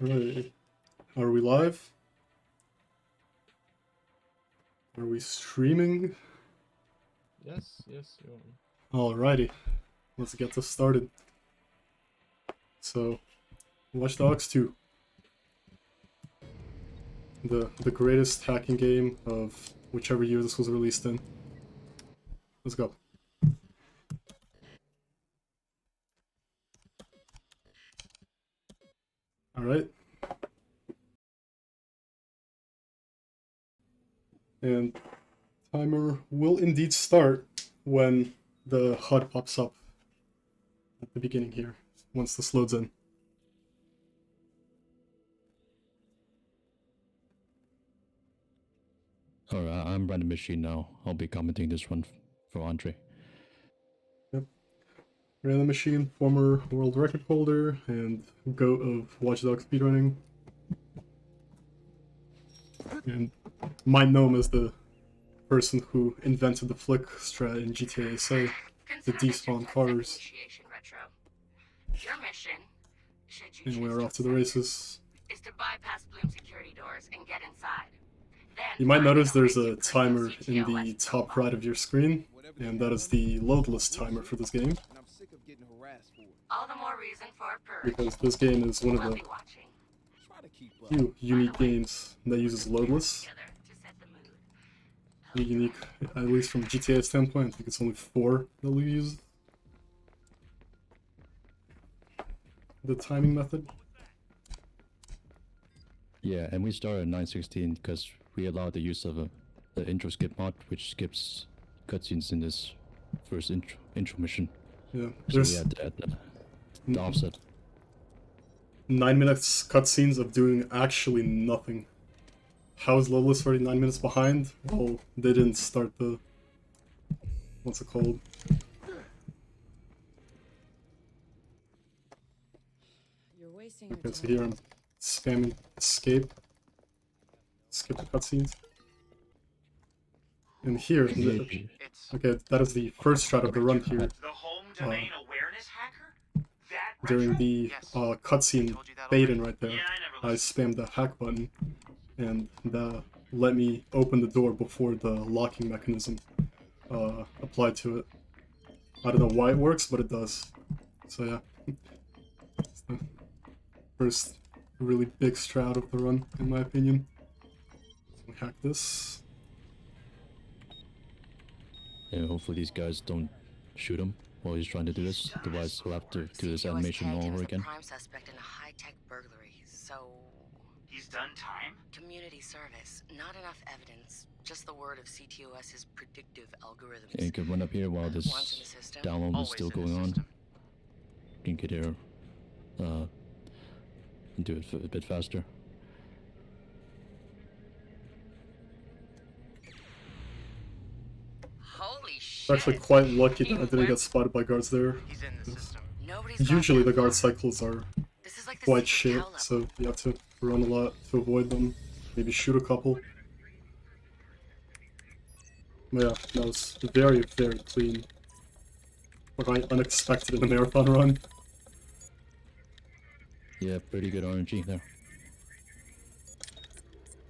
Alright, are we live? Are we streaming? Yes, you are. Alrighty, let's get this started. So, Watch Dogs 2. The greatest hacking game of whichever year this was released in. Let's go. Alright. And timer will indeed start when the HUD pops up at the beginning here, once this loads in. Alright, I'm running the machine now. I'll be commenting this one for Andre. Yep. Random Machine, former world record holder and GOAT of Watch Dogs speedrunning. And might know him as the person who invented the flick strat in GTA SA, the despawn cars. Your mission, should you And choose we're to off to the accept it, races. is to bypass Bloom security doors and get inside. Then You might find notice the there's way a to timer Crypto in CTOS the top profile. right of your screen, and that is the loadless timer for this game, All the more reason for a purge. because this game is one of We'll the be watching. few unique games that uses loadless. Together to set the mood. Unique, at least from a GTA standpoint. I think it's only 4 that we use the timing method. Yeah, and we started at 9:16 because we allowed the use of the intro skip mod, which skips cutscenes in this first intro mission. Yeah, So we there's had to add the offset. 9 minutes cutscenes of doing actually nothing. How is loadless already 9 minutes behind? Well, they didn't start the... what's it called? You're wasting your Okay, so time. here I'm spamming escape. Skip the cutscenes. And here, okay, that is the first shot of the run here. The home domain awareness hacker? That During retro? the Yes. cutscene fade-in right there, Yeah, I never I listened. spammed the hack button, and that let me open the door before the locking mechanism applied to it. I don't know why it works, but it does. So yeah, it's the first really big strat of the run, in my opinion. So we hack this. Yeah, hopefully these guys don't shoot him while he's trying to do this. Otherwise, he'll have to do this CTOS animation tagged all him as over a again. prime suspect in a high-tech burglary, so... He's done time? Community service. Not enough evidence. Just the word of CTOS's predictive algorithms. And you can run up here while Once in this the system, download is Always still in the going on. system. You can get here and do it a bit faster. Holy It's shit. actually quite lucky that I didn't get spotted by guards there. He's in the system. Nobody's got Usually that the guard far. cycles are This is like the quite secret shit, cow level. so you have to run a lot to avoid them. Maybe shoot a couple. But yeah, that was very, very clean. Quite unexpected in a marathon run. Yeah, pretty good RNG there.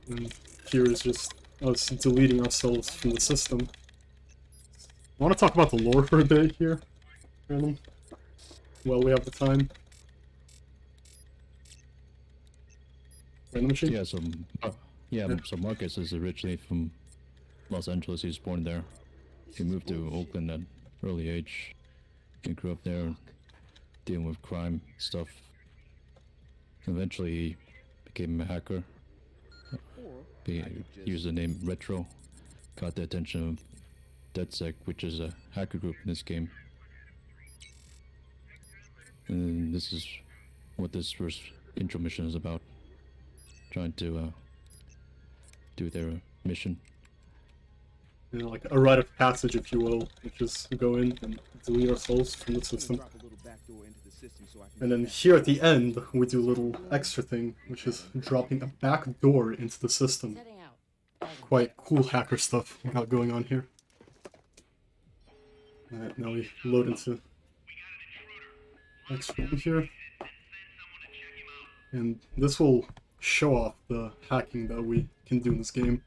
And here is just us deleting ourselves from the system. I want to talk about the lore for a bit here, Random. Well, we have the time. Random machine? Yeah, so so Marcus is originally from Los Angeles. He was born there. He moved to Oakland at early age. He grew up there, dealing with crime stuff. Eventually, he became a hacker. He used the name Retro. Got the attention of DedSec, which is a hacker group in this game. And this is what this first intro mission is about. Trying to do their mission. You know, like a rite of passage, if you will, which is go in and delete ourselves from the system. And then here at the end, we do a little extra thing, which is dropping a back door into the system. Setting out. Quite cool hacker stuff we got going on here. Alright, now we load into next room here. And this will show off the hacking that we can do in this game.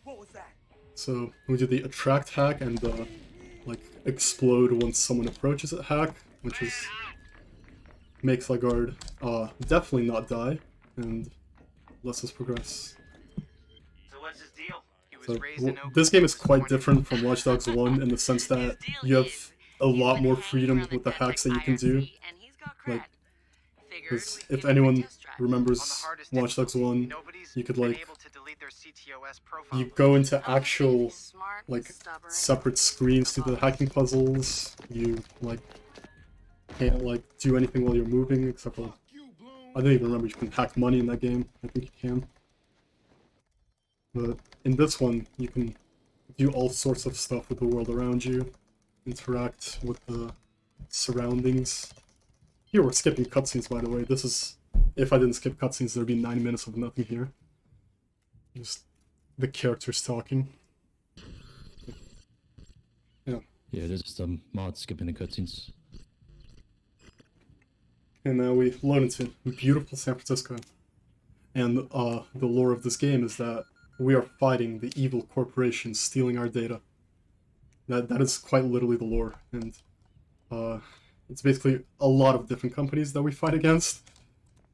What was that? So we do the attract hack and the like explode once someone approaches it hack, which is makes our guard definitely not die and lets us progress. So what's his deal? So this game is quite different from Watch Dogs 1 in the sense that you have a lot more freedom with the hacks that you can do. Like, because if anyone remembers Watch Dogs 1, you could like you go into actual like separate screens to do the hacking puzzles. You like can't like do anything while you're moving except for I don't even remember you can hack money in that game. I think you can. But in this one, you can do all sorts of stuff with the world around you, interact with the surroundings. Here we're skipping cutscenes, by the way. This is... If I didn't skip cutscenes, there'd be 9 minutes of nothing here. Just the characters talking. Yeah. Yeah, this is the mod skipping the cutscenes. And now we load into beautiful San Francisco. And the lore of this game is that we are fighting the evil corporations stealing our data. That is quite literally the lore, and it's basically a lot of different companies that we fight against,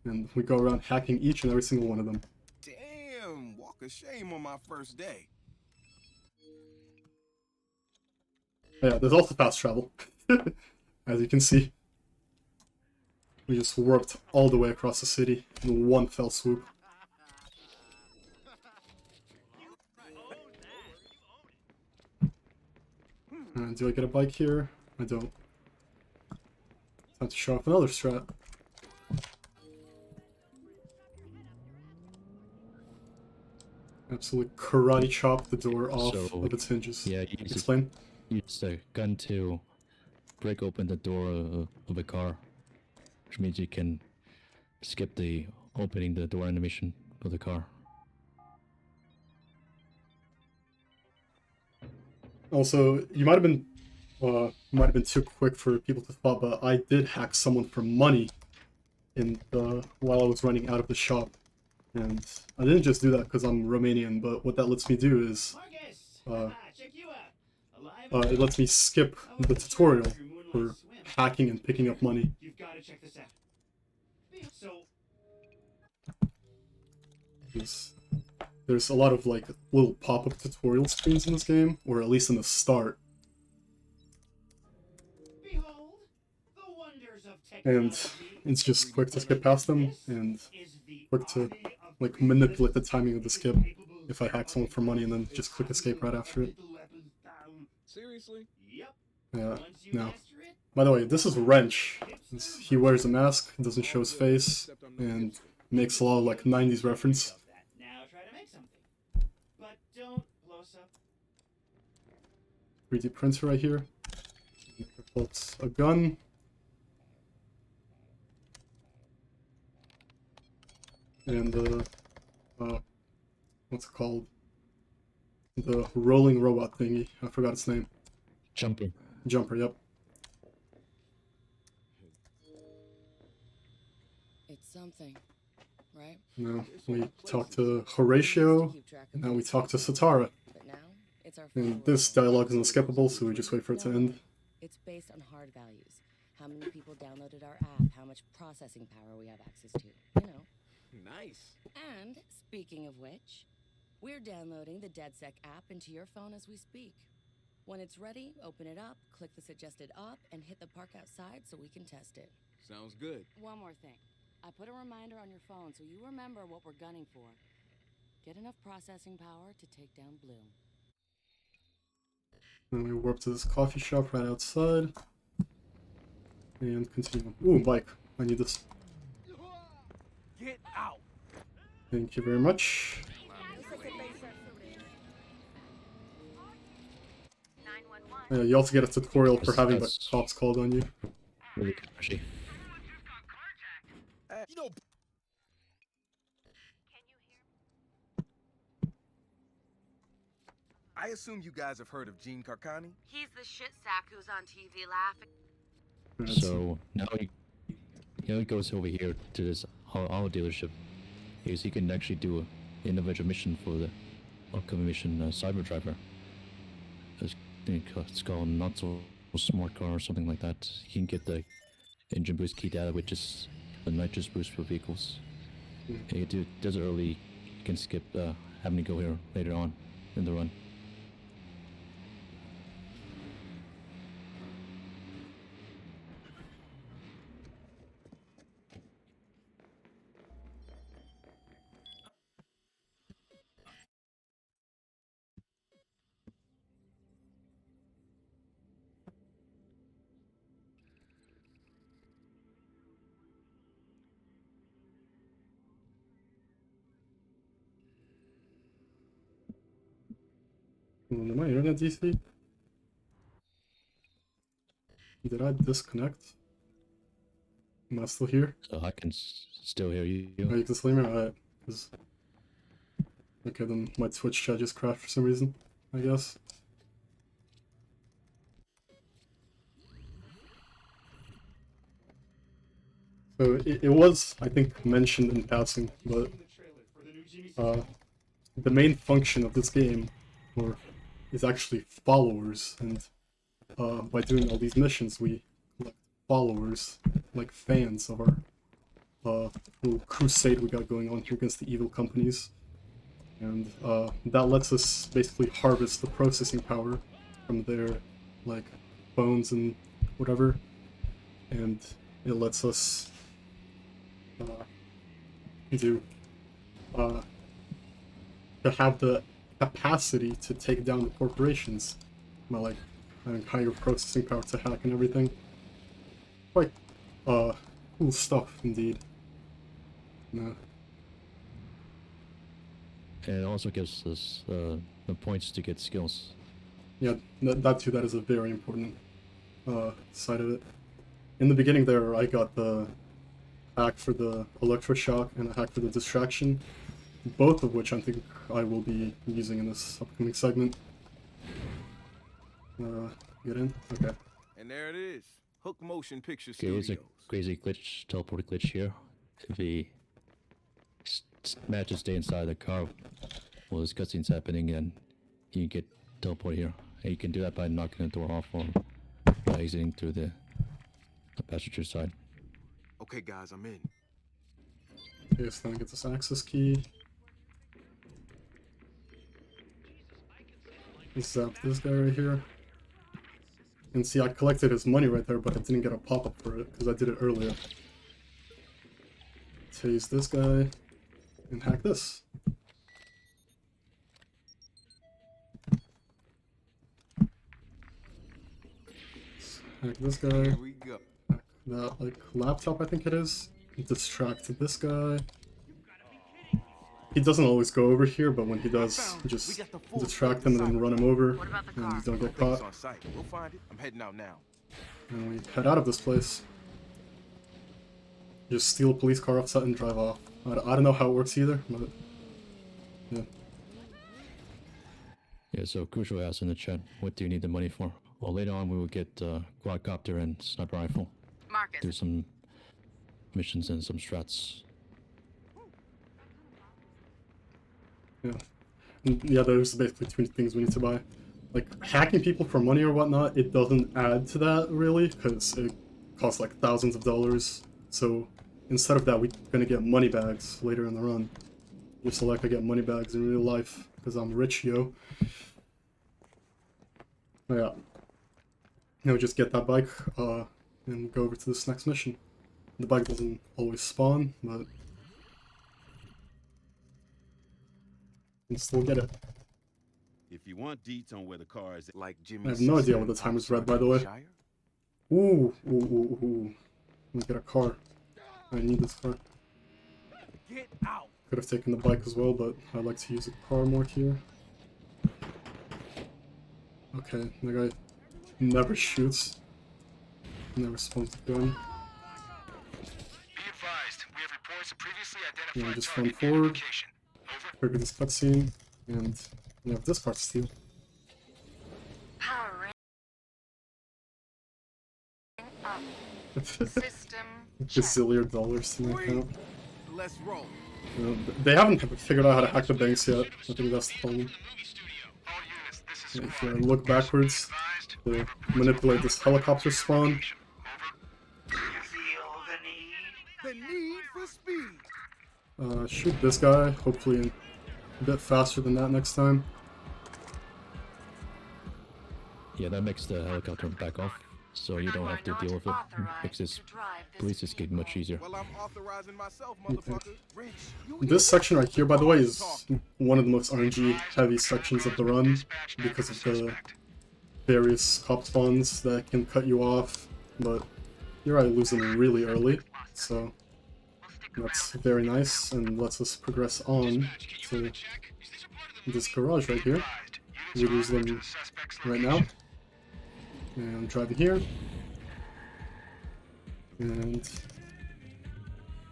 and we go around hacking each and every single one of them. Damn, walk of shame on my first day. Yeah, there's also fast travel, as you can see. We just warped all the way across the city in one fell swoop. Do I get a bike here? I don't. Time to show off another strat. Absolutely karate chop the door off of its hinges. Yeah, you Explain? use a gun to break open the door of a car, which means you can skip the opening the door animation of the car. Also, you might have been too quick for people to spot, but I did hack someone for money while I was running out of the shop, and I didn't just do that because I'm Romanian. But what that lets me do is, it lets me skip the tutorial for hacking and picking up money. You've got to check this out. So There's a lot of like little pop-up tutorial screens in this game, or at least in the start. behold the wonders of And technology. it's just quick to skip past them, and quick to like manipulate the timing of the skip if I hack someone for money and then just click escape right after it. Seriously? Yep. Yeah, Once you no. master it, By the way, this is Wrench. He wears a mask, doesn't show his face, and makes a lot of like 90s reference. now try to make something. But don't close up. 3D printer right here. Pulls a gun. And what's it called? The rolling robot thingy. I forgot its name. Jumper. Jumper, yep. It's something, right? Now we talk to Horatio, and now we talk to Satara. But now it's our And this dialogue is unskippable, so we just wait for it to end. It's based on hard values. How many people downloaded our app, how much processing power we have access to, you know. Nice. And speaking of which, we're downloading the DeadSec app into your phone as we speak. When it's ready, open it up, click the suggested op, and hit the park outside so we can test it. Sounds good. One more thing. I put a reminder on your phone so you remember what we're gunning for. Get enough processing power to take down Bloom. Then we warp to this coffee shop right outside. And continue. Ooh, bike. I need this. Get out. Thank you very much. You also get a tutorial for having the cops called on you. Really actually. You know, I assume you guys have heard of Gene Carcani? He's the shit sack who's on TV laughing. Alright, So now it goes over here to this auto dealership. Here, so you can actually do an individual mission for the upcoming mission, Cyber Driver. It's called Not So Smart Car or something like that. You can get the engine boost key data, which is the nitrous boost for vehicles. And you do does it early. You can skip having to go here later on in the run. Am I internet DC? Did I disconnect? Am I still here? So I can still hear you. Are you can still hear me? Alright. Okay, then my Twitch chat just crashed for some reason, I guess. So it was, I think, mentioned in passing, but the main function of this game is actually followers, and by doing all these missions, we collect followers, like fans of our little crusade we got going on here against the evil companies. And that lets us basically harvest the processing power from their, like, phones and whatever. And it lets us to have the capacity to take down the corporations by, like, having higher processing power to hack and everything. Quite cool stuff indeed. No. And it also gives us the points to get skills. Yeah, that too, that is a very important side of it. In the beginning there, I got the hack for the electroshock and a hack for the distraction, both of which I think I will be using in this upcoming segment. Get in? Okay. And there it is. Hook Motion Picture Okay, here's a Studios. crazy glitch, teleport glitch here. If he manages to stay inside the car while this cutscene's happening, and you get teleport here. And you can do that by knocking the door off or by exiting through the passenger side. Okay, guys, I'm in. Okay, so then I get this access key. Zap this guy right here. And see, I collected his money right there, but I didn't get a pop-up for it, because I did it earlier. Tase this guy, and hack this. Hack this guy. Here we go. Hack that, like, laptop, I think it is. Distract this guy. He doesn't always go over here, but when he does, just distract him and then run him over, and you don't get caught. Things on site. We'll find it. I'm heading out now. And we head out of this place. Just steal a police car off set and drive off. I don't know how it works either, but yeah. Yeah, so Crucial asked in the chat, what do you need the money for? Well, later on we will get quadcopter and sniper rifle. Marcus. Do some missions and some strats. Yeah. And yeah, there's basically two things we need to buy. Like, hacking people for money or whatnot, it doesn't add to that, really, because it costs like thousands of dollars. So, instead of that, we're gonna get money bags later in the run. Just so like I get money bags in real life, because I'm rich, yo. Oh, yeah. Now we just get that bike, and go over to this next mission. The bike doesn't always spawn, but you can still get it. If you want deets on where the car is, Like Jimmy I have no idea what the said, timer's read, by the way. Shire? Ooh. Let me get a car. I need this car. Get out! Could have taken the bike as well, but I like to use a car more here. Okay, the guy never shoots. Never spawns the gun. Be advised, we have reports of previously Yeah, identified just run target near your forward. location. Over. Trigger this cutscene, and we have this part to steal. Powering up. System gazillion dollars to my account. Let's roll. You know, they haven't figured out how to hack the banks yet. I think that's the problem. If I look backwards, to manipulate this helicopter spawn. You feel the need? The need for speed. Shoot this guy, hopefully a bit faster than that next time. Yeah, that makes the helicopter back off, so you don't have to deal with it. Makes this police escape much easier. Well, I'm authorizing myself, motherfucker. Rich, you This section right here, by the way, is one of the most RNG heavy sections of the run because of the various cop spawns that can cut you off, but you're right, lose them really early, so that's very nice, and lets us progress on to this garage right here. We lose them right now. And I'm driving here. And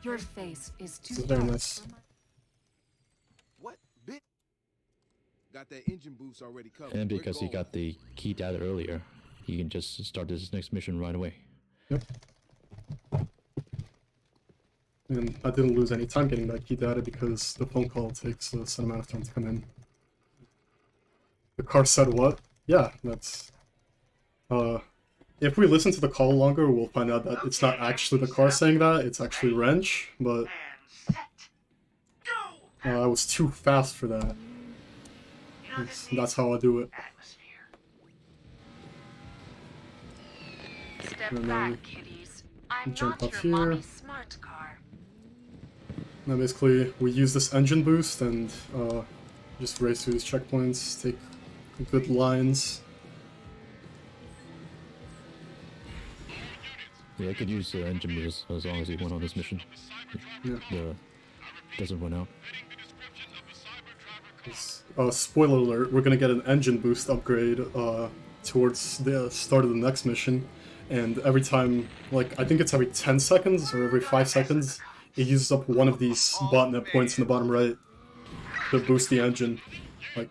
Your face is too this is very dark nice. for my- What? Bit? Got that engine boost already covered. And We're because he going. got the key data earlier, he can just start this next mission right away. Yep. And I didn't lose any time getting that key data because the phone call takes a set amount of time to come in. The car said what? Yeah, that's... if we listen to the call longer, we'll find out that it's not actually the car saying that, it's actually Wrench, but And set. Go! I was too fast for that. You know, this That's how I do it. atmosphere. Step And then back, kiddies. I'm jump not up your here. mommy's smart car. Now basically, we use this engine boost and just race through these checkpoints, take good lines. Yeah, I could use the engine boost as long as he went on this mission. Yeah. The doesn't run out. Spoiler alert, we're gonna get an engine boost upgrade towards the start of the next mission, and every time, like, I think it's every 10 seconds or every 5 seconds, it uses up one of these botnet points in the bottom right to boost the engine. Like,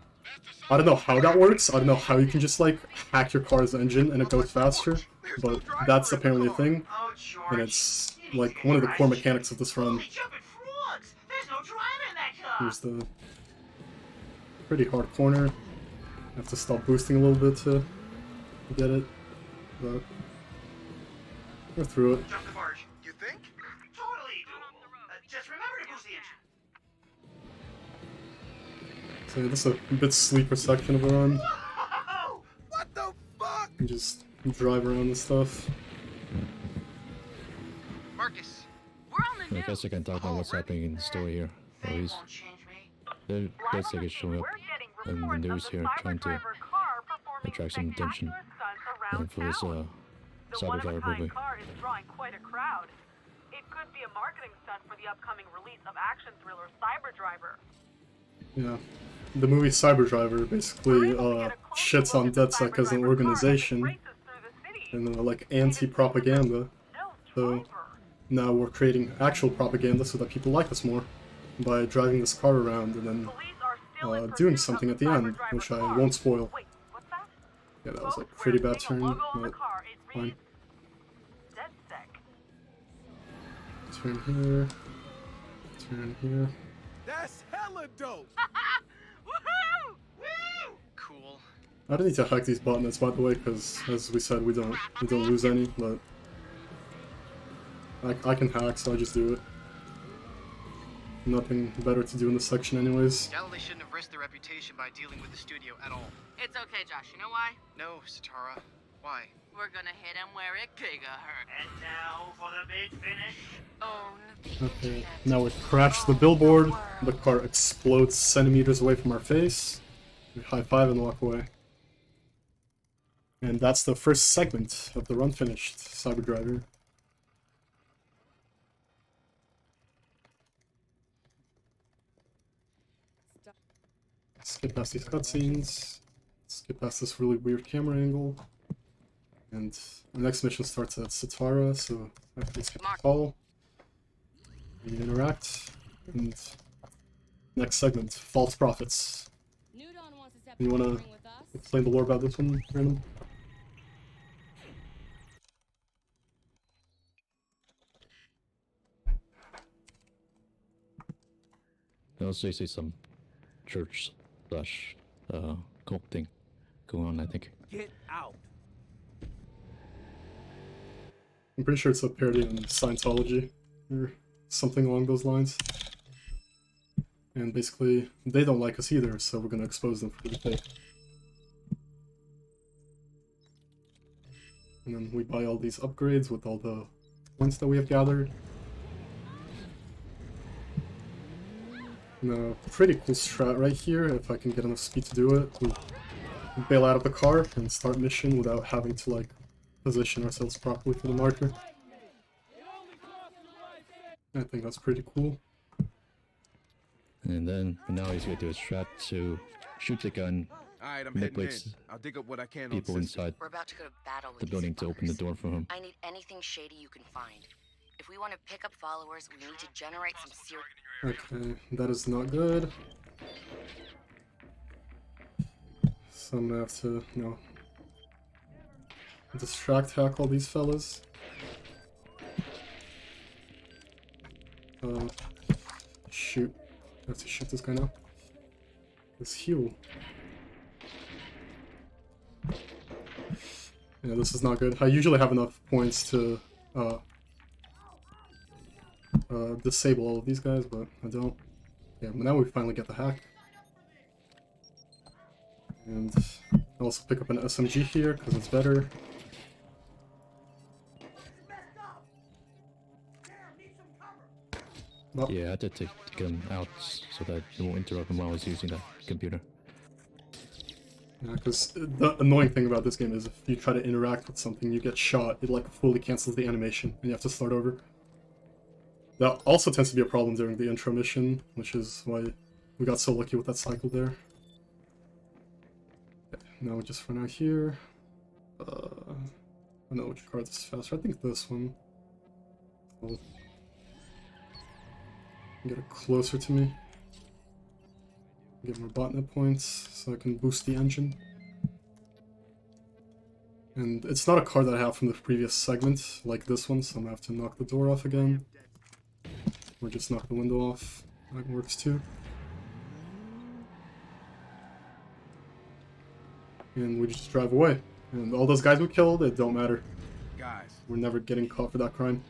I don't know how that works, I don't know how you can just, like, hack your car's engine and it goes faster, but that's apparently a thing, Oh, George. and it's, like, one of the core mechanics of this run. Holy jumping frogs! There's no drama in that car! Here's the pretty hard corner. I have to stop boosting a little bit to get it, but we're through it. Jump the barge. You think? Totally doable. Just remember to boost the engine. So this is a bit sleeper section of the run. Whoa! What the fuck? You just drive around and stuff. Marcus, We're on the I guess I can talk about what's happening in the story here. Or at they least won't change me. their dead is showing up in the news here, trying to attract some attention for this cyber driver movie. car is drawing quite a crowd. It could be a marketing stunt for the upcoming release of action thriller Cyber Driver. Yeah. The movie Cyber Driver basically shits on DedSec as an organization and like anti-propaganda. So now we're creating actual propaganda so that people like us more by driving this car around and then doing something at the end, which I won't spoil. Wait, what's that? Yeah, that was a pretty bad turn, Logo on the but car. It fine. reads DedSec. Turn here. Turn here. That's hella dope. Woohoo! Woo! Cool. I don't need to hack these botnets, by the way, because as we said, we don't lose any. But I can hack, so I just do it. Nothing better to do in this section, anyways. Galilee shouldn't have risked their reputation by dealing with the studio at all. It's okay, Josh. You know why? No, Satara. Why? We're gonna hit him where it giga hurt. And now for the big finish. Own the Okay, internet. now we crash the billboard. The car explodes centimeters away from our face. We high five and walk away. And that's the first segment of the run finished, Cyber Driver. Skip past these cutscenes. Skip past this really weird camera angle. And the next mission starts at Satara, so after this call, we interact. And next segment, False Prophets. Nudon wants to step You wanna in the ring with us. explain the lore about this one, Random? I also see some church slash cult thing going on, I think. Get out. I'm pretty sure it's a parody on Scientology or something along those lines. And basically, they don't like us either, so we're gonna expose them for being fake. And then we buy all these upgrades with all the points that we have gathered. And a pretty cool strat right here, if I can get enough speed to do it. We bail out of the car and start mission without having to like position ourselves properly for the marker. I think that's pretty cool. And then now he's going to do a strat to shoot the gun, Alright, I'm heading in. manipulates I'll dig up what I can on people the system. inside We're about to go to battle with the these building to open the fuckers. door for him. I need anything shady you can find. If we want to pick up followers, we need to generate some serious... Okay, that is not good. So I'm gonna have to, you know, distract hack all these fellas. Shoot. I have to shoot this guy now. This heal. Yeah, this is not good. I usually have enough points to disable all of these guys, but I don't. Yeah, but now we finally get the hack. And I'll also pick up an SMG here, because it's better. Oh. Yeah, I had to take him out so that it won't interrupt him while he's using that computer. Yeah, because the annoying thing about this game is if you try to interact with something, you get shot, it like fully cancels the animation, and you have to start over. That also tends to be a problem during the intro mission, which is why we got so lucky with that cycle there. Okay, now we just run out here. I don't know which card is faster. I think this one. I'll get it closer to me. Get more botnet points so I can boost the engine. And it's not a card that I have from the previous segment, like this one, so I'm gonna have to knock the door off again. Or just knock the window off. That works too. And we just drive away. And all those guys we killed, it don't matter. Guys. We're never getting caught for that crime.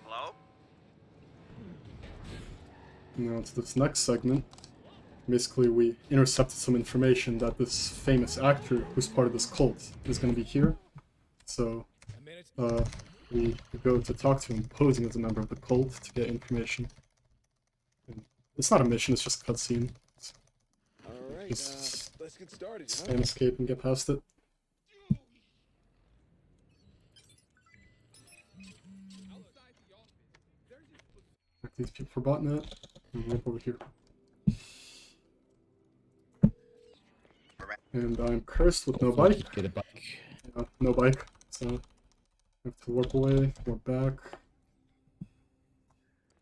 Hello? Now to this next segment. Basically, we intercepted some information that this famous actor who's part of this cult is going to be here. So, we go to talk to him, posing as a member of the cult to get information. And it's not a mission, it's just a cutscene. Alright, let's get started, huh? And escape and get past it. Back these people for botnet. And right over here. And I'm cursed with no bike. Get a bike. Yeah, no bike. So I have to warp away, warp back.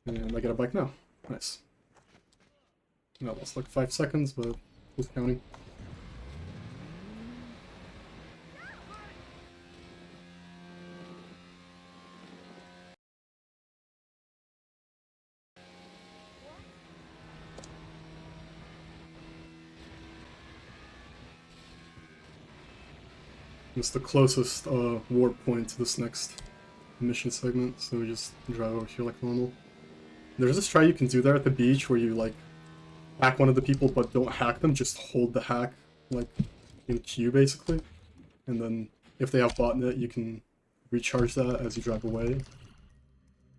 And I get a bike now. Nice. That lost like 5 seconds, but who's counting? It's the closest warp point to this next mission segment, so we just drive over here like normal. There's this try you can do there at the beach where you like hack one of the people but don't hack them, just hold the hack like in queue basically. And then if they have botnet you can recharge that as you drive away.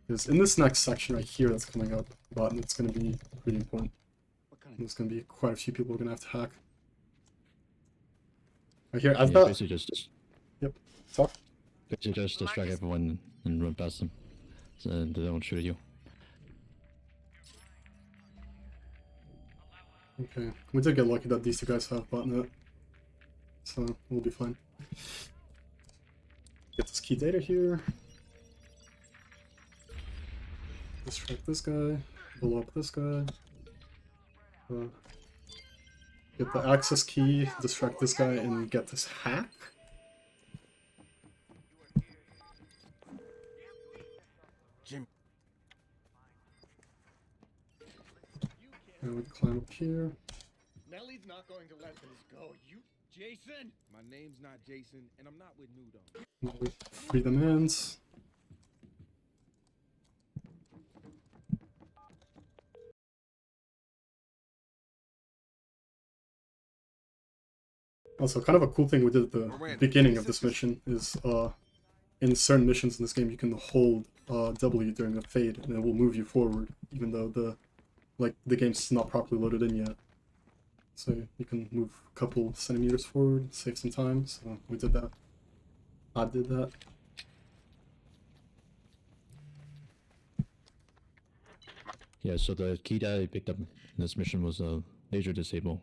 Because in this next section right here that's coming up, botnet's going to be pretty important. There's going to be quite a few people we're going to have to hack. Right here, as that... Basically just... Yep, talk. Basically just distract everyone and run past them, so they don't shoot at you. Okay, we did get lucky that these two guys have botnet, so we'll be fine. Get this key data here. Distract this guy, blow up this guy. Get the access key, distract this guy, and get this hack. Jim. And we climb up here. Nellie's not going to let this go. You, Jason? My name's not Jason, and I'm not with Nudo. Now we free the mans. Also, kind of a cool thing we did at the beginning of this mission is, in certain missions in this game, you can hold W during a fade, and it will move you forward, even though the game's not properly loaded in yet. So you can move a couple centimeters forward, save some time. So we did that. I did that. Yeah, so the key that I picked up in this mission was a laser disable.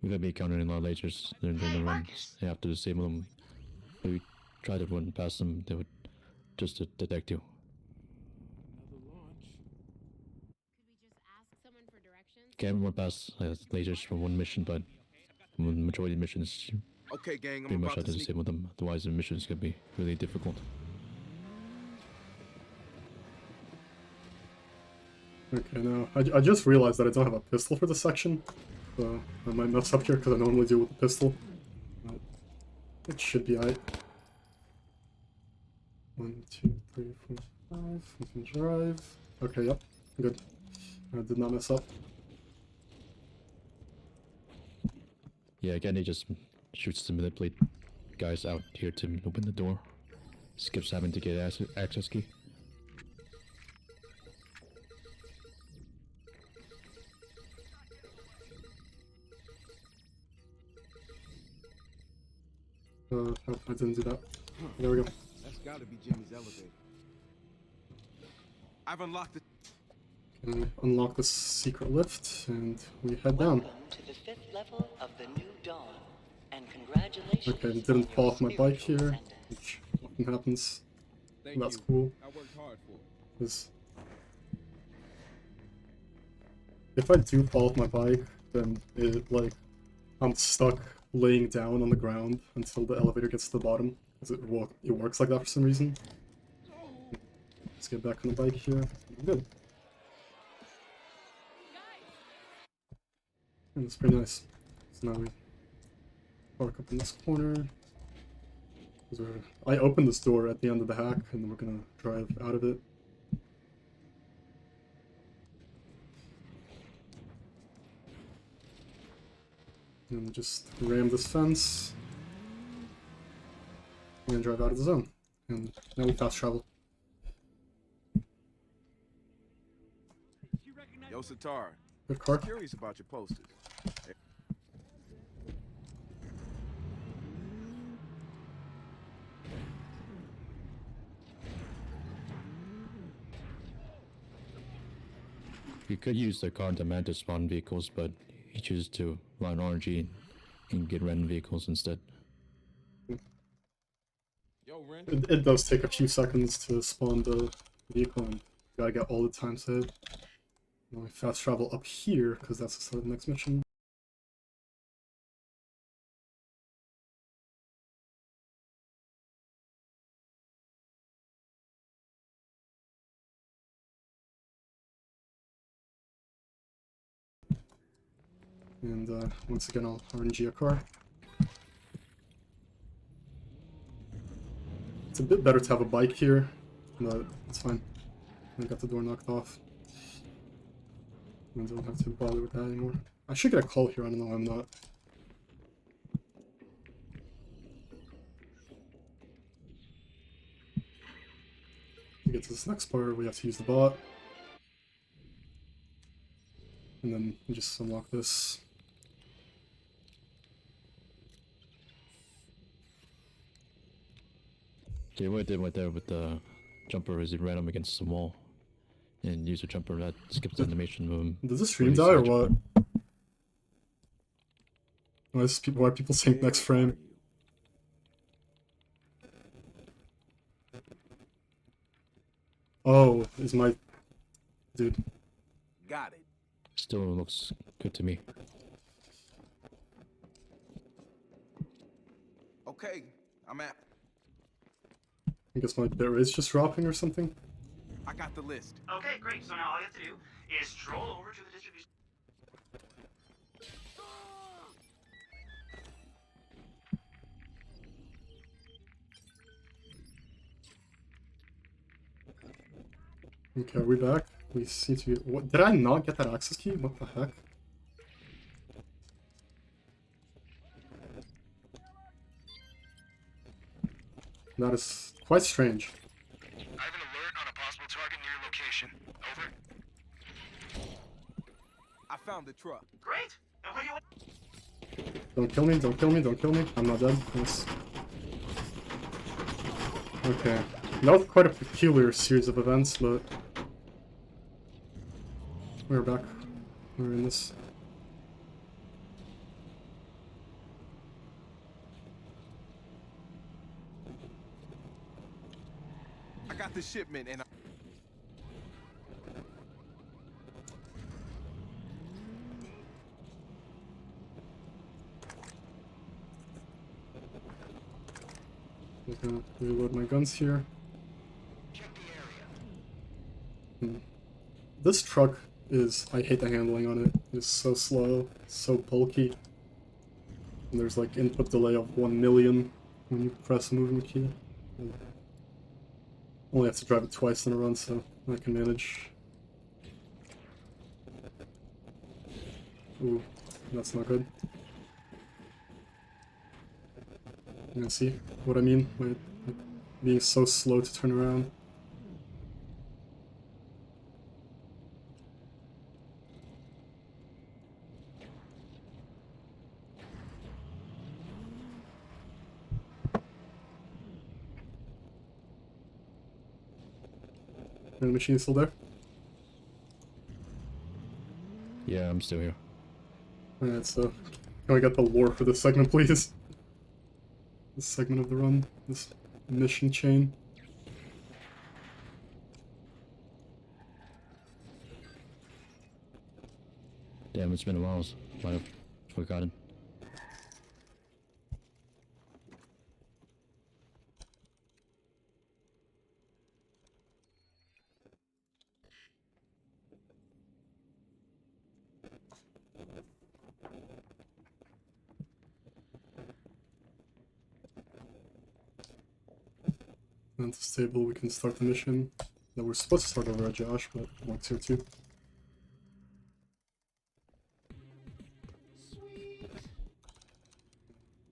We're gonna be encountering a lot of lasers during the run. You have to disable them. If you try to run past them, they would just detect you. Can't run past lasers for one mission, but the majority of missions, you Okay, gang, I'm pretty much about have to to sneak. disable them. Otherwise, the missions could be really difficult. Okay, now I just realized that I don't have a pistol for this section, so I might mess up here because I normally deal with the pistol. But it should be alright. 1, 2, 3, 4, 5. We can drive. Okay, yep, good. I did not mess up. Yeah, again, he just shoots to manipulate guys out here to open the door. Skips having to get access key. Oh, I didn't do that. There we go. That's gotta be Jimmy's elevator. I've unlocked it. Can we unlock this secret lift, and we head down. Welcome to the 5th level of the New Dawn, and congratulations. Okay, didn't fall off my bike here, which often happens. Thank That's you. cool. I worked hard for it. Because if I do fall off my bike, then I'm stuck laying down on the ground until the elevator gets to the bottom. Because it works like that for some reason. Let's get back on the bike here. Good. And it's pretty nice. So now we park up in this corner. I opened this door at the end of the hack, and we're gonna drive out of it. And just ram this fence. And drive out of the zone. And now we fast travel. Yo, Satara. Good car. Curious about your posters. You could use the car on demand to spawn vehicles, but he chooses to rely on RNG and get random vehicles instead. Yo, Ren. It does take a few seconds to spawn the vehicle, and you gotta get all the time saved. Now we fast travel up here, because that's the start of the next mission. And once again, I'll RNG a car. It's a bit better to have a bike here, but it's fine. I got the door knocked off. I don't have to bother with that anymore. I should get a call here, I don't know, I'm not. To get to this next part, we have to use the bot. And then we just unlock this. Okay, what I did right there with the jumper is he ran him against the wall and used a jumper that skips the animation of him. Does the stream die or what? Why are people saying next frame? Oh, is my... Dude. Got it. Still looks good to me. Okay, I'm at. I guess my bit rate's just dropping or something? I got the list. Okay, great. So now all you have to do is stroll over to the distribution. Okay, are we back? We seem to be... What, did I not get that access key? What the heck? That is quite strange. I have an alert on a possible target near your location. Over. I found the truck. Great. And what do you... Don't kill me, don't kill me, don't kill me. I'm not dead. Yes. Okay. That was quite a peculiar series of events, but... We're back. We're in this. I got the shipment and I'm gonna reload my guns here. This truck is... I hate the handling on it. It's so slow, so bulky. And there's like input delay of 1 million when you press the movement key. Only have to drive it twice in a run, so I can manage. Ooh, that's not good. You can see what I mean by being so slow to turn around. And the machine's still there? Yeah, I'm still here. Alright, so can we get the lore for this segment, please? This segment of the run, this mission chain. Damn, it's been a while. Might have forgotten. On this table, we can start the mission that we're supposed to start over at Josh, but Mark's here too.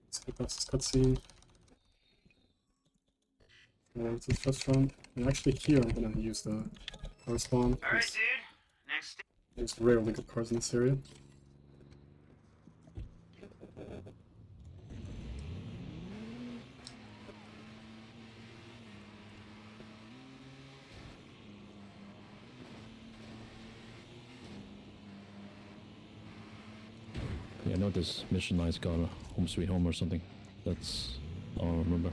Let's get past this cutscene. Over to this restaurant. And actually, here I'm gonna use the car spawn. All right, dude. Next. There's rarely good cars in this area. Yeah, I know this mission line's called Home Sweet Home or something. That's all I remember.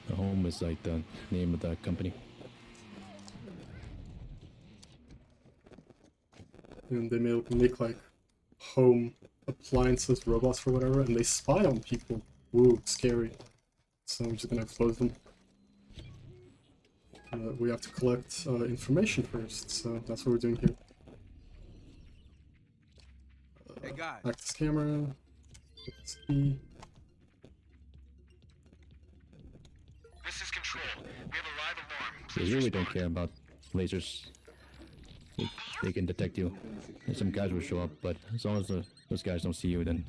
The home is like the name of that company. And they make like home appliances, robots or whatever, and they spy on people. Woo, scary. So I'm just gonna expose them. We have to collect information first, so that's what we're doing here. hey guys. Access camera. Get this key. This is Control. We have a live alarm. They Please really don't respond. care about lasers. They can detect you. And some guys will show up, but as long as those guys don't see you, then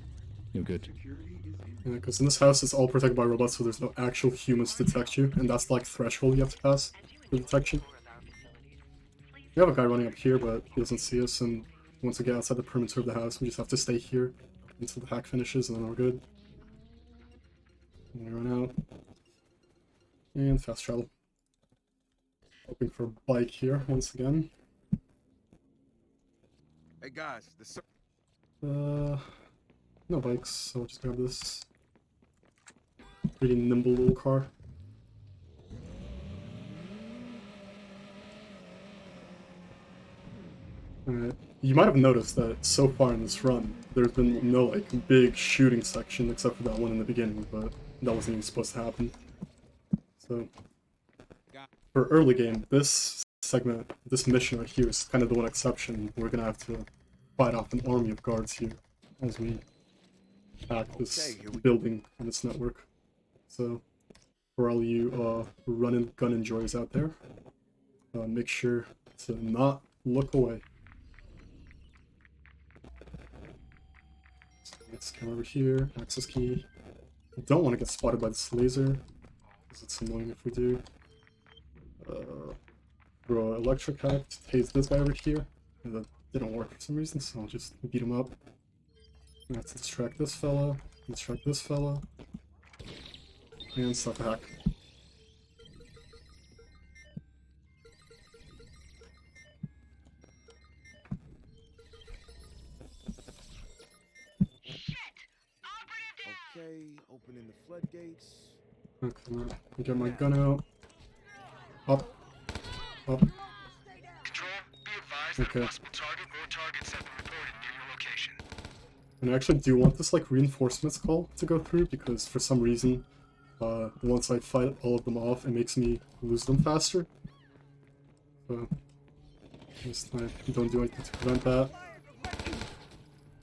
you're good. Yeah, because in this house it's all protected by robots, so there's no actual humans to detect you, and that's like threshold you have to pass for detection. We have a guy running up here, but he doesn't see us, and once we get outside the perimeter of the house, we just have to stay here until the hack finishes, and then we're good. And we run out. And fast travel. Hoping for a bike here, once again. Hey guys, No bikes, so I'll just grab this pretty nimble little car. You might have noticed that so far in this run, there's been no like big shooting section except for that one in the beginning, but that wasn't even supposed to happen. So, for early game, this segment, this mission right here is kind of the one exception. We're gonna have to fight off an army of guards here as we hack this building and this network. So, for all you run and gun enjoyers out there, make sure to not look away. So let's come over here, access key. I don't want to get spotted by this laser, because it's annoying if we do. Throw electric hack to tase this guy over here. And that didn't work for some reason, so I'll just beat him up. I have to distract this fella, and start the hack. Okay, opening the floodgates. Okay, now I get my gun out. Up. Up. Control, be advised that Okay. a possible target or targets have been reported near your location. And I actually do want this like reinforcements call to go through because for some reason, once I fight all of them off, it makes me lose them faster. So, just don't do anything to prevent that.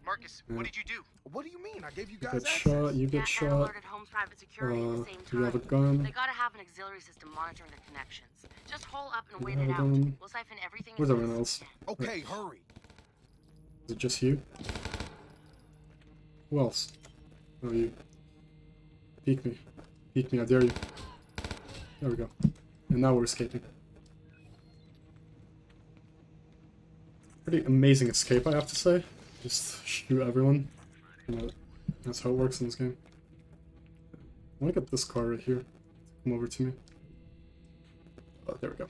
Marcus, Yeah. what did you do? What do you mean? I gave you You guys get access. shot, you Yeah, get and shot. alerted Home's private security at the same You have a time. gun. They gotta have an auxiliary system monitoring their connections. Just hole up and You wait have it a out. gun. We'll siphon everything Where's as everyone fast as else? we can. Okay, hurry. Is it just you? Who else? Oh, you. Peek me. Peek me, I dare you. There we go. And now we're escaping. Pretty amazing escape, I have to say. Just shoot everyone. You know, that's how it works in this game. I want to get this car right here. Come over to me. Oh, there we go.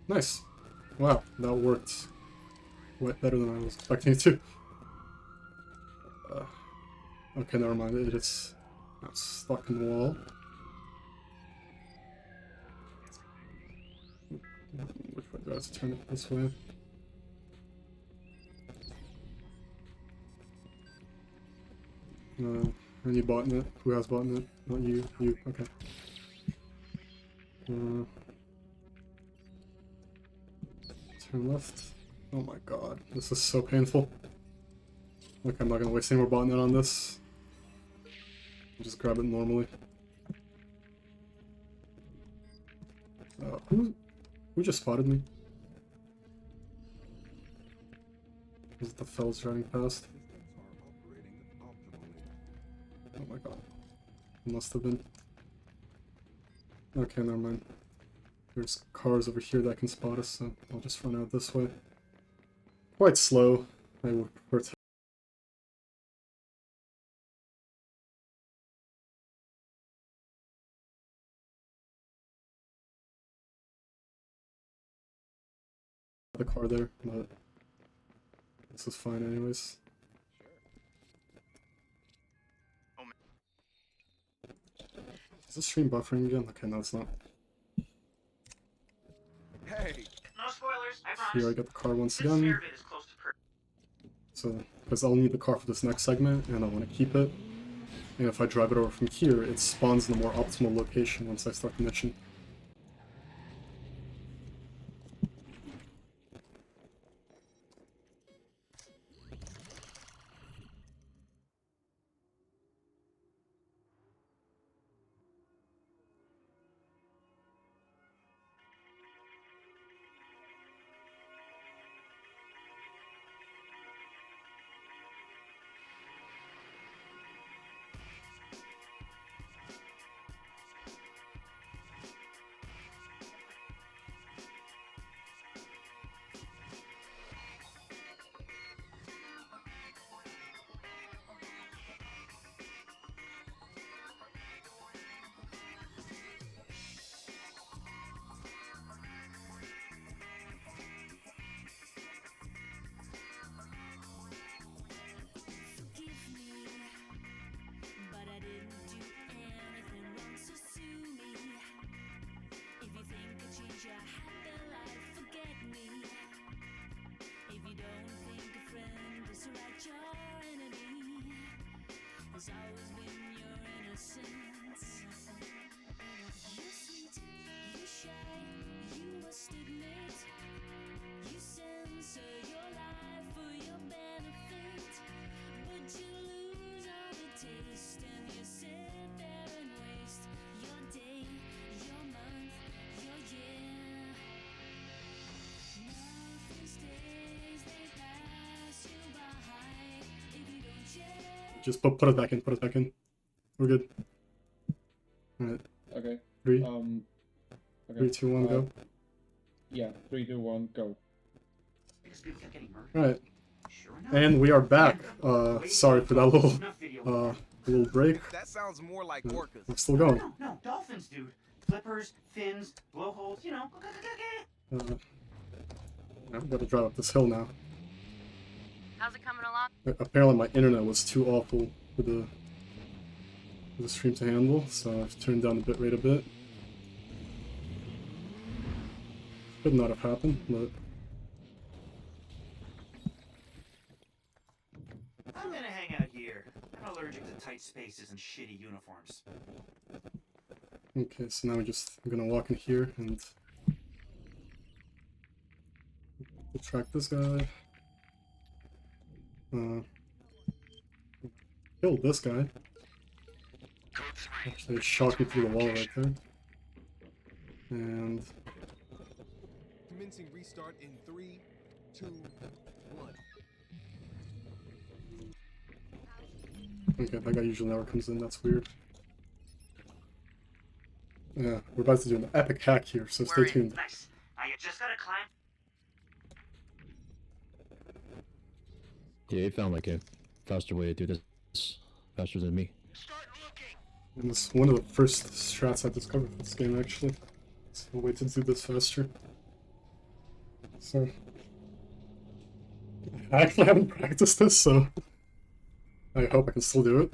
Nice. Wow, that worked way better than I was expecting it to. Okay, never mind. It's stuck in the wall. Which way do I have to turn it? This way. Any botnet? Who has botnet? Not you. You. Okay. Turn left. Oh my god, this is so painful. Look, I'm not gonna waste any more botnet on this. Just grab it normally. Who just spotted me? Was it the fellas driving past? Oh my god. It must have been. Okay, never mind. There's cars over here that can spot us, so I'll just run out this way. Quite slow. I would prefer to. The car there, but this is fine anyways. Is the stream buffering again? Okay, no, it's not. Hey. No spoilers, I promise. Here I got the car once again. So, because I'll need the car for this next segment, and I want to keep it. And if I drive it over from here, it spawns in a more optimal location once I start the mission. Has always been your innocence. You're sweet, you shy, you must admit. You censor your life for your benefit, but you lose all the taste and you sit there and waste your day. just put it back in. Put it back in. We're good. All right. Okay. 3, Okay. 3, 2, 1, go. Yeah. 3, 2, 1, go. All right. And we are back. Sorry for that little break. That sounds more like orcas. I'm still going. No, dolphins, dude. Flippers, fins, blowholes, you know. I've got to drive up this hill now. How's it coming along? Apparently my internet was too awful for the stream to handle, so I've turned down the bitrate a bit. Could not have happened, but I'm gonna hang out here. I'm allergic to tight spaces and shitty uniforms. okay, so now I'm gonna walk in here and track this guy. Kill this guy. Actually, shot me through the wall right there. And Commencing restart in 3, 2, 1. okay, that guy usually never comes in. That's weird. Yeah, we're about to do an epic hack here, so stay tuned. Nice. Now you just gotta climb. Yeah, he found like a faster way to do this, faster than me. And it's one of the first strats I discovered for this game, actually. It's a way to do this faster. So I actually haven't practiced this, so I hope I can still do it.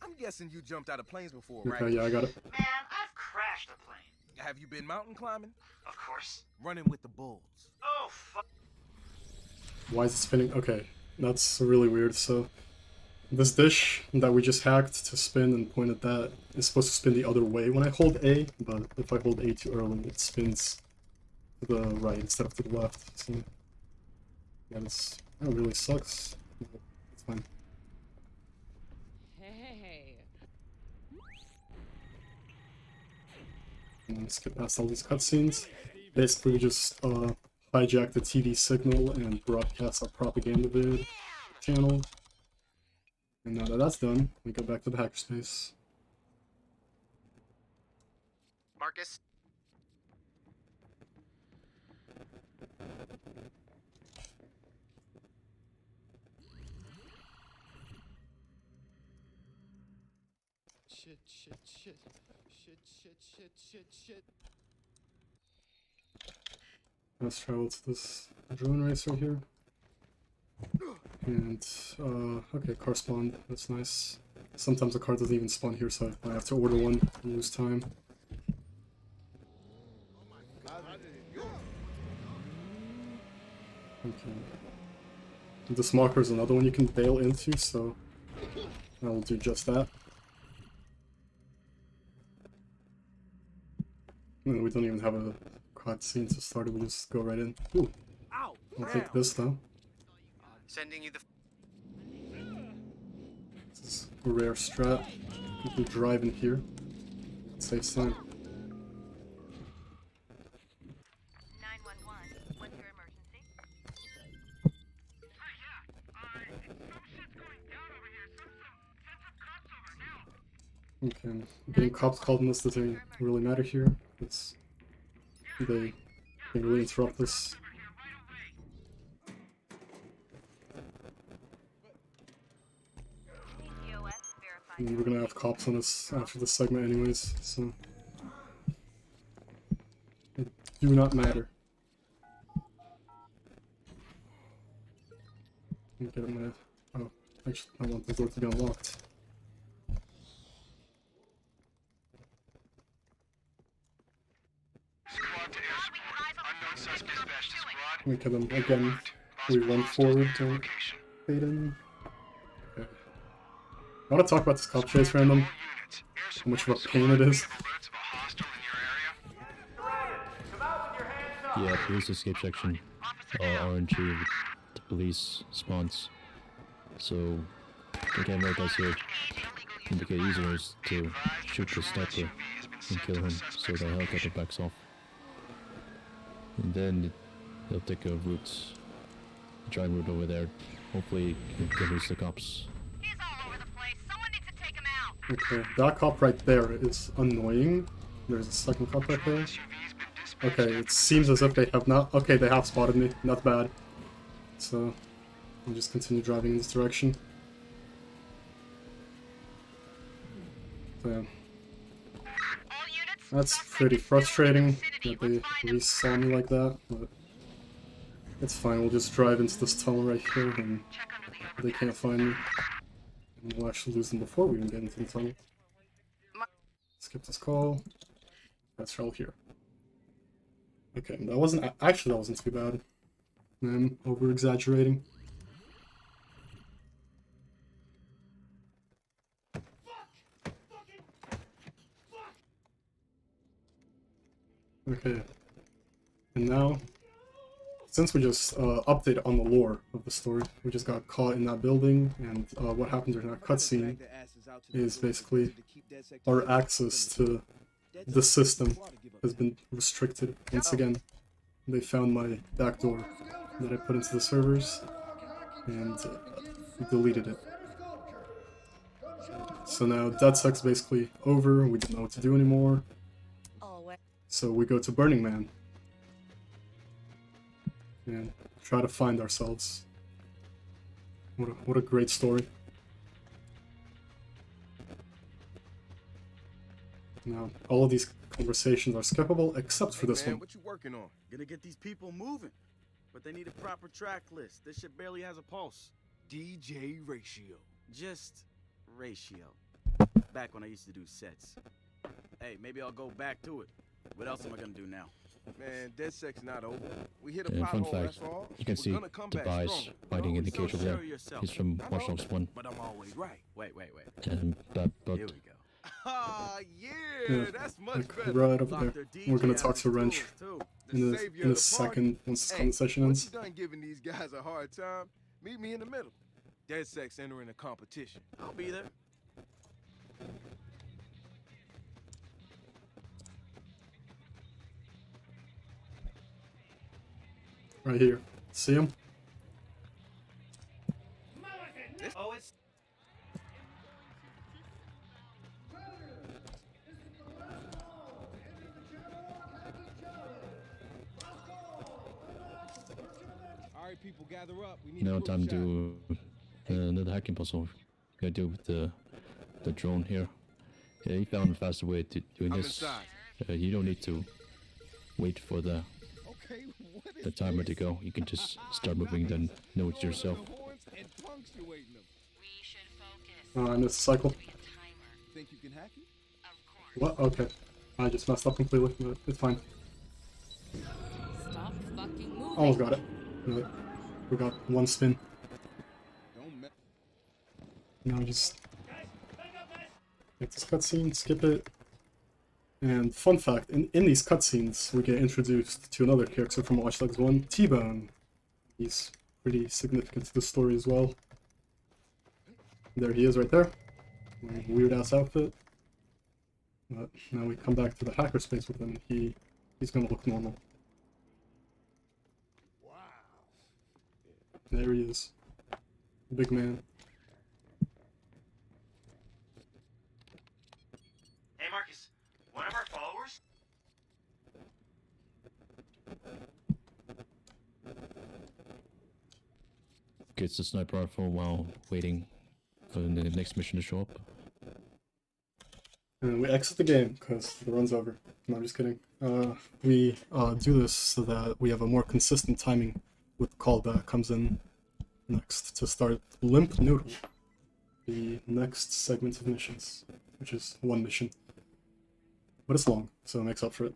I'm guessing you jumped out of planes before, right? Okay, yeah, I got it. Man, I've crashed a plane. Have you been mountain climbing? Of course. Running with the bulls? Oh, fuck. Why is it spinning? Okay, that's really weird. So this dish that we just hacked to spin and point at that is supposed to spin the other way when I hold A, but if I hold A too early, it spins to the right instead of to the left. So yeah, that really sucks. It's fine. Hey. And skip past all these cutscenes. Basically, we just hijack the TV signal and broadcast our propaganda vid channel. And now that that's done, we go back to the hackerspace. Marcus? Shit. Let's travel to this drone racer here. And, okay, car spawned. That's nice. Sometimes the car doesn't even spawn here, so I have to order one and lose time. Okay. This marker is another one you can bail into, so I will do just that. And we don't even have a cutscene to start it, we just go right in. Ooh. I'll take this though. Sending you the... This is a rare strat. You can drive in here. It saves time. 911, what's your emergency? Okay, getting cops called on this doesn't really matter here. It's they can really interrupt this. And we're gonna have cops on us after this segment anyways, so it do not matter. Get my oh, actually I want the door to be unlocked. We kill them again. We run forward to fade in. Okay. I want to talk about this cop chase random. How much of a pain it is. Yeah, police escape section. RNG with the police spawns. So the camera does here to make it easier is to shoot the sniper and kill him so the helicopter backs off. And then He'll take a route, giant route over there. Hopefully, he can reach the cops. He's all over the place. Someone needs to take him out. Okay, that cop right there is annoying. There's a second cop right there. Okay, it seems as if they have not... Okay, they have spotted me. Not bad. So, I'll just continue driving in this direction. So, yeah. That's pretty frustrating that they re-saw me like that, but it's fine. We'll just drive into this tunnel right here and they can't find me. And we'll actually lose them before we even get into the tunnel. Skip this call. That's Shell here. Okay, that wasn't... Actually, that wasn't too bad. I'm over-exaggerating. Okay, and now, since we just updated on the lore of the story, we just got caught in that building, and what happened during that cutscene is basically our access to the system has been restricted once again. They found my backdoor that I put into the servers and deleted it. So now DedSec's basically over, we don't know what to do anymore. So we go to Burning Man and try to find ourselves. What a great story. Now, all of these conversations are skippable except for this man, one. What you working on? Gonna get these people moving. But they need a proper track list. This shit barely has a pulse. DJ Ratio. Just ratio. Back when I used to do sets. Hey, maybe I'll go back to it. What else am I gonna do now? Man, DedSec's not over. We hit a And fun pothole, fact, that's all. you can see Tobias fighting in the cage over there. He's from Watch Dogs 1. But I'm always right. Wait. And but Here we go. Ah, Yeah, that's much like better. right over there. Dr. DJ We're gonna has talk to his Wrench tools, too. in Savior a of the second party. once this Hey, conversation once ends. you're done giving these guys a hard time, meet me in the middle. DedSec's entering a competition. I'll be there. Right here. See him? Oh, it's All right, people, gather up. We need now a group time shot. to another hacking puzzle. Gotta do with the drone here. Yeah, he found a faster way to doing I'm this. inside. You don't need to wait for the Okay, what is the timer to go. You can just start moving, then know it yourself. horns and punctuating them. We should focus. I missed the cycle. Think you can hack it? What? Okay. I just messed up completely, but it's fine. Stop fucking moving. Almost got it. But we got one spin. Don't mess. Now just get this cutscene, skip it. And fun fact, in these cutscenes, we get introduced to another character from Watch Dogs 1, T-Bone. He's pretty significant to the story as well. There he is right there. Weird ass outfit. But now we come back to the hackerspace with him. He's gonna look normal. Wow. There he is. Big man. Hey, Marcus. One of our followers? Gets the sniper rifle while waiting for the next mission to show up. And we exit the game because the run's over. No, I'm just kidding. We do this so that we have a more consistent timing with the call that comes in next to start Limp Noodle, the next segment of missions, which is one mission. But it's long, so it makes up for it.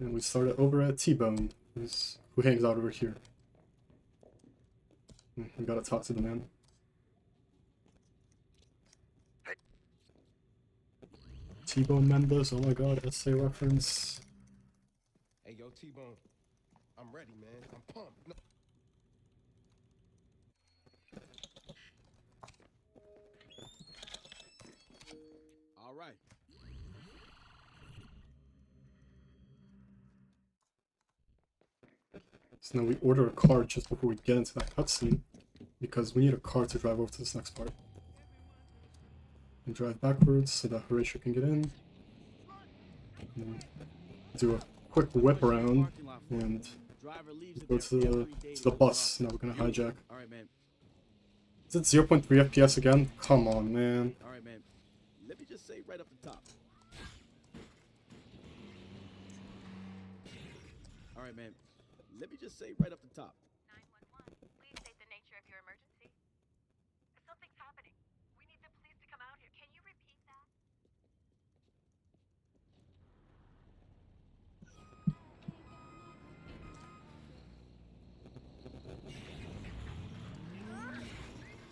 And we start it over at T-Bone, who hangs out over here. We gotta talk to the man. T-Bone members, oh my god, essay reference. Hey, yo, T-Bone. I'm ready, man. I'm pumped. No. All right. So now we order a car just before we get into that cutscene, because we need a car to drive over to this next part. And drive backwards so that Horatio can get in. And do a quick whip around and go to the bus. Now we're gonna hijack. All right, man. Is it 0.3 FPS again? Come on, man. All right, man. Let me just say right up the top. All right, man. Let me just say right up the top. 911. Please state the nature of your emergency. Something's happening. We need the police to come out here. Can you repeat that?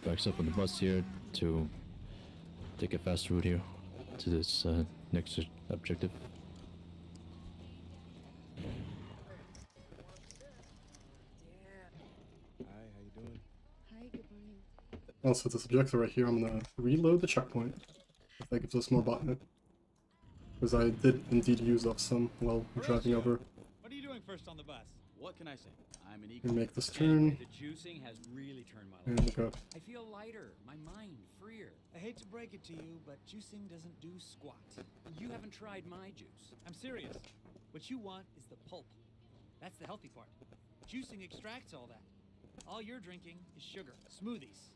Backs up on the bus here to take a fast route here to this next objective. Hi, how you doing? Hi, good morning. Also, this objective right here, I'm gonna reload the checkpoint. If that gives us more botnet. Because I did indeed use up some while driving over. What are you doing first on the bus? What can I say? I'm an And eco. make this turn. The juicing has really turned my And life. go. I feel lighter, my mind freer. I hate to break it to you, but juicing doesn't do squat. You haven't tried my juice. I'm serious. What you want is the pulp. That's the healthy part. Juicing extracts all that. All you're drinking is sugar, smoothies.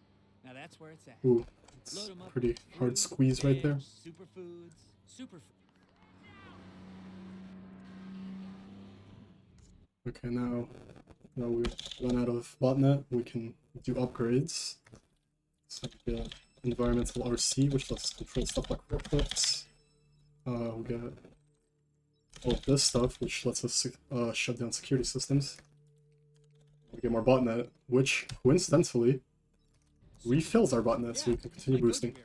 Now that's where it's at. Ooh, it's pretty hard squeeze right there. Superfoods, superfoods. Okay, now we run out of botnet, we can do upgrades. So we get environmental RC, which lets us control stuff like forklifts. We get all of this stuff, which lets us shut down security systems. We get more botnet, which coincidentally refills our botnet, so we can continue boosting.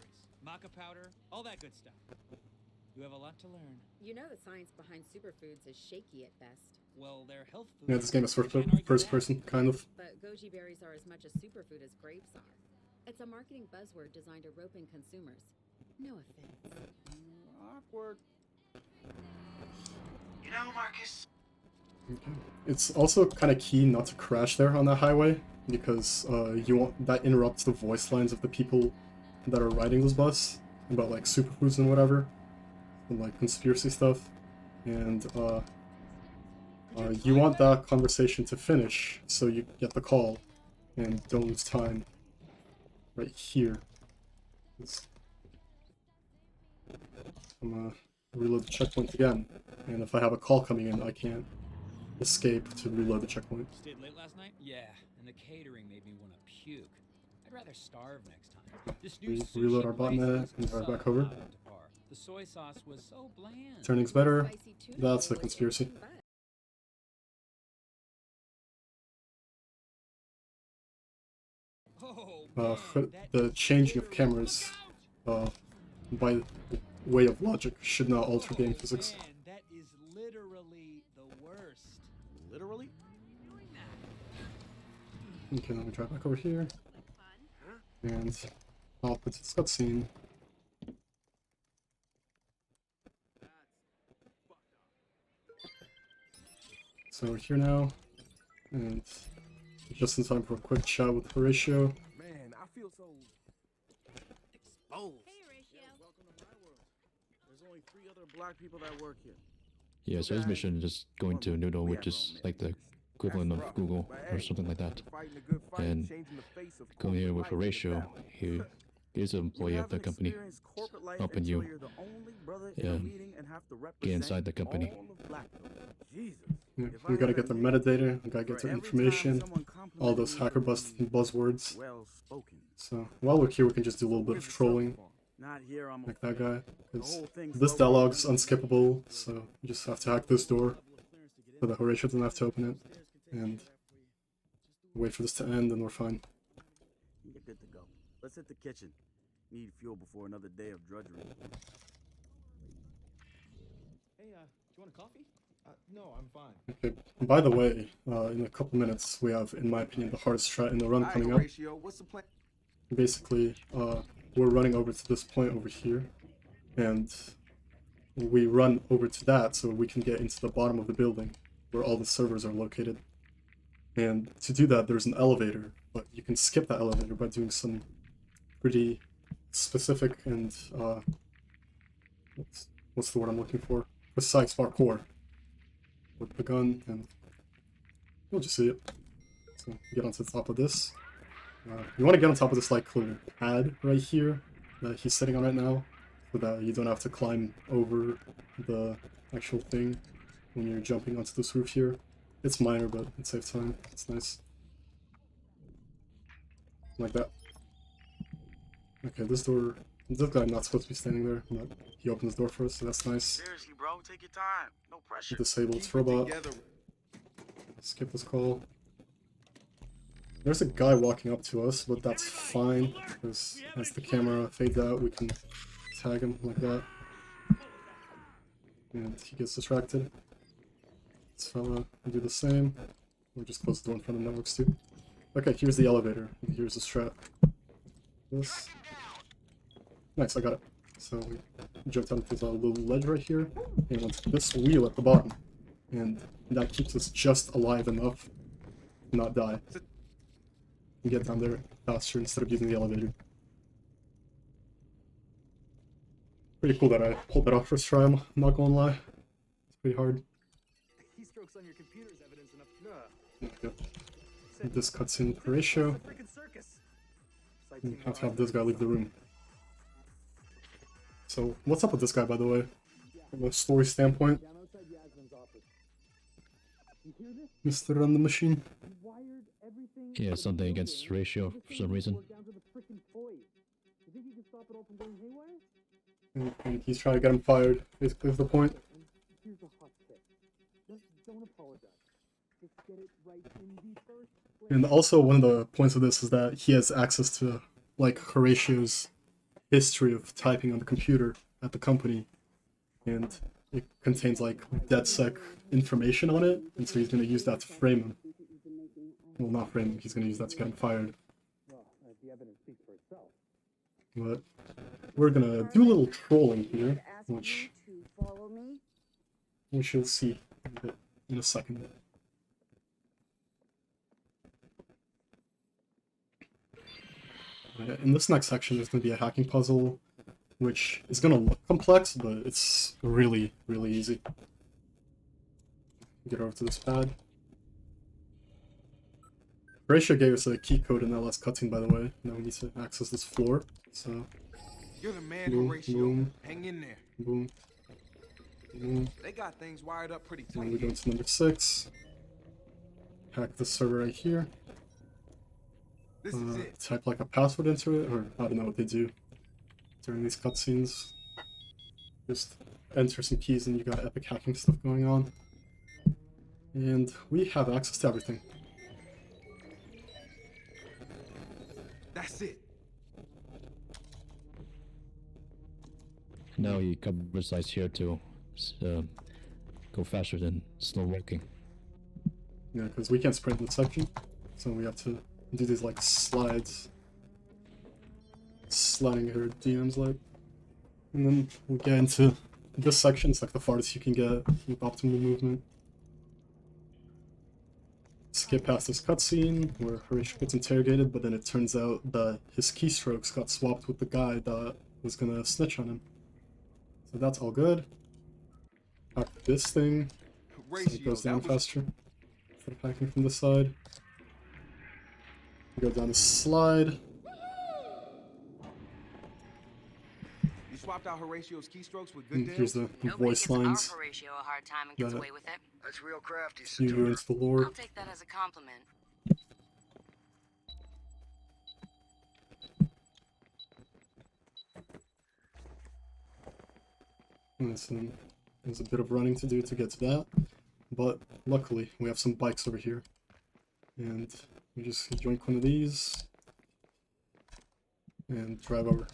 Maca powder, all that good stuff. You have a lot to learn. You know the science behind superfoods is shaky at best. Well, they're health foods. Yeah, this game is first person, kind of. But goji berries are as much a superfood as grapes are. It's a marketing buzzword designed to rope in consumers. No offense. Awkward. You know, Marcus. Okay. It's also kind of key not to crash there on that highway, because that interrupts the voice lines of the people that are riding this bus about like superfoods and whatever, and like conspiracy stuff, and you want that conversation to finish so you get the call and don't lose time right here. I'm gonna reload the checkpoint again, and if I have a call coming in, I can't escape to reload the checkpoint. Stayed late last night? Yeah, and the catering made me want to puke. I'd rather starve next time. This new We reload our botnet and drive back over. The soy sauce was so bland. Turning's better. That's the conspiracy. The changing of cameras by way of logic should not alter game physics. Man, that is literally the worst. Literally? Okay, let me drive back over here. And I'll put this cutscene. So we're here now, and just in time for a quick chat with Horatio. Man, I feel so exposed. Hey, Horatio. Welcome to my world. There's only 3 other black people that work here. Yeah, so his mission is just going to Noodle, which is like the equivalent of Google or something like that. And going here with Horatio, he is an employee of the company, helping you get inside the company. Yeah, we gotta get the metadata, we gotta get the information, all those hacker buzzwords. So while we're here, we can just do a little bit of trolling, like that guy. Because this dialogue's unskippable, so you just have to hack this door so that Horatio doesn't have to open it, and wait for this to end, and we're fine. You're good to go. Let's hit the kitchen. Need fuel before another day of drudgery. Hey, do you want a coffee? No, I'm fine. Okay, by the way, in a couple minutes, we have, in my opinion, the hardest strat in the run coming up. Horatio, what's the plan? Basically, we're running over to this point over here, and we run over to that so we can get into the bottom of the building where all the servers are located. And to do that, there's an elevator, but you can skip that elevator by doing some pretty specific and, what's the word I'm looking for? Precise parkour. With the gun, and you'll just see it. So, get onto the top of this. You want to get on top of this, like, little pad right here that he's sitting on right now, so that you don't have to climb over the actual thing when you're jumping onto this roof here. It's minor, but it saves time. It's nice. Like that. Okay, this door... This guy's not supposed to be standing there, but he opens the door for us, so that's nice. Seriously, bro, take your time. No pressure. Disabled robot. Skip this call. There's a guy walking up to us, but that's fine, because as the camera fades out, we can tag him like that. And he gets distracted. So do the same. We'll just close the door in front of networks too. Okay, here's the elevator. And here's the strat. This. Nice, I got it. So we jumped onto this little ledge right here, and onto this wheel at the bottom. And that keeps us just alive enough to not die. And get down there faster instead of using the elevator. Pretty cool that I pulled that off first try, I'm not gonna lie. It's pretty hard. Keystrokes on your computer is evidence enough. There we go. This cutscene Horatio. You have to have this guy leave the room. So, what's up with this guy, by the way? From a story standpoint? Mr. Run the Machine. He has something against Ratio for some reason. And he's trying to get him fired, basically is the point. And also one of the points of this is that he has access to, like, Horatio's history of typing on the computer at the company. And it contains, like, DedSec information on it, and so he's going to use that to frame him. Well, not frame him, he's going to use that to get him fired. But we're going to do a little trolling here, which we shall see in a second. In this next section, there's going to be a hacking puzzle, which is going to look complex, but it's really, really easy. Get over to this pad. Horatio gave us a key code in that last cutscene, by the way. Now we need to access this floor. So, You're the man, boom, Horatio. boom, Hang in there. boom, boom. They got things wired up pretty Now tight. we go to number 6. Hack the server right here. This is it. Type like a password into it, or I don't know what they do during these cutscenes. Just enter some keys and you got epic hacking stuff going on. And we have access to everything. That's it. Now he covers size here to go faster than slow walking. Yeah, because we can't sprint in this section, so we have to do these like slides. Sliding her DMs like. And then we'll get into this section. It's like the farthest you can get with optimal movement. Skip past this cutscene where Horatio gets interrogated, but then it turns out that his keystrokes got swapped with the guy that was gonna snitch on him. So that's all good. Hack this thing so it goes down faster. Instead of hacking from this side. Go down the slide. You swapped out Horatio's keystrokes with And good here's deals? the voice lines. Horatio a hard time and gets away with it. That's real crafty, You go into the lore. I'll take that as a compliment. And so there's a bit of running to do to get to that. But luckily, we have some bikes over here. And we just join one of these. And drive over.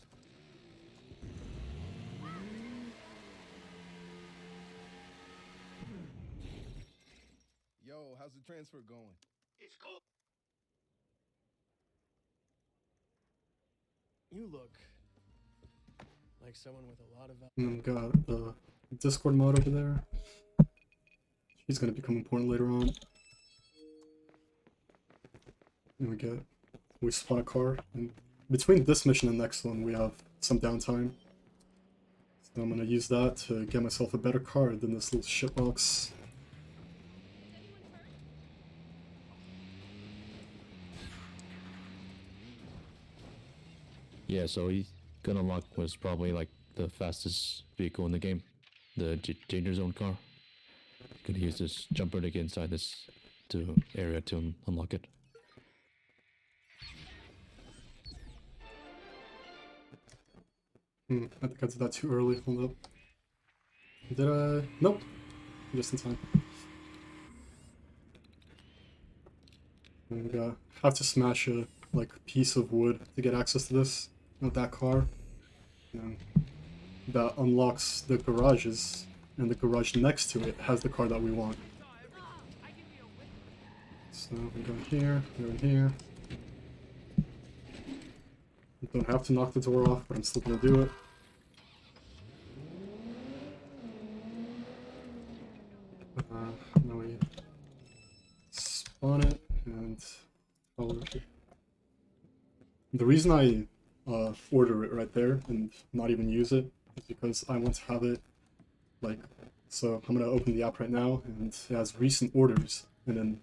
how's the transfer going? It's cool. You look like someone with a lot of. And then we got the Discord mod over there. She's gonna become important later on. And we spawn a car, and between this mission and the next one we have some downtime. So I'm gonna use that to get myself a better car than this little shitbox. Yeah, so he gonna unlock was probably like the fastest vehicle in the game, the Danger Zone car. Gonna use this jumper to get inside this area to unlock it. I think I did that too early. Hold up. Did I? Nope. Just in time. And have to smash a piece of wood to get access to this, not that car. And that unlocks the garages, and the garage next to it has the car that we want. So we go in here, we go in here. Don't have to knock the door off, but I'm still gonna do it. Now we spawn it, and the reason I order it right there and not even use it is because I want to have it so I'm gonna open the app right now, and it has recent orders, and then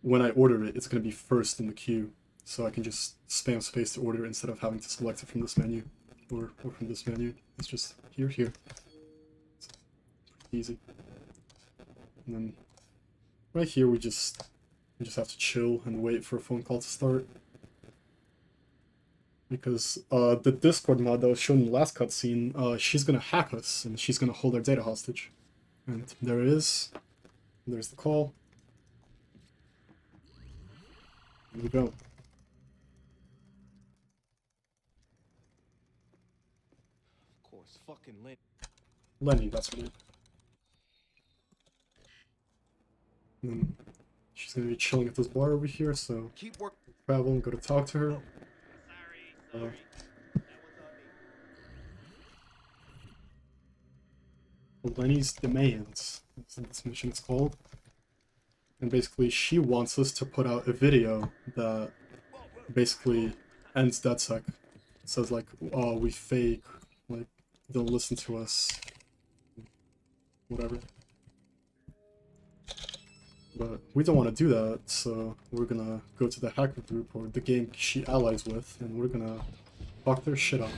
when I order it, it's gonna be first in the queue, so I can just spam space to order it instead of having to select it from this menu or from this menu. It's just here. It's easy. And then right here we just have to chill and wait for a phone call to start. Because the Discord mod that was shown in the last cutscene, she's gonna hack us and she's gonna hold our data hostage. And there it is. There's the call. Here we go. Of course, fucking Lenny. Lenny, that's her name. And then she's gonna be chilling at this bar over here, so keep work. Travel and go to talk to her. Lenny's Demands, that's what this mission is called. And basically she wants us to put out a video that basically ends DedSec. It says oh, we fake, don't listen to us, whatever. But we don't want to do that, so we're gonna go to the hacker group or the game she allies with, and we're gonna fuck their shit up,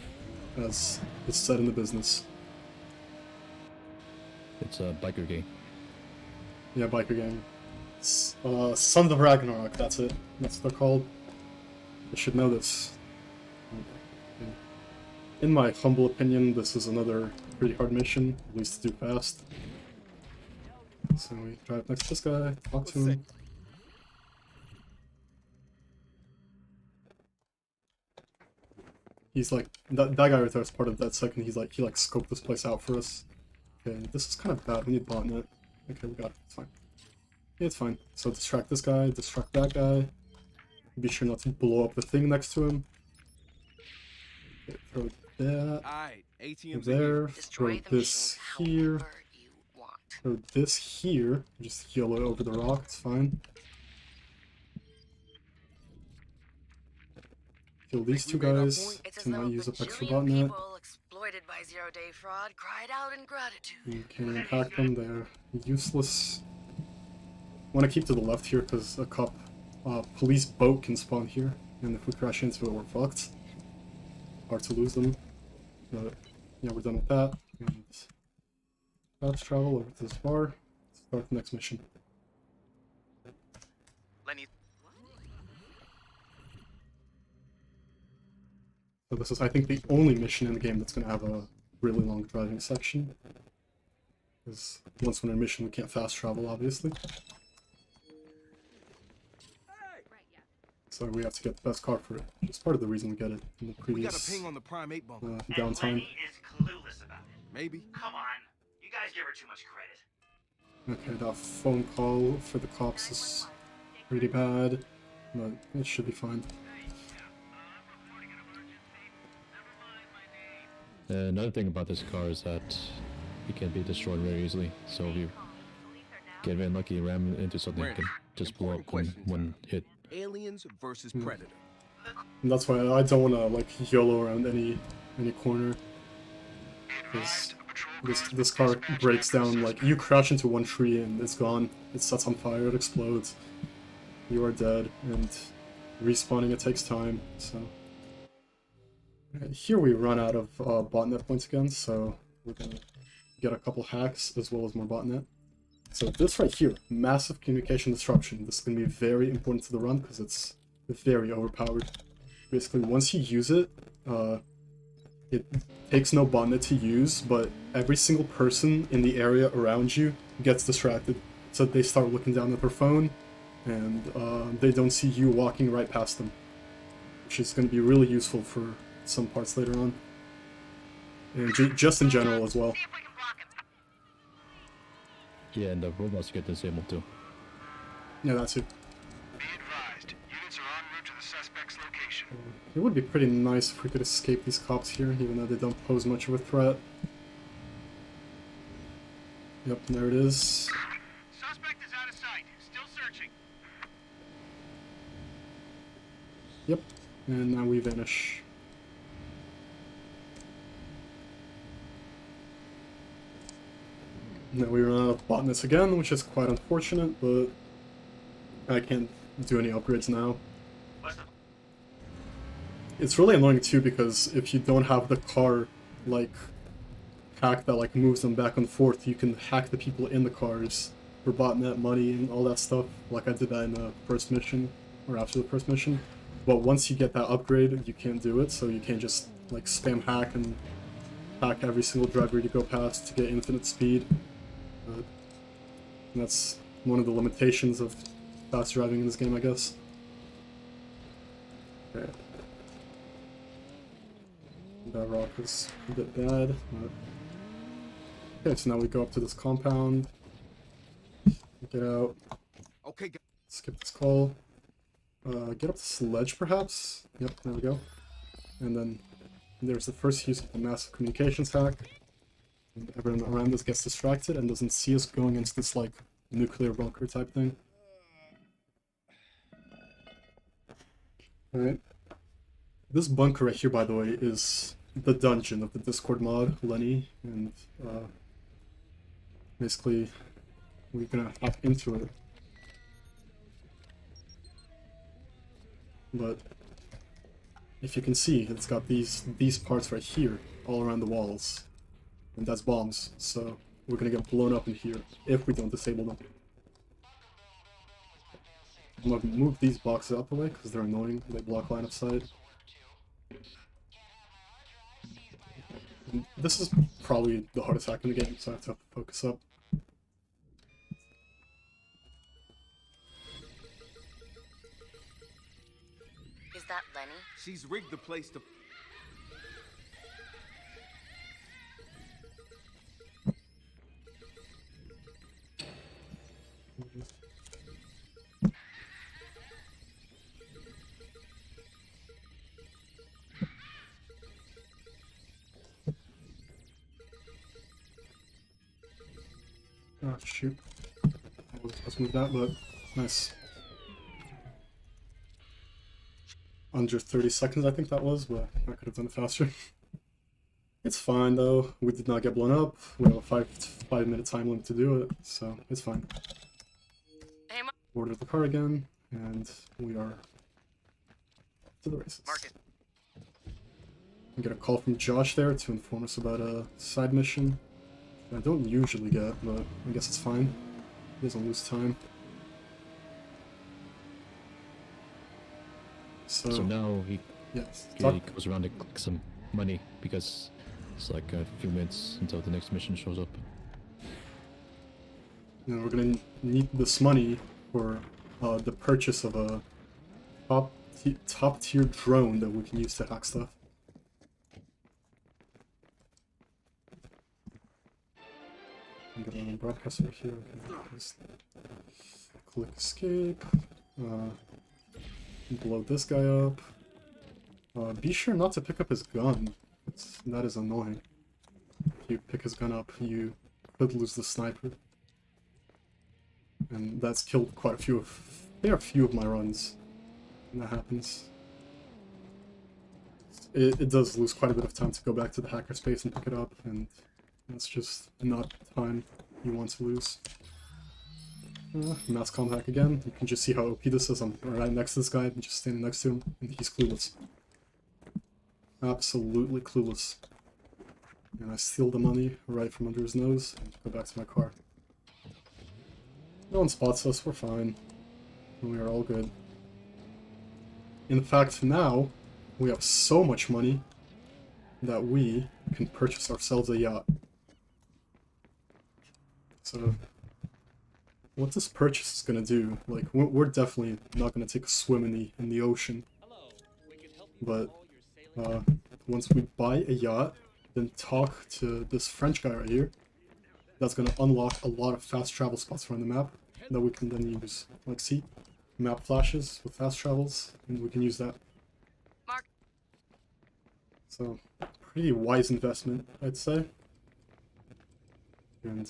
as it's said in the business. It's a biker game. Yeah, biker gang. Sons of Ragnarok, that's it. That's what they're called. I should know this. In my humble opinion, this is another pretty hard mission, at least to do fast. So we drive next to this guy, talk to him. He's that guy right there is part of that second. He scoped this place out for us. Okay, this is kind of bad. We need botnet. Okay, we got it. It's fine. Yeah, it's fine. So distract this guy, distract that guy. Be sure not to blow up the thing next to him. Okay, throw that. Alright, ATM's there. Throw this here. Throw this here. Just heal it over the rock. It's fine. Kill these two guys to not use up extra botnet. Exploited by zero-day fraud cried out in gratitude. You can't impact them, they're useless. I want to keep to the left here because a police boat can spawn here, and if we crash into it, we're fucked. Hard to lose them. But yeah, we're done with that. And let's travel over to this bar. Start the next mission. Lenny. So this is, I think, the only mission in the game that's going to have a really long driving section. Because once we're in a mission, we can't fast travel, obviously. So we have to get the best car for it. It's part of the reason we get it in the previous we got a ping on the Prime 8 bunker. Downtime. Lenny is clueless about it. Maybe. Come on. You guys give her too much credit. Okay, that phone call for the cops is pretty bad, but it should be fine. Another thing about this car is that it can be destroyed very easily. So if you get very lucky, ram into something, it can just blow up in one hit. Aliens versus Predator. And that's why I don't want to like YOLO around any corner. Because this car breaks down, like you crash into one tree and it's gone. It sets on fire, it explodes. You are dead, and respawning it takes time, so... Here we run out of botnet points again, so we're gonna get a couple hacks as well as more botnet. So this right here, massive communication disruption. This is gonna be very important to the run because it's very overpowered. Basically, once you use it, it takes no botnet to use, but every single person in the area around you gets distracted. So they start looking down at their phone, and they don't see you walking right past them. Which is going to be really useful for some parts later on. And just in general as well. Yeah, and the robots get disabled too. Yeah, that's it. Be advised, units are en route to the suspect's location. It would be pretty nice if we could escape these cops here, even though they don't pose much of a threat. Yep, there it is. Suspect is out of sight. Still searching. Yep, and now we vanish. Now we run out of botnets again, which is quite unfortunate, but I can't do any upgrades now. It's really annoying too, because if you don't have the car, like, hack that, like, moves them back and forth, you can hack the people in the cars for botnet money and all that stuff, like I did that in the first mission, or after the first mission. But once you get that upgrade, you can't do it, so you can't just, like, spam hack and hack every single driver you go past to get infinite speed. But that's one of the limitations of fast driving in this game, I guess. Okay. That rock is a bit bad, but... Okay, so now we go up to this compound. Get out. Okay, Skip this call. Get up the sledge, perhaps? Yep, there we go. And then there's the first use of the massive communications hack. And everyone around us gets distracted and doesn't see us going into this, like, nuclear bunker type thing. Alright. This bunker right here, by the way, is the dungeon of the Discord mod, Lenny, and basically we're gonna hop into it. But if you can see, it's got these parts right here, all around the walls. And that's bombs, so we're gonna get blown up in here if we don't disable them. I'm gonna move these boxes out the way because they're annoying, they block line of sight. And this is probably the hardest hack in the game, so I have to focus up. Is that Lenny? She's rigged the place to... Oh shoot. I was supposed to move that, but nice. Under 30 seconds I think that was, but I could have done it faster. It's fine though, we did not get blown up, we have a 5 minute time limit to do it, so it's fine. Hey, Order the car again, and we are to the races. We get a call from Josh there to inform us about a side mission. I don't usually get, but I guess it's fine. He doesn't lose time. So now he goes around to collect some money because it's like a few minutes until the next mission shows up. And we're gonna need this money for the purchase of a top tier drone that we can use to hack stuff. I'm gonna broadcast over here. Okay, just click escape. Blow this guy up. Be sure not to pick up his gun. That is annoying. If you pick his gun up, you could lose the sniper. And that's killed quite a few of my runs when that happens. It does lose quite a bit of time to go back to the hackerspace and pick it up, and that's just not time you want to lose. Mass comm hack again. You can just see how OP this is. I'm right next to this guy, I'm just standing next to him, and he's clueless. Absolutely clueless. And I steal the money right from under his nose and go back to my car. No one spots us, we're fine. We are all good. In fact, now, we have so much money that we can purchase ourselves a yacht. So, what this purchase is gonna do, like, we're definitely not gonna take a swim in the ocean. But, once we buy a yacht, then talk to this French guy right here, that's gonna unlock a lot of fast travel spots around the map that we can then use. Like, see? Map flashes with fast travels, and we can use that. So, pretty wise investment, I'd say. And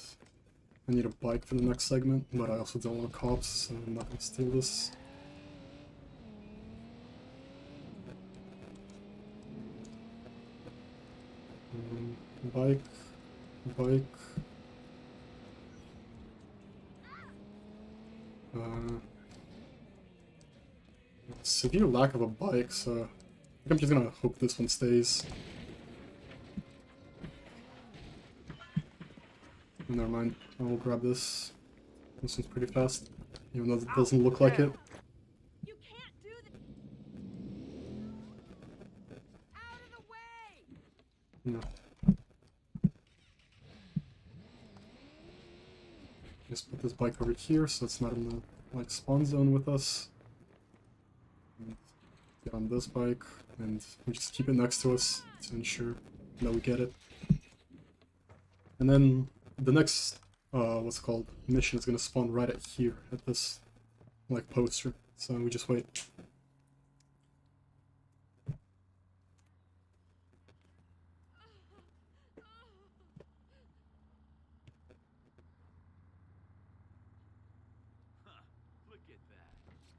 I need a bike for the next segment, but I also don't want cops, so I'm not gonna steal this. Bike. Severe lack of a bike, so I think I'm just gonna hope this one stays. Never mind, I will grab this. This one's pretty fast, even though it doesn't look like it. You can't do this. Out of the way. No. Just put this bike over here so it's not in the like spawn zone with us. And get on this bike, and we just keep it next to us to ensure that we get it. And then the next what's it called, mission is gonna spawn right at here, at this like poster. So we just wait.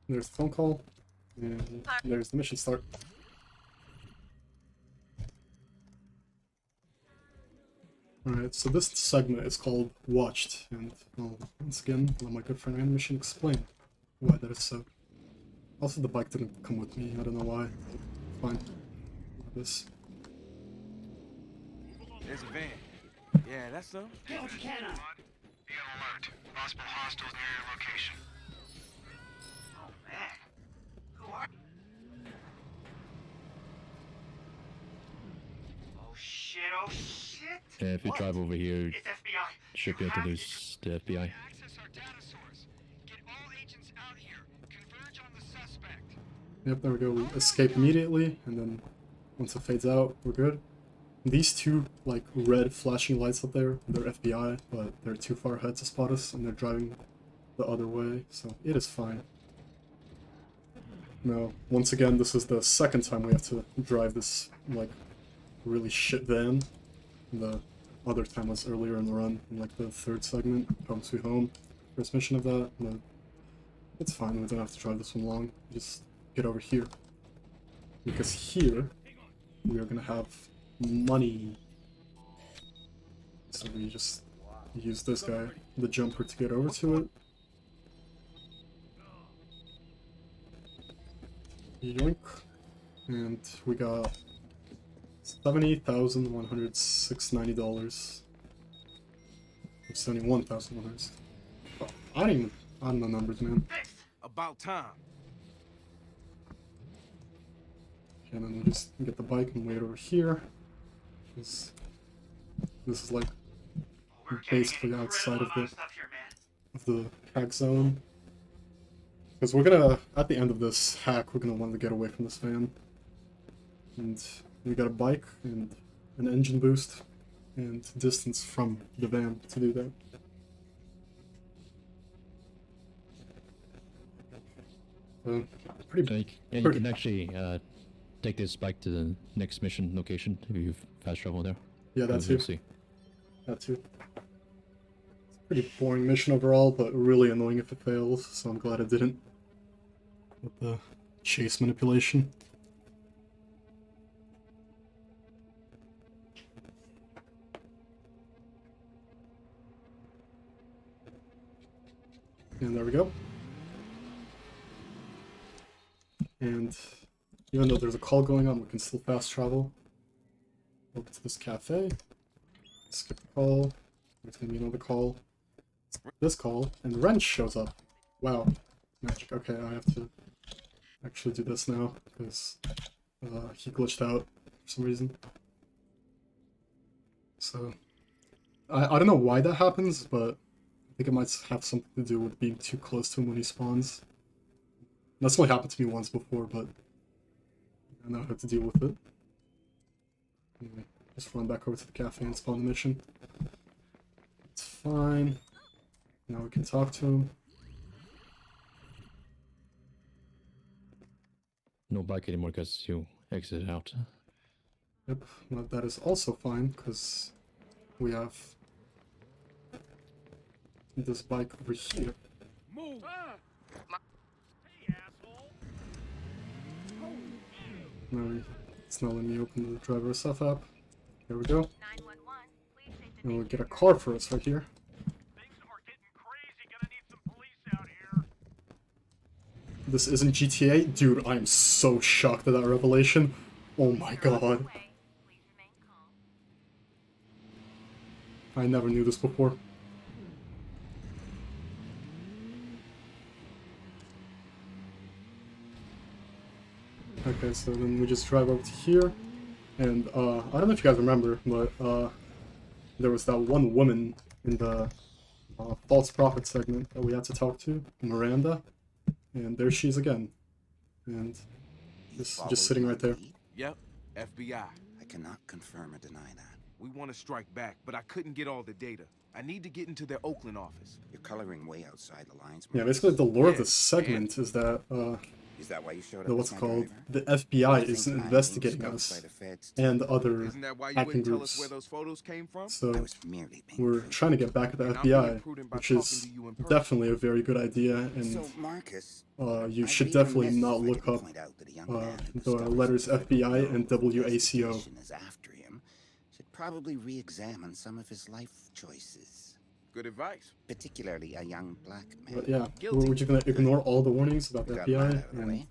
There's the phone call, and there's the mission start. Alright, so this segment is called Watched, and I'll once again let my good friend Animation explain why that is so. Also, the bike didn't come with me, I don't know why. Fine. This. There's a van. Yeah, that's so. Get what you can on. Be on alert. Possible hostiles near your location. Oh man. Who are you? Oh shit, oh shit! Yeah, if you drive over here, It's FBI. should be able to lose the FBI. Access our data source. Get all agents out here. Converge on the suspect. Yep, there we go. We escape immediately, and then once it fades out, we're good. These two, like, red flashing lights up there, they're FBI, but they're too far ahead to spot us, and they're driving the other way, so it is fine. Now, once again, this is the second time we have to drive this, like, really shit van. The other time was earlier in the run, in, like, the third segment, Home Sweet Home. First mission of that, but it's fine, we don't have to drive this one long. Just get over here. Because here, we are gonna have money. So we just use this guy, the jumper, to get over to it. Yoink. And we got $70,190. $71,100. Oh, I don't know numbers, man. About time. And then we just get the bike and wait over here. This is like basically outside of the hack zone. Because we're gonna, at the end of this hack, we're gonna want to get away from this van. And we got a bike and an engine boost and distance from the van to do that. Pretty. Yeah, you can actually take this bike to the next mission location if you fast travel there. Yeah, that You'll too. see. That too. It's a pretty boring mission overall, but really annoying if it fails, so I'm glad it didn't. With the chase manipulation. And there we go. And even though there's a call going on, we can still fast travel over to this cafe. Skip the call. There's gonna be another call. This call, and Wrench shows up. Wow. Magic. Okay, I have to actually do this now, because he glitched out for some reason. So, I don't know why that happens, but I think it might have something to do with being too close to him when he spawns. That's only happened to me once before, but I know how to deal with it. Anyway, just run back over to the cafe and spawn the mission. It's fine. Now we can talk to him. No bike anymore because you exited out. Yep, well, that is also fine, because we have this bike over here. Move! Hey, asshole! No, it's not letting me open the driver stuff app. There we go. 911, please state the And we'll nature get a of your car for us right here. Things are getting crazy. Gonna need some police out here. This isn't GTA? Dude, I'm so shocked at that revelation. Oh my god. way. Please remain calm. I never knew this before. Okay, so then we just drive over to here, and I don't know if you guys remember, but there was that one woman in the false prophet segment that we had to talk to, Miranda, and there she is again, and just sitting right there. Yep, FBI. I cannot confirm or deny that. We want to strike back, but I couldn't get all the data. I need to get into their Oakland office. You're coloring way outside the lines. Yeah, basically the lore of this segment is that Is that why you showed up? what's as it my called? driver? The FBI You is think I'm being investigating scoped us by the feds and too? other Isn't that why you hacking wouldn't tell us groups. where those photos came from? So I was merely being we're prudent. trying to get back at the And I'm being FBI, prudent by which talking is to you in person. definitely a very good idea, and So, Marcus, you I'd should be definitely remiss not if I look didn't up point out that a young man the who discovers letters himself FBI no and WACO. investigation is after him should probably re-examine some of his life choices, Good advice. particularly a young black man. But yeah, Guilty. we're just gonna ignore all the warnings about the We got that FBI out of the and way.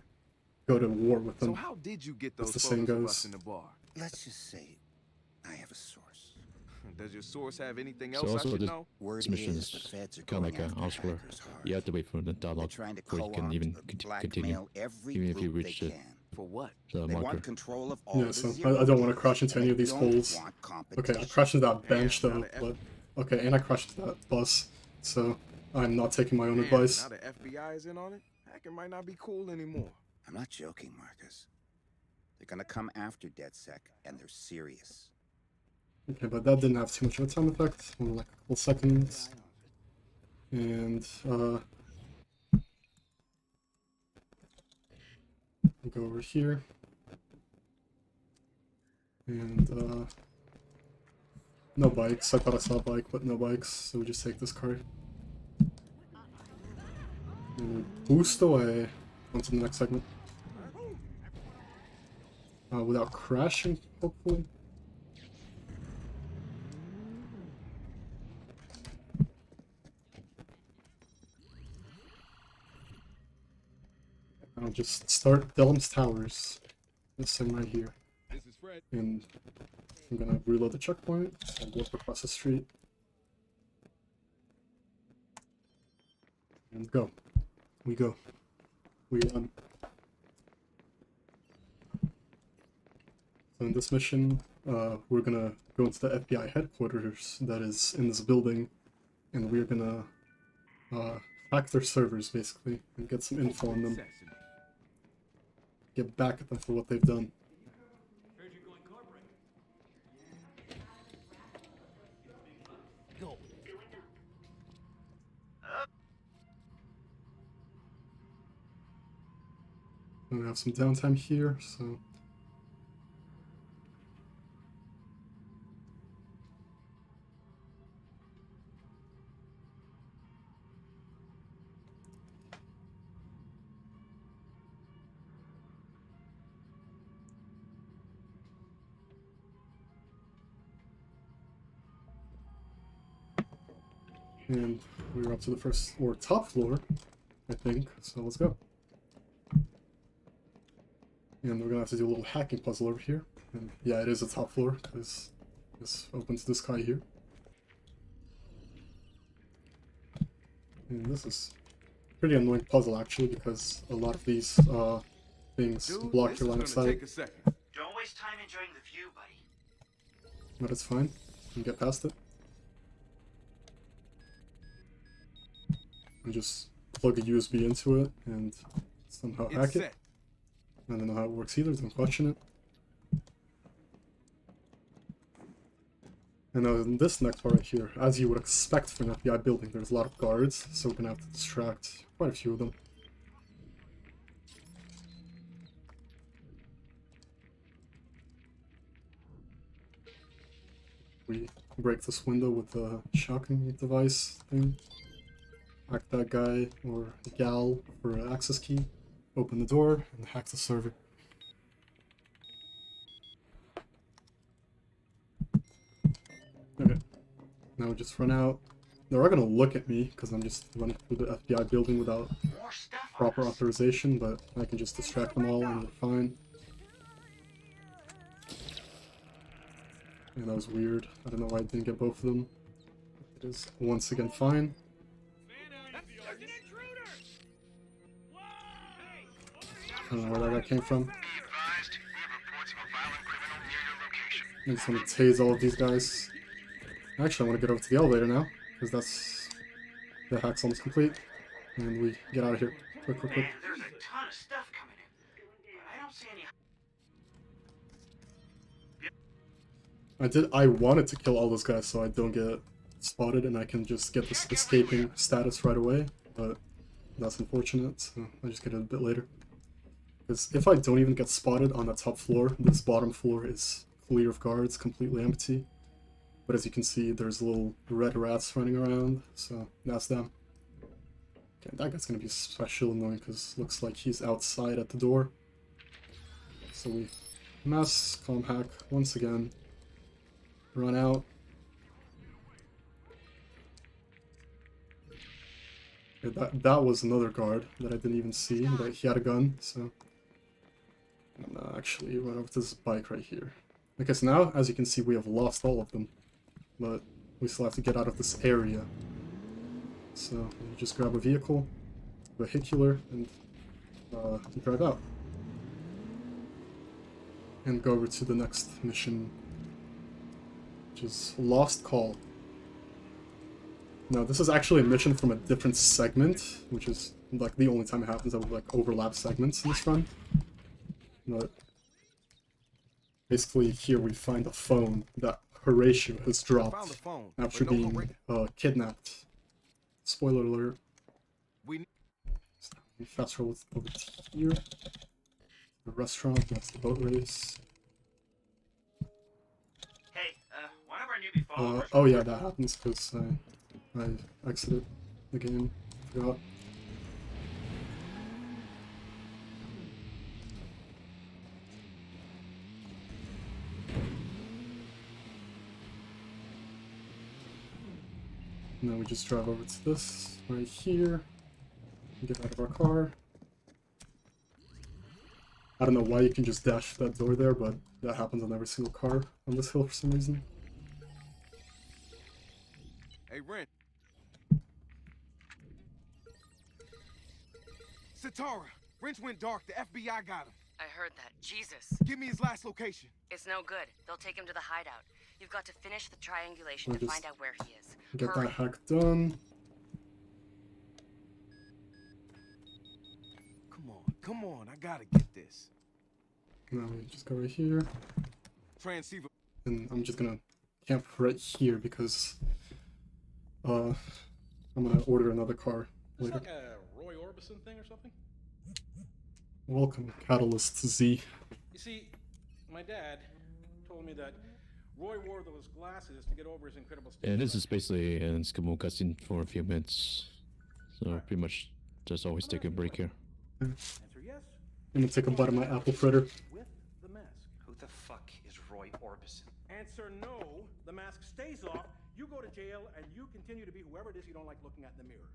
go to war with So them. how did you get As those the saying photos of goes. us in the bar? Let's just say I have a source. Does your source have anything So else I also should this, know? Word this mission is the is feds are kind of going like a after house where hackers hard. you have to wait for the They're dialogue trying to before you can co-opt even or continue, blackmail every even if you group reach they the, can. For what? the They marker. want control of all Yeah, the so zero I don't want to days, crash into and any they of these don't holes. want Okay, I competition. crashed into that bench Damn, though, now the but okay, and I crashed into that bus, so I'm not taking my own Damn, advice. now the FBI is in on it? Hacking might not be cool anymore. I'm not joking, Marcus. They're gonna come after DedSec, and they're serious. Okay, but that didn't have too much of a time effect, only like a couple seconds. And we'll go over here. And no bikes. I thought I saw a bike, but no bikes, so we just take this car. And we boost away onto the next segment. Without crashing, hopefully. I'll just start Delm's Towers. This thing right here. This is Fred. And I'm gonna reload the checkpoint. I'll go up across the street. And go. We go. We run. So in this mission, we're gonna go into the FBI headquarters that is in this building, and we're gonna hack their servers basically and get some info on them. Get back at them for what they've done. Go. I'm gonna have some downtime here, so. And we're up to the first, or top floor, I think, so let's go. And we're gonna have to do a little hacking puzzle over here. And yeah, it is a top floor, because this opens this guy here. And this is a pretty annoying puzzle, actually, because a lot of these things block your line of sight. Don't waste time enjoying the view, buddy. But it's fine. You can get past it. And just plug a USB into it and somehow hack it. I don't know how it works either, don't question it. And now in this next part right here, as you would expect for an FBI building, there's a lot of guards, so we're gonna have to distract quite a few of them. We break this window with the shocking device thing. Hack that guy or gal for an access key. Open the door and hack the server. Okay. Now we just run out. They are gonna look at me because I'm just running through the FBI building without proper authorization, but I can just distract them all and they're fine. And that was weird. I don't know why I didn't get both of them. It is once again fine. I don't know where that guy came from. I just want to tase all of these guys. Actually, I want to get over to the elevator now, because that's... the hack's almost complete. And we get out of here. Quick, quick, quick. There's a ton of stuff coming in, but I don't see any... I wanted to kill all those guys so I don't get spotted and I can just get this escaping status right away, but that's unfortunate, so I just get it a bit later. Because if I don't even get spotted on the top floor, this bottom floor is clear of guards, completely empty. But as you can see, there's little red rats running around, so that's them. Okay, that guy's gonna be especially annoying because looks like he's outside at the door. So we mass comm hack once again. Run out. Yeah, that was another guard that I didn't even see, but he had a gun, so... And actually run over to this bike right here. Okay, so now, as you can see, we have lost all of them. But we still have to get out of this area. So, you just grab a vehicle, vehicular, and drive out. And go over to the next mission, which is Lost Call. Now, this is actually a mission from a different segment, which is like the only time it happens that we like overlap segments in this run. But basically here we find a phone that Horatio has dropped after being kidnapped. Spoiler alert. We fast roll over here. The restaurant, that's the boat race. Hey, one of our newbie followers... Oh yeah, that happens because I exited the game. Forgot. Now we just drive over to this right here. Get out of our car. I don't know why you can just dash that door there, but that happens on every single car on this hill for some reason. Hey, Ren. Satara, Wrench went dark. The FBI got him. I heard that. Jesus. Give me his last location. It's no good. They'll take him to the hideout. You've got to finish the triangulation to find out where he is. Get Hurry. that hack done. Come on, I gotta get this. Now we just go right here. Transceiver. And I'm just gonna camp right here because I'm gonna order another car It's later. like a Roy Orbison thing or something? Welcome, Catalyst Z. You see, my dad told me that Roy wore those glasses to get over his incredible stage. And this is basically an skippable cutscene for a few minutes. So pretty much just always take a break here. Answer yes. I'm gonna take a bite of my apple fritter. With the mask. Who the fuck is Roy Orbison? Answer no. The mask stays off. You go to jail, and you continue to be whoever it is you don't like looking at in the mirror.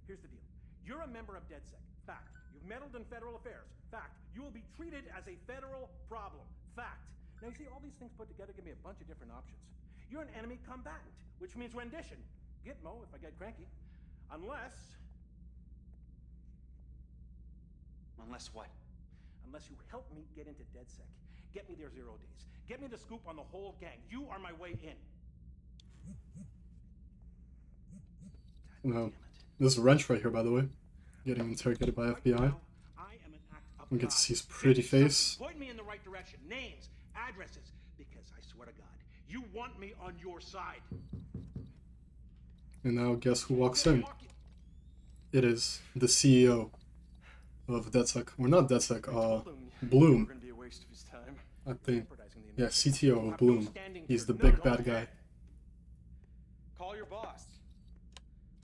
Here's the deal. You're a member of DedSec. Fact. You've meddled in federal affairs. Fact. You will be treated as a federal problem. Fact. Now, you see, all these things put together give me a bunch of different options. You're an enemy combatant, which means rendition. Gitmo if I get cranky. Unless... Unless what? Unless you help me get into DedSec. Get me their 0 days. Get me the scoop on the whole gang. You are my way in. No. This is Wrench right here, by the way. Getting interrogated by FBI. We get to see his pretty face. Point me in the right direction. Names, addresses. Because I swear to God, you want me on your side. And now guess who walks in? It is the CEO of DedSec. Or not DedSec, Bloom. I think. Yeah, CTO of Bloom. He's the big bad guy. Call your boss.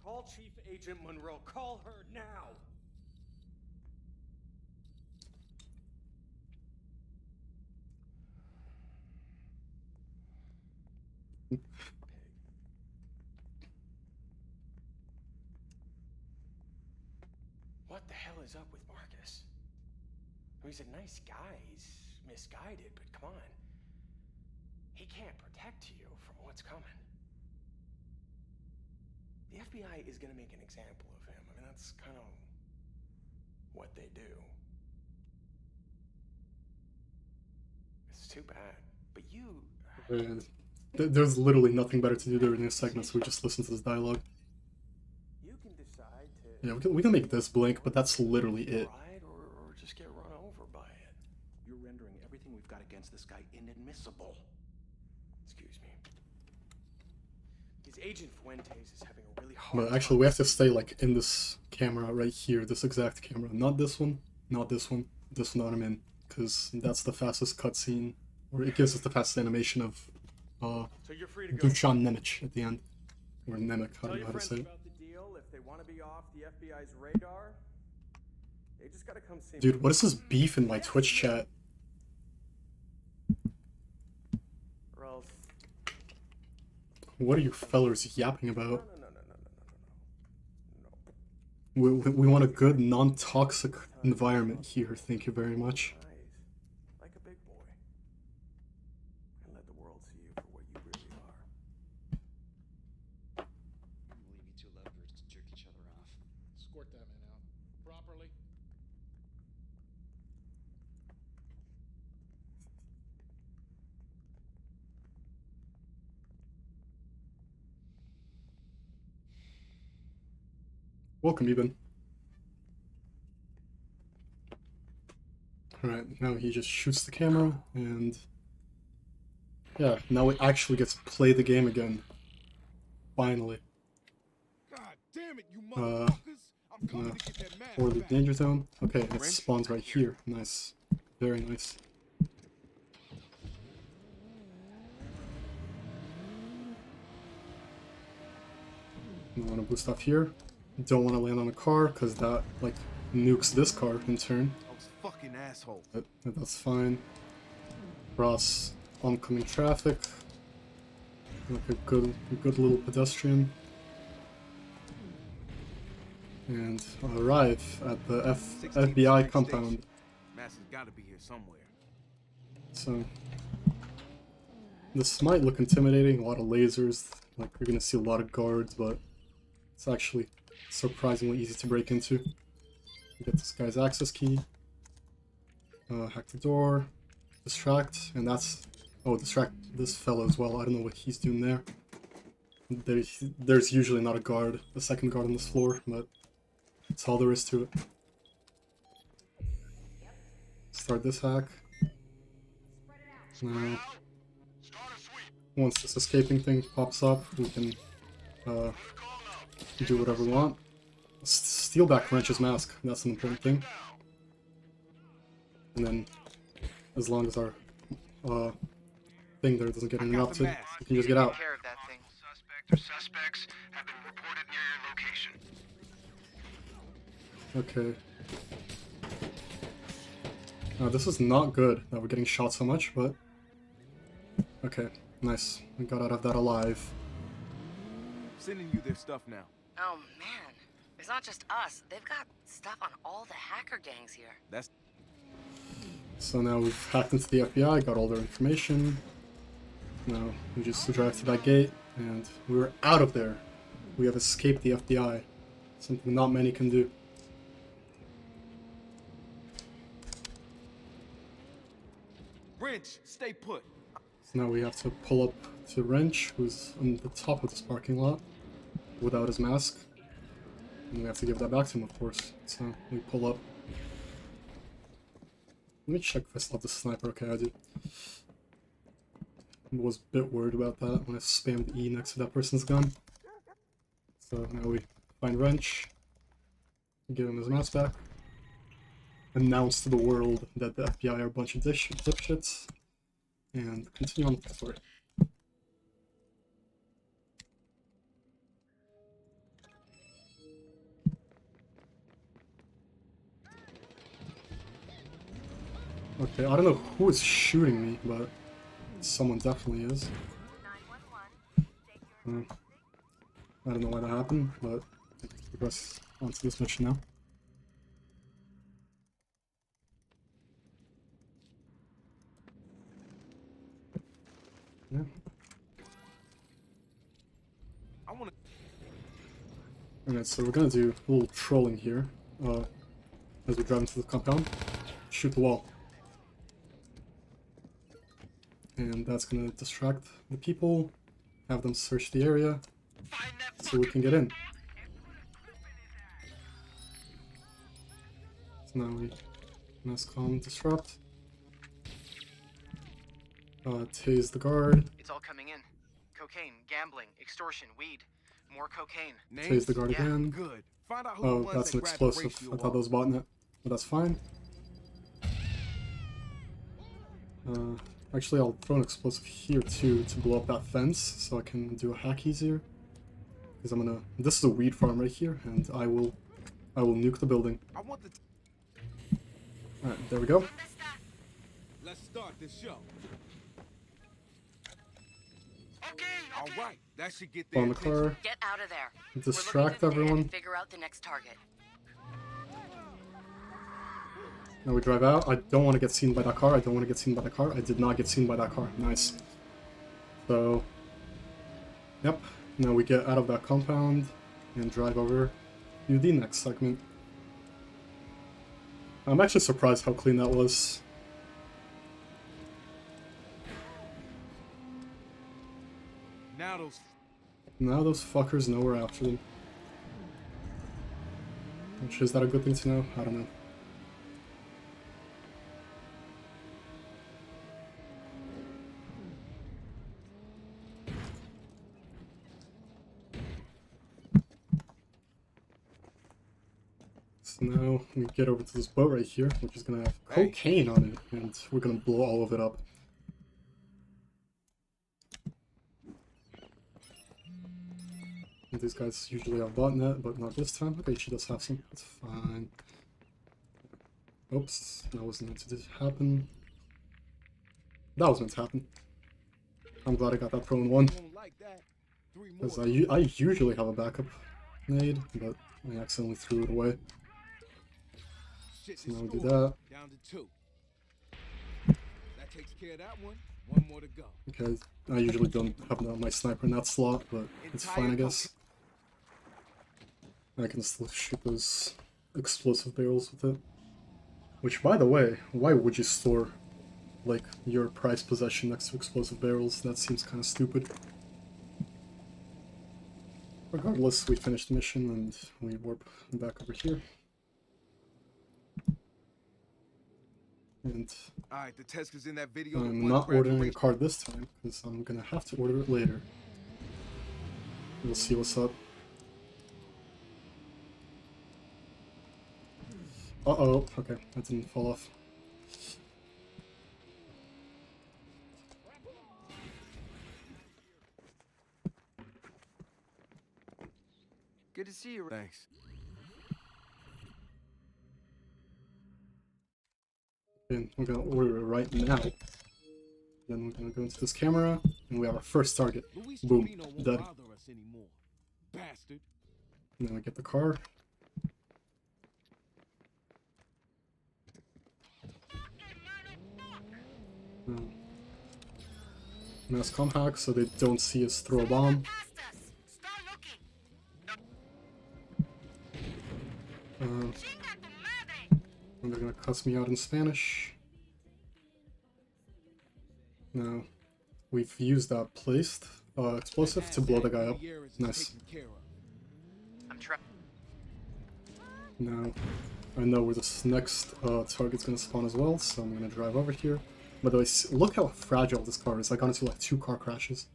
Call Chief Agent Monroe. Call her now. What the hell is up with Marcus? He's a nice guy. He's misguided, but come on. He can't protect you from what's coming. The FBI is gonna make an example of him. I mean, that's kind of what they do. It's too bad. But you... And there's literally nothing better to do during this segment, so we just listen to this dialogue. You can decide to... Yeah, we can make this blink, but that's literally it. Or just get run over by it. You're rendering everything we've got against this guy inadmissible. Excuse me. His Agent Fuentes is having a really hard But actually, we have to stay like in this camera right here, this exact camera. Not this one, not this one, this one that I'm in, because that's the fastest cutscene, or it gives us the fastest animation of Duchan Nemec at the end. Or Nemec, I don't know how to say it. about the deal. If they want to be off the FBI's radar, they just gotta come see me. Dude, what is this beef in my Twitch chat? Or else... What are you fellers yapping about? We want a good, non-toxic environment here, thank you very much. Like a big boy. And let the world see you for what you really are. We'll leave you two lovebirds to jerk each other off. Escort that man out. Properly. Welcome, Eben. Alright, now he just shoots the camera, and... yeah, now we actually get to play the game again. Finally. God damn it, you motherfuckers! I'm coming to get that mask Or the back. danger zone. Okay, it spawns right here. Nice. Very nice. You want to boost off here. Don't want to land on a car, because that, like, nukes this car in turn. Those fucking assholes. But that's fine. Cross oncoming traffic. Like a good little pedestrian. And arrive at the FBI compound. Mask has got to be here somewhere. So this might look intimidating, a lot of lasers, like you're gonna see a lot of guards, but it's actually surprisingly easy to break into. Get this guy's access key, hack the door, distract, and that's... oh, distract this fellow as well. I don't know what he's doing there. There's usually not a guard, a second guard on this floor, but that's all there is to it. Start this hack. Now, once this escaping thing pops up, we can do whatever we want. steal back Wrench's mask. That's an important thing. And then, as long as our thing there doesn't get interrupted, we can just get out. Care of that thing. Suspect or suspects have been reported near your location. Okay. This is not good that we're getting shot so much, but... Okay, nice. We got out of that alive. Sending you their stuff now. Oh man, it's not just us. They've got stuff on all the hacker gangs here. That's... So now we've hacked into the FBI, got all their information. Now we just drive to that gate, and we're out of there. We have escaped the FBI. Something not many can do. Wrench, stay put. So now we have to pull up to Wrench, who's on the top of this parking lot, without his mask. And we have to give that back to him, of course. So we pull up. Let me check if I still have the sniper. Okay, I do. I was a bit worried about that when I spammed E next to that person's gun. So now we find Wrench, give him his mask back, announce to the world that the FBI are a bunch of dipshits, and continue on with the story. Okay, I don't know who is shooting me, but someone definitely is. I don't know why that happened, but let's progress onto this mission now. Yeah. Alright, so we're gonna do a little trolling here. As we drive into the compound, shoot the wall. And that's gonna distract the people, have them search the area, so we can get in. So now we mass comm disrupt. Tase the guard. It's all coming in. Cocaine, gambling, extortion, weed, more cocaine. Tase the guard again. Good. Find out who Oh, that's an explosive. I thought that was botnet, but that's fine. Actually, I'll throw an explosive here too to blow up that fence, so I can do a hack easier. Because I'm gonna. This is a weed farm right here, and I will nuke the building. Alright, there we go. Let's start this show. All right, that should get On the car. Get out of there. Distract everyone. And figure out the next target. Now we drive out. I don't want to get seen by that car. I don't want to get seen by the car. I did not get seen by that car. Nice. So, yep. Now we get out of that compound and drive over to the next segment. I'm actually surprised how clean that was. Now those fuckers know we're after them. Which, is that a good thing to know? I don't know. So now we get over to this boat right here, which is gonna have cocaine on it, and we're gonna blow all of it up. And these guys usually have botnet, but not this time. Okay, she does have some. That's fine. Oops, that wasn't meant to happen. That was meant to happen. I'm glad I got that prone one. Because I usually have a backup nade, but I accidentally threw it away. So now we do that. Down to 2. That takes care of that one. One more to go. Okay, I usually don't have my sniper in that slot, but it's fine, I guess. I can still shoot those explosive barrels with it. Which, by the way, why would you store, like, your prized possession next to explosive barrels? That seems kind of stupid. Regardless, we finished the mission and we warp back over here. And Alright, the test is in that video. I'm not ordering a card this time, because I'm gonna have to order it later. We'll see what's up. Uh-oh, okay, that didn't fall off. Good to see you. Thanks. And we're gonna order it right now. Then we're gonna go into this camera, and we have our first target. Boom, dead. Bastard. And then we get the car. Mass comm hack so they don't see us throw a bomb. And they're gonna cuss me out in Spanish. Now, we've used that placed explosive to blow the guy up. Nice. Now, I know where this next target's gonna spawn as well, so I'm gonna drive over here. By the way, look how fragile this car is. I got into like 2 car crashes,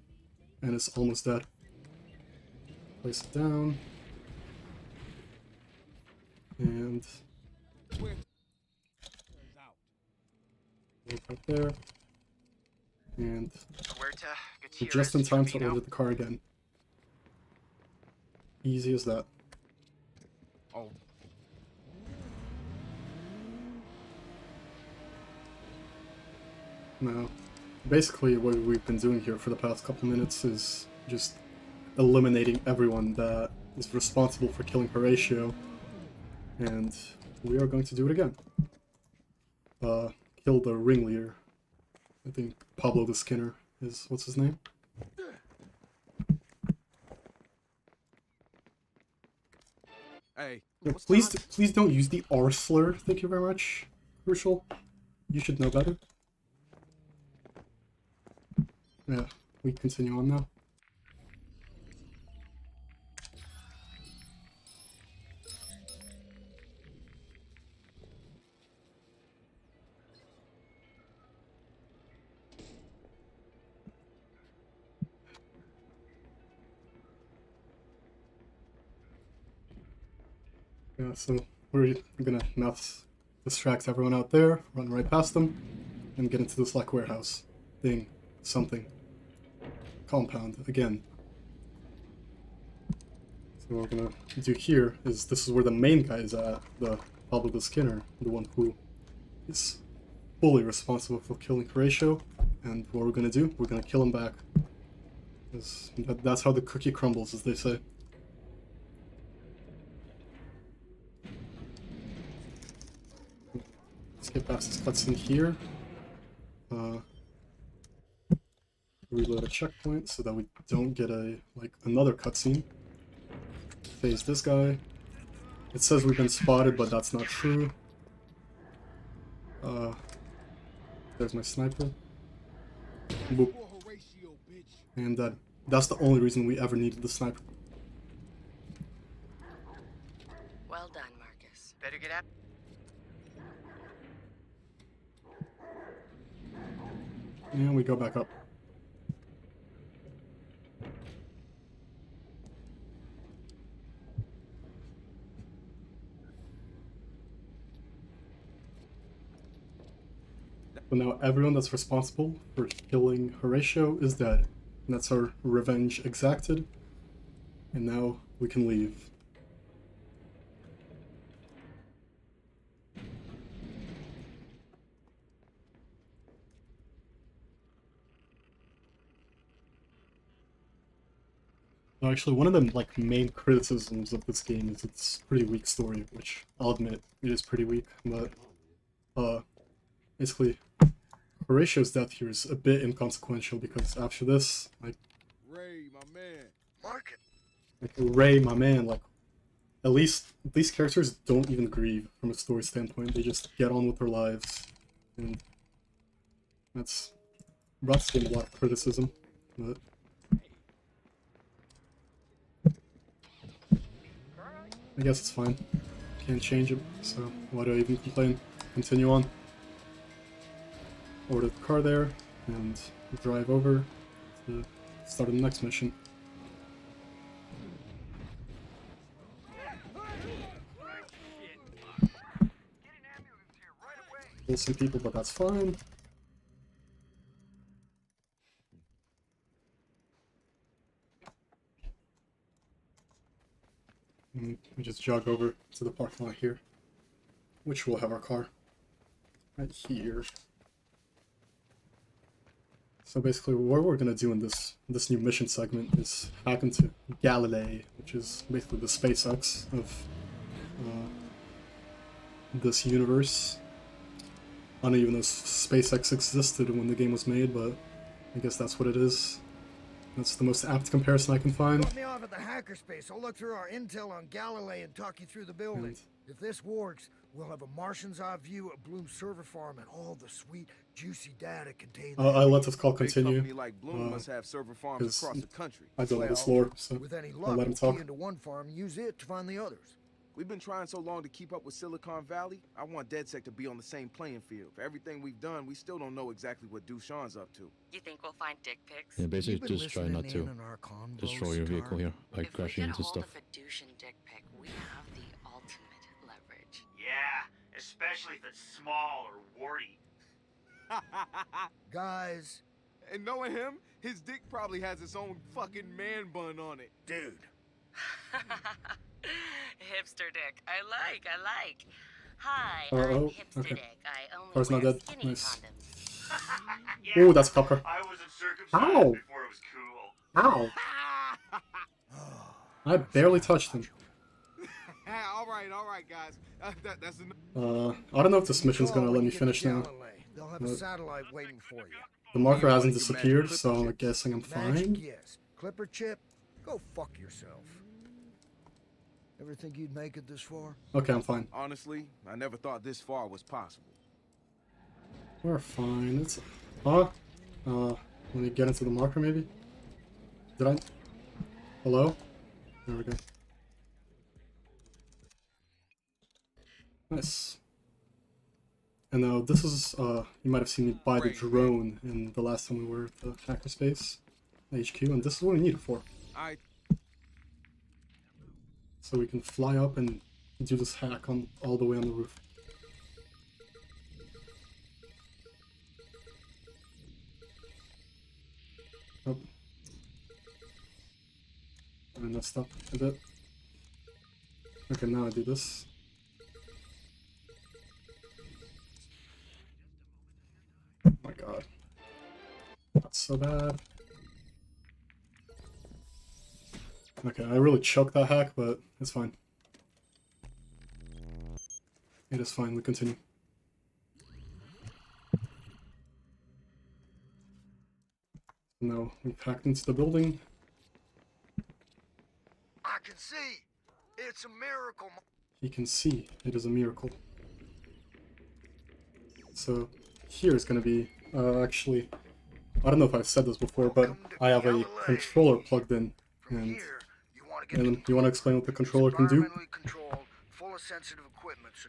and it's almost dead. Place it down. And look up there. And we're just in time to order the car again. Easy as that. Oh. Now, basically what we've been doing here for the past couple minutes is just eliminating everyone that is responsible for killing Horatio, and we are going to do it again. Kill the ringleader. I think Pablo the Skinner is, what's his name? Hey, Yeah, please don't use the R slur, thank you very much. Crucial. You should know better. Yeah, we continue on now. Yeah, so we're gonna now distract everyone out there, run right past them, and get into this like warehouse thing, something. Compound, again. So what we're gonna do here is, this is where the main guy is at, the Pablo the Skinner, the one who is fully responsible for killing Horatio, and what we're gonna do, we're gonna kill him back. That's how the cookie crumbles, as they say. Let's get past this cutscene here. Reload a checkpoint so that we don't get another cutscene. Phase this guy. It says we've been spotted, but that's not true. There's my sniper. Boop. And that's the only reason we ever needed the sniper. Well done, Marcus. Better get out. And we go back up. But now everyone that's responsible for killing Horatio is dead. And that's our revenge exacted. And now we can leave. No, actually, one of the main criticisms of this game is its pretty weak story, which I'll admit it is pretty weak. But basically, Horatio's death here is a bit inconsequential because after this, Ray, my man. Marcus. Ray, my man, at least these characters don't even grieve from a story standpoint. They just get on with their lives, and that's brought this game a lot of criticism. But I guess it's fine. Can't change it, so why do I even complain? Continue on. Order the car there, and drive over to start the next mission. Kill some people, but that's fine. And we just jog over to the parking lot here, which will have our car right here. So basically, what we're gonna do in this new mission segment is hack into Galilei, which is basically the SpaceX of this universe. I don't even know if SpaceX existed when the game was made, but I guess that's what it is. That's the most apt comparison I can find. Drop me off at the hackerspace. I'll look through our intel on Galilei and talk you through the building. And if this works, we'll have a Martian's eye view of Bloom's server farm and all the sweet, juicy data contained. I let this call continue. Company like Bloom must have server farms across the country. I don't know this lore, so with any I'll luck, let him we'll talk. key into one farm and use it to find the others. We've been trying so long to keep up with Silicon Valley. I want DedSec to be on the same playing field. For everything we've done, we still don't know exactly what Dushan's up to. You think we'll find dick pics? Yeah, basically just try not to destroy your vehicle here by crashing into stuff. If we get hold of a Dushan dick pic, we have the ultimate leverage. Yeah, especially if it's small or warty. Guys. And knowing him, his dick probably has its own fucking man bun on it. Dude. Hipster dick. I like. Hi, Oh, I'm Hipster okay. Dick. I only Car's not wear dead. skinny Nice. condoms. Oh, that's a cop car. I wasn't circumcised Ow! before it was cool. Ow! I barely touched him. all right, guys. That's enough. I don't know if this mission's gonna let me finish now. They'll have a satellite waiting for you. The marker hasn't disappeared, so I'm guessing I'm Magic, fine. yes. Clipper chip, go fuck yourself. Ever think you'd make it this far? Okay, I'm fine. Honestly, I never thought this far was possible. We're fine. It's let me get into the marker maybe. Did I? Hello? There we go. Nice. And now this is you might have seen me buy the drone in the last time we were at the hackerspace HQ, and this is what we need it for. So we can fly up and do this hack on all the way on the roof. Oh. I messed up a bit. Okay, now I do this. Oh my god. Not so bad. Okay, I really choked that hack, but it's fine. It is fine, we continue. Now we've hacked into the building. I can see. It's a miracle. He can see. It is a miracle. So here is going to be, actually, I don't know if I've said this before, but I have a controller plugged in. And you want to explain what the controller can do?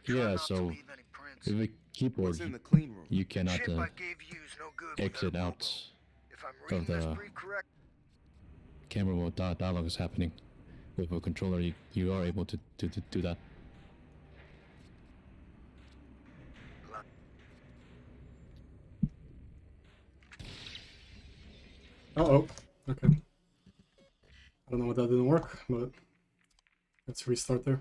Yeah, so with a keyboard, you cannot exit out of the camera while dialogue is happening. With a controller, you are able to do that. Uh-oh. Okay. I don't know why that didn't work, but let's restart there.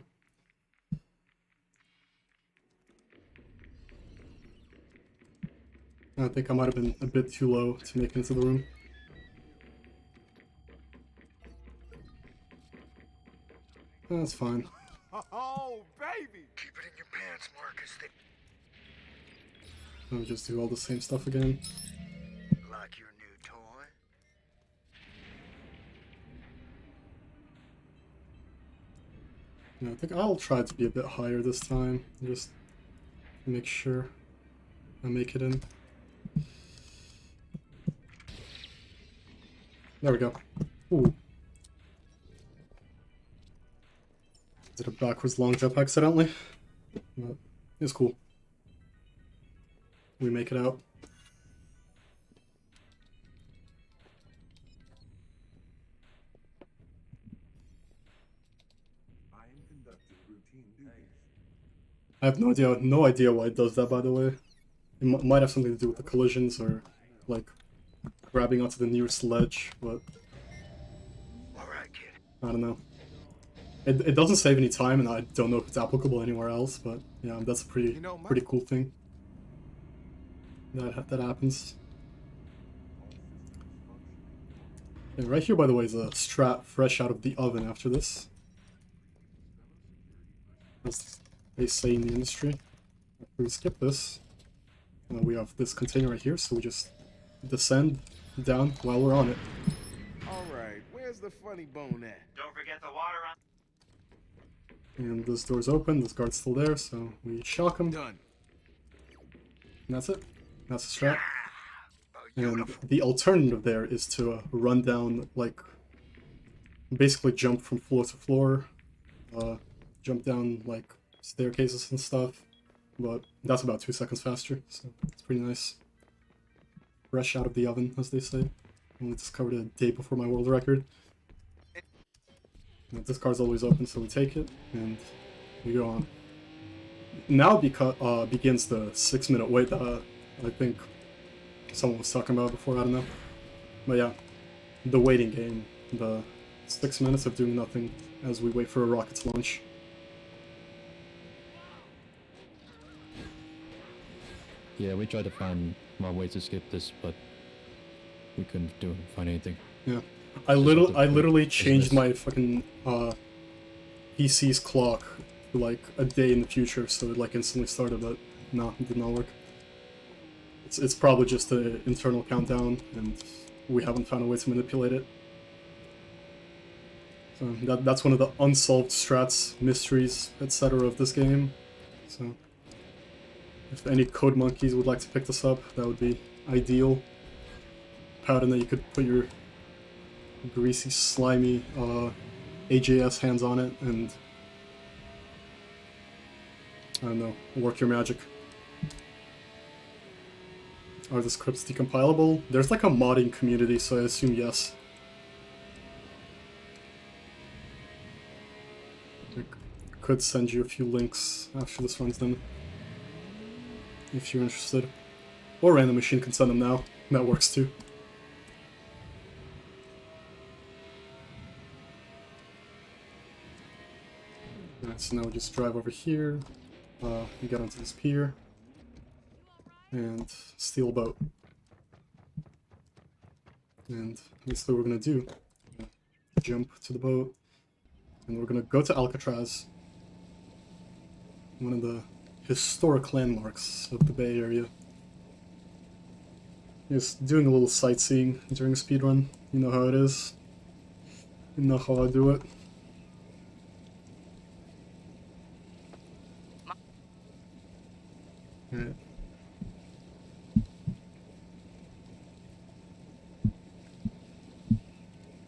I think I might have been a bit too low to make it into the room. That's fine. Oh, baby! Keep it in your pants, Marcus. I'll just do all the same stuff again. Like your new toy? Yeah, I think I'll try to be a bit higher this time, just to make sure I make it in. There we go. Ooh. Did a backwards long jump accidentally, but it's cool. We make it out. I am conducting routine duties. I have no idea why it does that, by the way. It might have something to do with the collisions or, like, grabbing onto the nearest ledge, but Alright, kid. I don't know. It doesn't save any time, and I don't know if it's applicable anywhere else, but yeah, that's a pretty cool thing that happens. And right here, by the way, is a strat fresh out of the oven after this, as they say in the industry. After we skip this, we have this container right here, so we just descend down while we're on it. Alright, where's the funny bone at? Don't forget the water on. And this door's open, this guard's still there, so we shock him. Done. And that's it. That's the strat. And the alternative there is to run down, like, basically jump from floor to floor, jump down, like, staircases and stuff, but that's about 2 seconds faster, so it's pretty nice. Fresh out of the oven, as they say. Only discovered it a day before my world record. And this card's always open, so we take it, and we go on. Now begins the 6-minute wait that I think someone was talking about before, I don't know. But yeah, the waiting game, the 6 minutes of doing nothing as we wait for a rocket's launch. Yeah, we tried to find one way to skip this, but we couldn't find anything. Yeah, I literally changed my fucking PC's clock to like a day in the future, so it like instantly started, but no, it did not work. It's probably just an internal countdown, and we haven't found a way to manipulate it. So that's one of the unsolved strats, mysteries, etc. of this game. So if any code monkeys would like to pick this up, that would be ideal. Pattern that you could put your greasy, slimy AJS hands on it and, I don't know, work your magic. Are the scripts decompilable? There's like a modding community, so I assume yes. I could send you a few links after this runs done, if you're interested. Or Random Machine can send them now. That works too. Alright, so now we just drive over here, get onto this pier, and steal a boat. And basically what we're gonna do, jump to the boat, and we're gonna go to Alcatraz, one of the historic landmarks of the Bay Area. Just doing a little sightseeing during a speedrun. You know how it is. You know how I do it. Alright.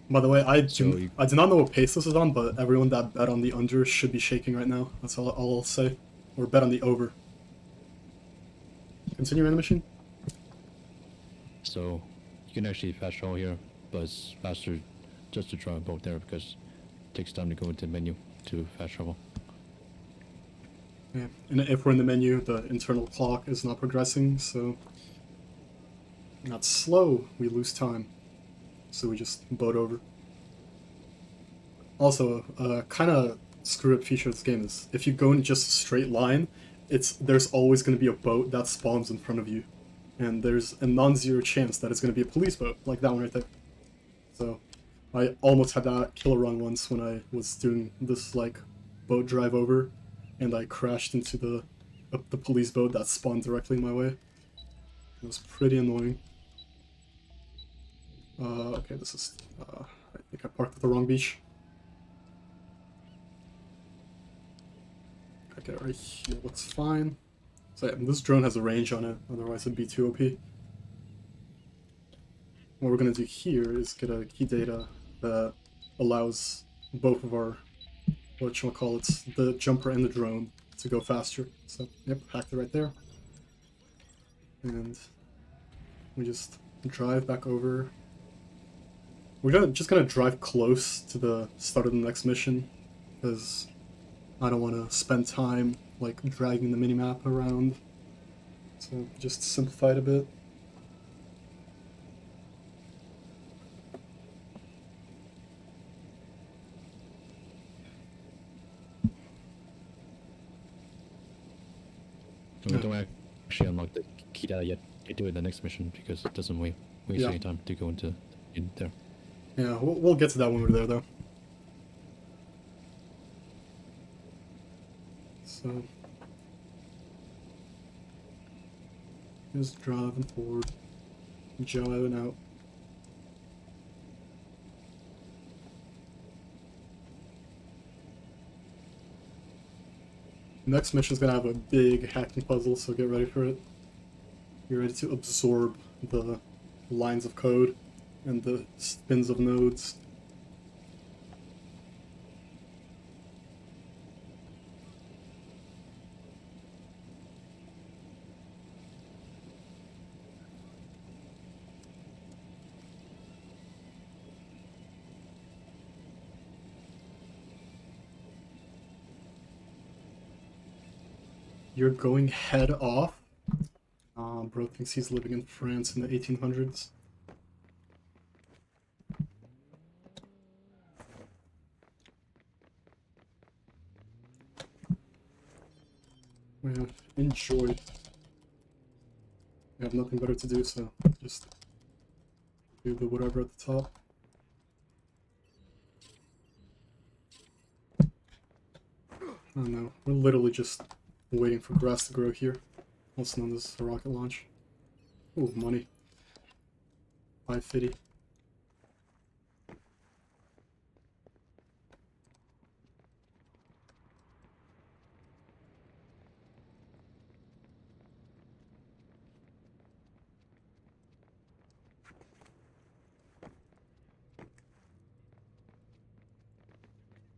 By the way, I do not know what pace this is on, but everyone that bet on the under should be shaking right now. That's all I'll say. Or bet on the over. Continue, Random Machine. So you can actually fast travel here, but it's faster just to try a boat there because it takes time to go into the menu to fast travel. Yeah, and if we're in the menu, the internal clock is not progressing, so not slow, we lose time. So we just boat over. Also, kind of screw up feature of this game is if you go in just a straight line, there's always going to be a boat that spawns in front of you, and there's a non-zero chance that it's going to be a police boat like that one right there. So I almost had that killer run once when I was doing this like boat drive over, and I crashed into the police boat that spawned directly in my way. It was pretty annoying. Okay, this is, I think I parked at the wrong beach. I get it right here, looks fine. So yeah, this drone has a range on it, otherwise it'd be too OP. What we're gonna do here is get a key data that allows both of our, whatchamacallits, the jumper and the drone, to go faster. So, yep, hacked it right there. And we just drive back over. We're just gonna drive close to the start of the next mission, because I don't want to spend time like dragging the minimap around. So just simplify it a bit. We don't actually unlock the key data yet. You do it in the next mission because it doesn't waste any time to go into in there. Yeah, we'll get to that when we're there, though. So, just driving forward, driving out. Next mission's gonna have a big hacking puzzle, so get ready for it. You're ready to absorb the lines of code and the spins of nodes. You're going head off. Bro thinks he's living in France in the 1800s. Well, enjoy. I have nothing better to do, so just do the whatever at the top. Oh no, we're literally just waiting for grass to grow here. Also known as a rocket launch. Ooh, money. 550.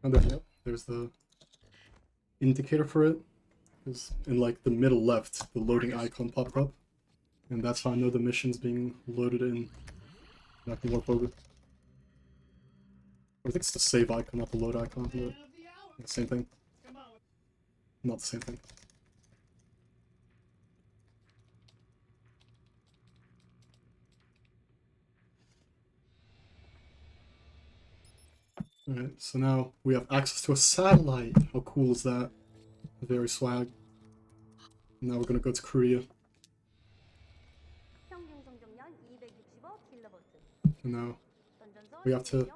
And then, yep, there's the indicator for it. Is in like the middle left, the loading icon popped up. And that's how I know the mission's being loaded in. And I can warp over. I think it's the save icon, not the load icon, but the same thing. Not the same thing. Alright, so now we have access to a satellite. How cool is that? Very swag. Now we're gonna go to Korea. And now we have to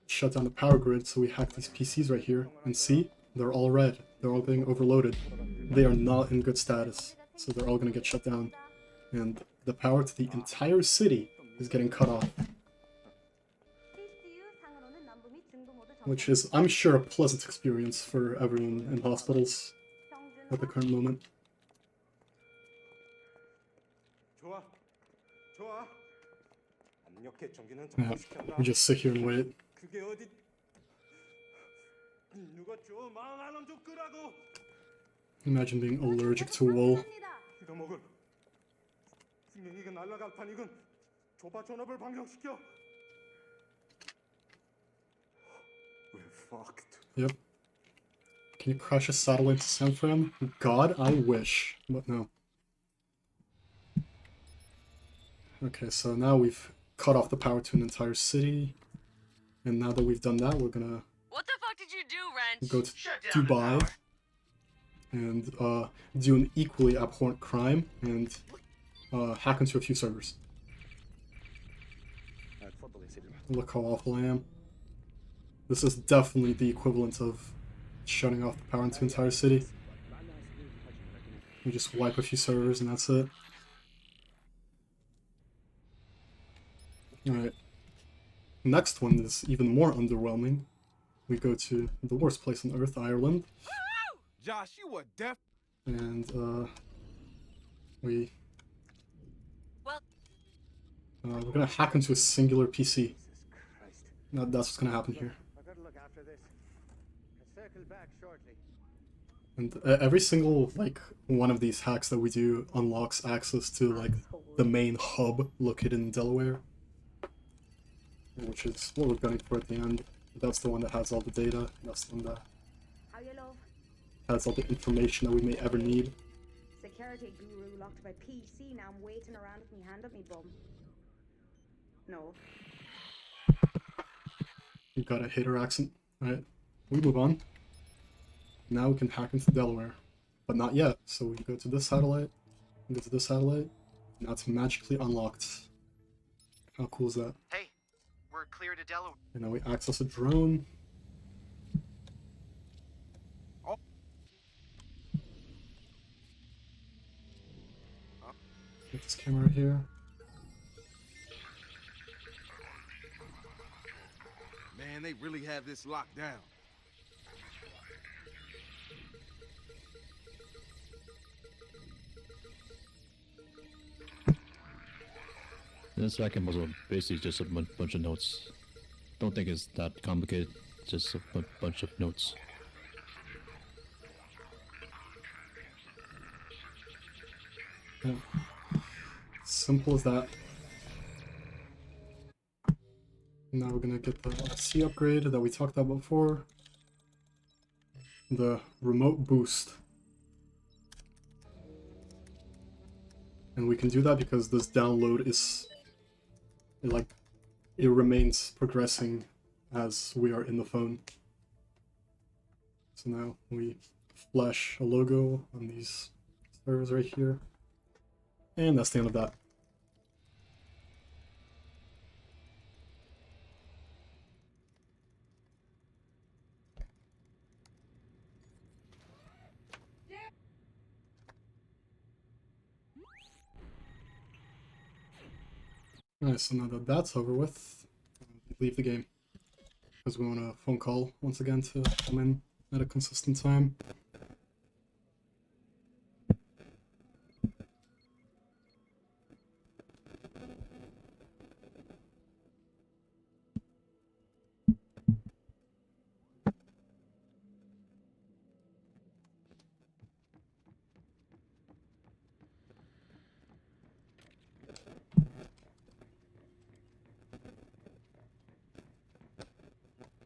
shut down the power grid, so we hack these PCs right here. And see? They're all red. They're all getting overloaded. They are not in good status, so they're all gonna get shut down. And the power to the entire city is getting cut off. Which is, I'm sure, a pleasant experience for everyone in hospitals at the current moment. Yeah, we just sit here and wait. Imagine being allergic to wool. Yep. Can you crash a satellite to San Fran? God, I wish. But no. Okay, so now we've cut off the power to an entire city. And now that we've done that, we're gonna... What the fuck did you do, Wrench? Go to Dubai. And do an equally abhorrent crime. And hack into a few servers. Look how awful I am. This is definitely the equivalent of shutting off the power into an entire city. We just wipe a few servers and that's it. Alright. Next one is even more underwhelming. We go to the worst place on Earth, Ireland. Josh, you were deaf. And we're gonna hack into a singular PC. That's what's gonna happen here. And every single one of these hacks that we do unlocks access to the main hub located in Delaware, which is what we're gunning for at the end. That's the one that has all the data. That's the one that has all the information that we may ever need. karate guru locked by PC. Now I'm waiting around with me hand up me bum. No. You got a hater accent. Alright, we move on. Now we can hack into Delaware. But not yet, so we go to this satellite, and go to this satellite. Now it's magically unlocked. How cool is that? Hey, we're clear to Delaware. And now we access a drone. Get this camera here. Man, they really have this locked down. The second was basically just a bunch of notes. Don't think it's that complicated. Just a bunch of notes. Yeah. Simple as that. Now we're gonna get the C upgrade that we talked about before. The remote boost. And we can do that because this download is it remains progressing as we are in the phone. So now we flash a logo on these servers right here. And that's the end of that. Alright, so now that that's over with, leave the game. Because we want a phone call once again to come in at a consistent time.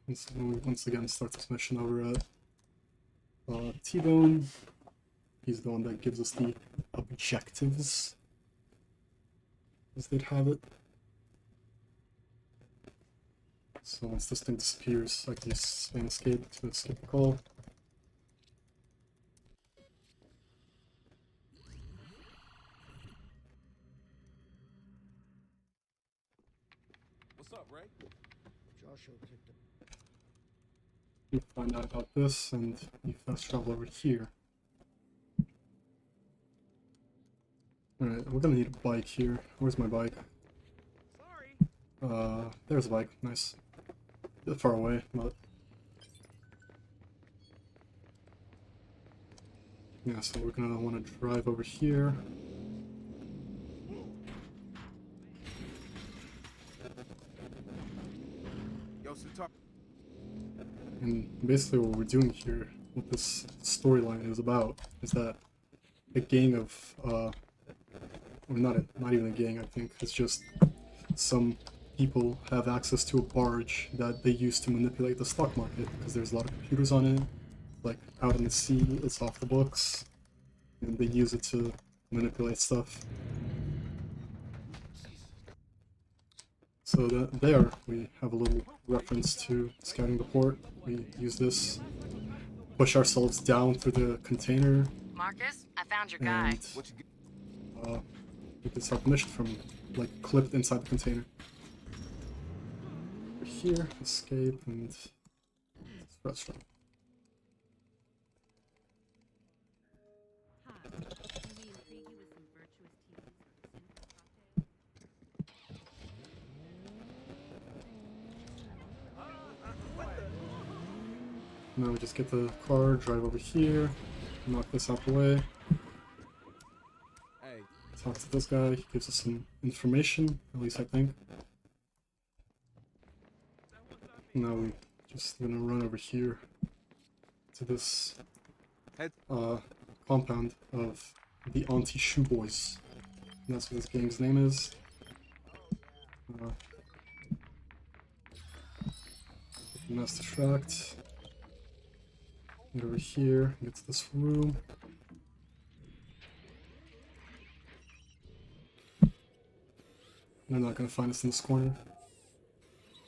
And so we once again start this mission over at T-Bone. He's the one that gives us the objectives, as they'd have it. So once this thing disappears, I can just spam escape to escape the call. What's up, Ray? Joshua picked up. You find out about this, and you fast travel over here. Alright, we're gonna need a bike here. Where's my bike? There's a bike. Nice. A bit far away, but... yeah, so we're gonna want to drive over here. Yo, so talk. And basically what we're doing here, what this storyline is about, is that a gang of, or not even a gang, I think, it's just some people have access to a barge that they use to manipulate the stock market, because there's a lot of computers on it, like out in the sea, it's off the books, and they use it to manipulate stuff. So that there, we have a little reference to scouting the port. We use this, push ourselves down through the container. Marcus, I found your guy. We can start the mission from, like, clipped inside the container. Over here, escape, and restaurant. Now we just get the car, drive over here, knock this out the way. Hey. Talk to this guy, he gives us some information, at least I think. Now we just gonna run over here to this compound of the Auntie Shoe Boys. And that's what this game's name is. Mass distract. Get over here, get to this room. They're not gonna find us in this corner.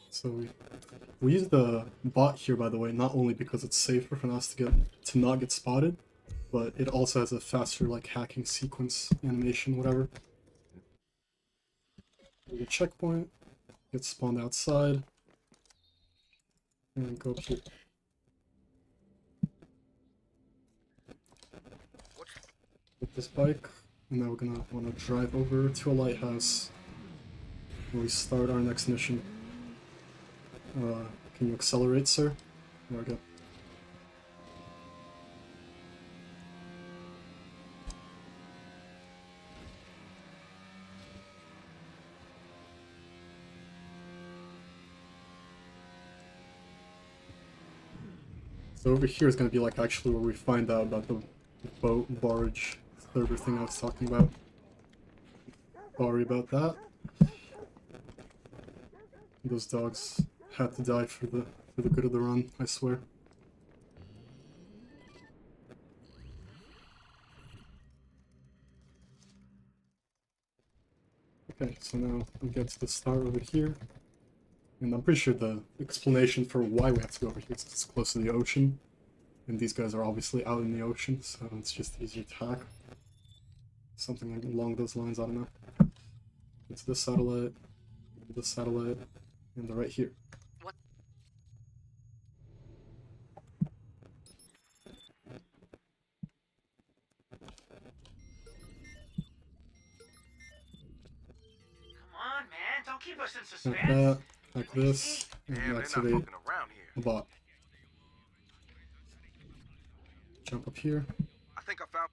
So we use the bot here, by the way, not only because it's safer for us to not get spotted, but it also has a faster like hacking sequence animation, whatever. We get checkpoint, get spawned outside, and go up here. Get this bike, and now we're gonna want to drive over to a lighthouse where we start our next mission. Can you accelerate, sir? There we go. So over here is going to be like actually where we find out about the boat, barge, server thing I was talking about. Sorry about that. Those dogs had to die for the good of the run, I swear. Okay, so now we get to the start over here. And I'm pretty sure the explanation for why we have to go over here is it's close to the ocean. And these guys are obviously out in the ocean, so it's just easier to hack. Something like along those lines, I don't know. It's this satellite, and they're right here. What? Come on, man. Don't keep us in Like suspense. that, like this, and Damn, they're not activate fucking around here. the bot. Jump up here. I think I found.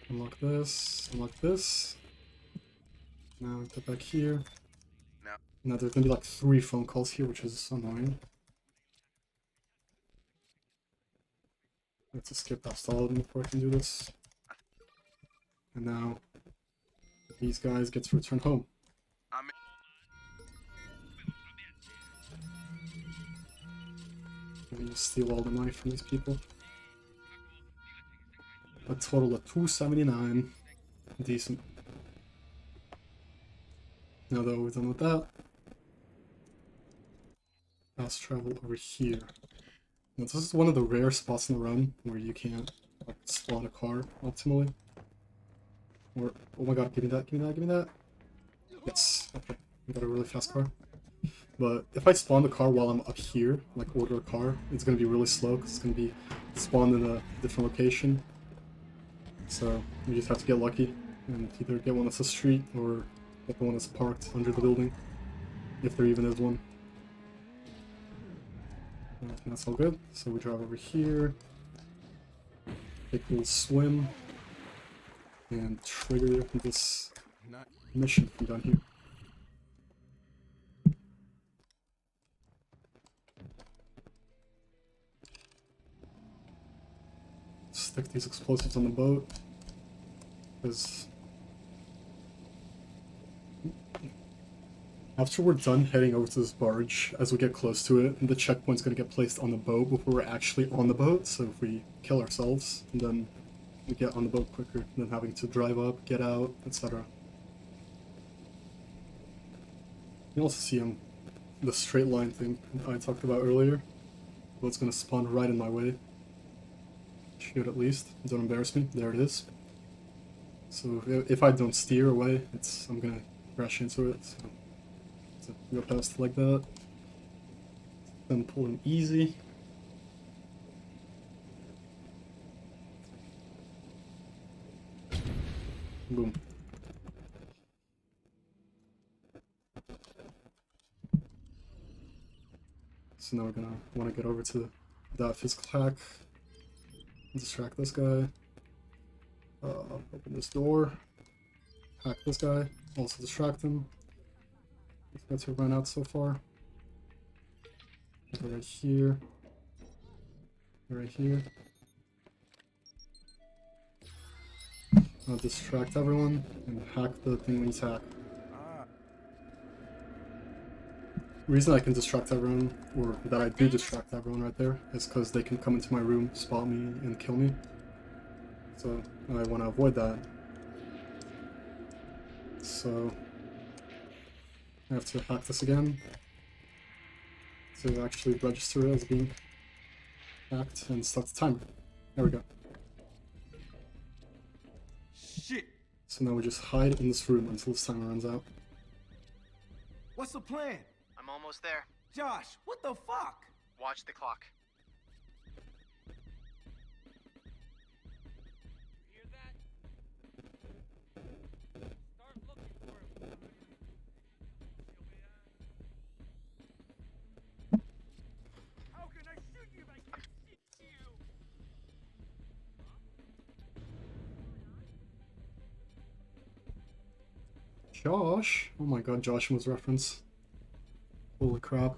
Unlock this, unlock this. Now get back here. Now there's gonna be like 3 phone calls here, which is annoying. Let's skip past all of them before I can do this. And now these guys get to return home. And you steal all the money from these people. A total of $279. Decent. Now that we're done with that, fast travel over here. Now this is one of the rare spots in the run where you can't like, spawn a car optimally. Or, oh my god, give me that, give me that, give me that. Yes, okay, we got a really fast car. But if I spawn the car while I'm up here, like order a car, it's going to be really slow because it's going to be spawned in a different location. So you just have to get lucky and either get one that's a street or get the one that's parked under the building, if there even is one. And that's all good. So we drive over here, take a little swim, and trigger this mission from down here. Stick these explosives on the boat, because after we're done heading over to this barge, as we get close to it, the checkpoint's going to get placed on the boat before we're actually on the boat, so if we kill ourselves, then we get on the boat quicker than having to drive up, get out, etc. You can also see the straight line thing I talked about earlier. Boat's going to spawn right in my way. Should at least. Don't embarrass me. There it is. So if I don't steer away, I'm gonna crash into it. So go past like that. Then pull in easy. Boom. So now we're gonna want to get over to that physical hack. Distract this guy. Open this door. Hack this guy. Also distract him. Let's get to run out so far. Right here. Right here. I'll distract everyone and hack the thing we hack. reason I can distract everyone, or that I do distract everyone right there, is because they can come into my room, spot me, and kill me. So I want to avoid that. So I have to hack this again to actually register it as being hacked and start the timer. There we go. Shit! So now we just hide in this room until this timer runs out. What's the plan? I'm almost there. Josh, what the fuck? Watch the clock. Josh? Oh my god, Josh was reference. Holy crap.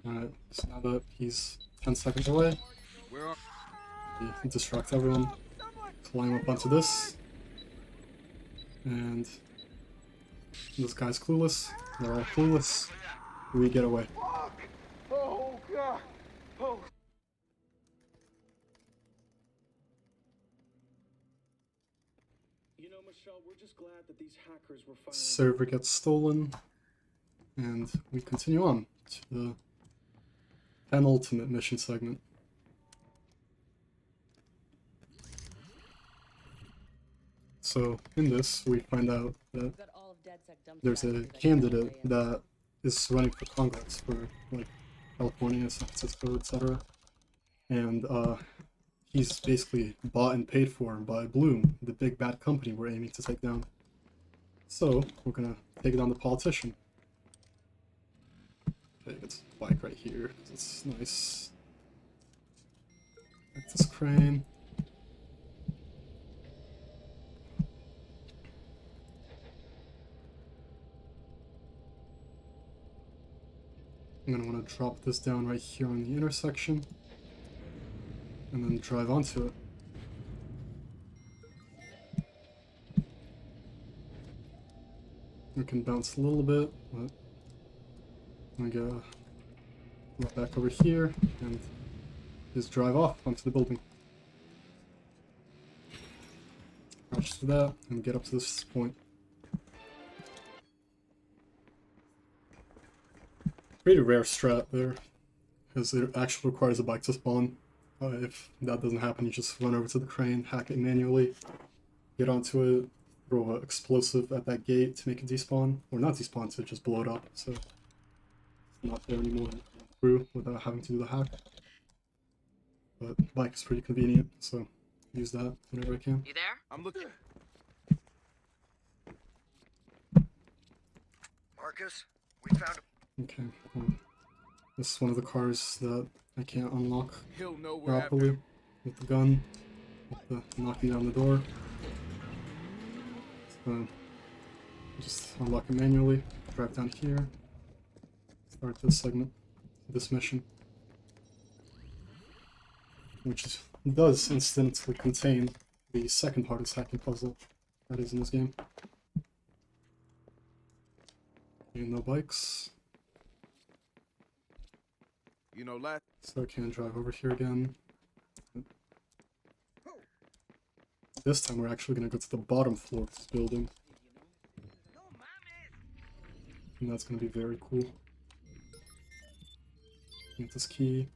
Alright, so now that he's 10 seconds away, we distract everyone, climb up onto this, and this guy's clueless, they're all clueless, we get away. Oh god! Oh. You know, Michelle, we're just glad that these hackers were finally... Server gets stolen, and we continue on to the penultimate mission segment. So in this, we find out that there's a candidate that is running for Congress for like California, San Francisco, etc. And he's basically bought and paid for by Bloom, the big bad company we're aiming to take down. So we're gonna take down the politician. Okay, it's bike right here because it's nice. Like this crane. I'm gonna want to drop this down right here on the intersection and then drive onto it. We can bounce a little bit, but I'm gonna go back over here and just drive off onto the building. Crash through that and get up to this point. Pretty rare strat there, because it actually requires a bike to spawn. If that doesn't happen, you just run over to the crane, hack it manually, get onto it, throw an explosive at that gate to make it despawn, or not despawn, to just blow it up, so it's not there anymore through without having to do the hack. But the bike is pretty convenient, so use that whenever I can. You there? I'm looking. Marcus, we found a... Okay, this is one of the cars that I can't unlock He'll know we're properly with the gun, with the knocking down the door. So just unlock it manually, drive down here, start this segment, this mission, which does instantly contain the second hardest hacking puzzle that is in this game. And no bikes. You know, last... So I can drive over here again. This time we're actually going to go to the bottom floor of this building. And that's going to be very cool. Get this key.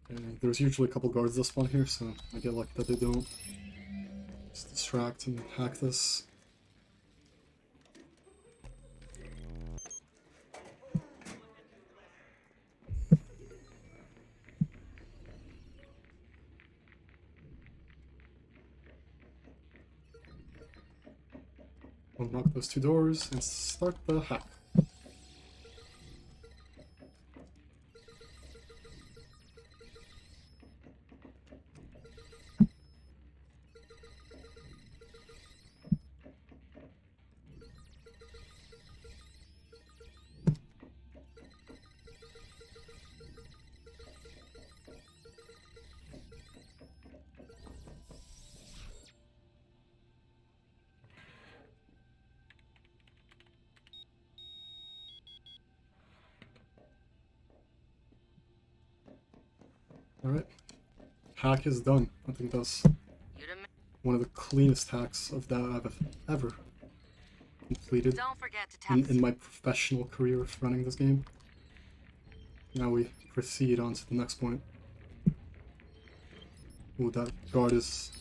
And there's usually a couple guards that spawn here, so I get lucky that they don't. Just distract and hack this. Unlock those two doors and start the hack. Alright. Hack is done. I think that's one of the cleanest hacks of that I've ever completed Don't forget to tap in my professional career of running this game. Now we proceed on to the next point. Ooh, that guard is...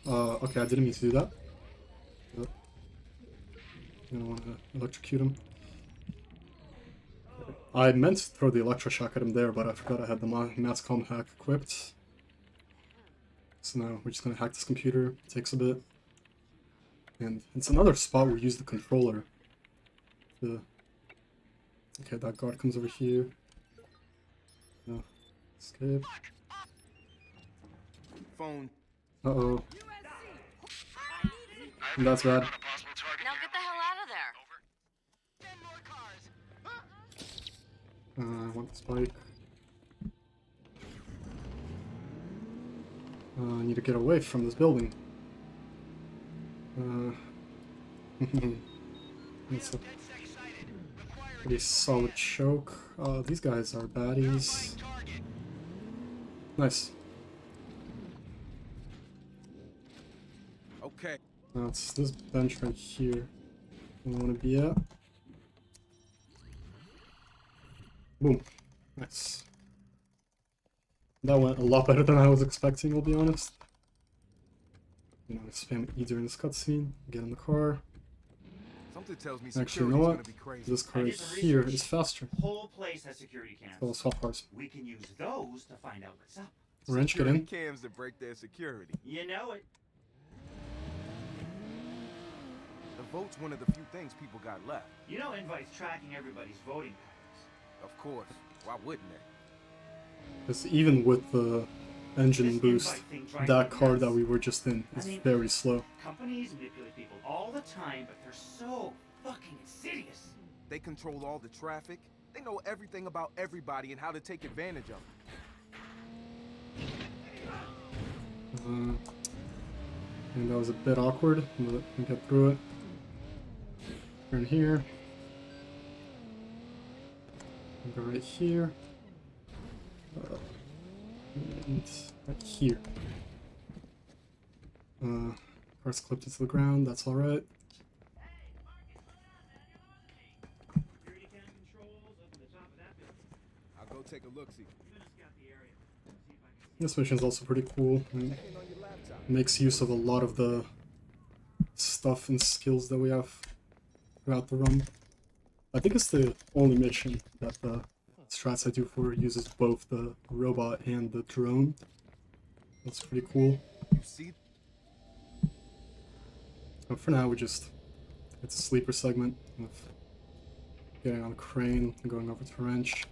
okay, I didn't mean to do that. But I don't want to electrocute him. Okay. I meant to throw the electroshock at him there, but I forgot I had the Masscom hack equipped. So now we're just going to hack this computer. It takes a bit. And it's another spot where we use the controller. Okay, that guard comes over here. No. Escape. Phone. Uh-oh. That's bad. Now get the hell out of there. I want the spike. I need to get away from this building. It's a pretty solid choke. These guys are baddies. Nice. Okay. Now it's this bench right here we want to be at. Boom. Nice. That went a lot better than I was expecting, I'll be honest. You know, spam E during this cutscene, get in the car. Something tells me Actually, you know what? This car right here is faster. Whole place has security cams. So swap cars. We can use those to find out what's up. Wrench, get in. Cams to break their security. You know it. The vote's one of the few things people got left. You know Invite's tracking everybody's voting patterns. Of course. Why wouldn't they? Because even with the engine boost, that car that we were just in is very slow. Companies manipulate people all the time, but they're so fucking insidious. They control all the traffic. They know everything about everybody and how to take advantage of it. And that was a bit awkward, but we get through it. Turn here. Go right here. And right here. Car's clipped into the ground, that's alright. I'll go take a look-see. This mission is also pretty cool. It makes use of a lot of the stuff and skills that we have throughout the run. I think it's the only mission that the strats I do for uses both the robot and the drone. That's pretty cool. You see? But for now, it's a sleeper segment of getting on a crane and going over to wrench.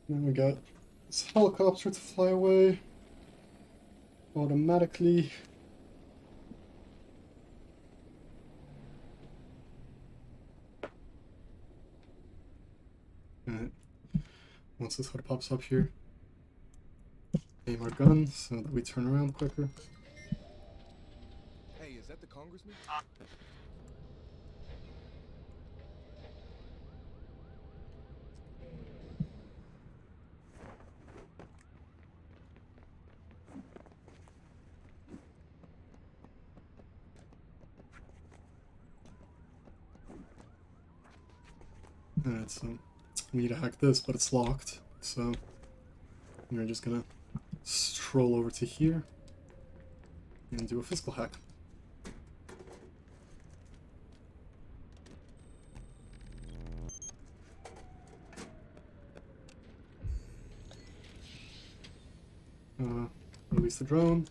Then we got this helicopter to fly away automatically. Alright. Once this hood pops up here, aim our gun so that we turn around quicker. Hey, is that the congressman? Alright, so we need to hack this, but it's locked. So we're just gonna stroll over to here and do a physical hack. Release the drone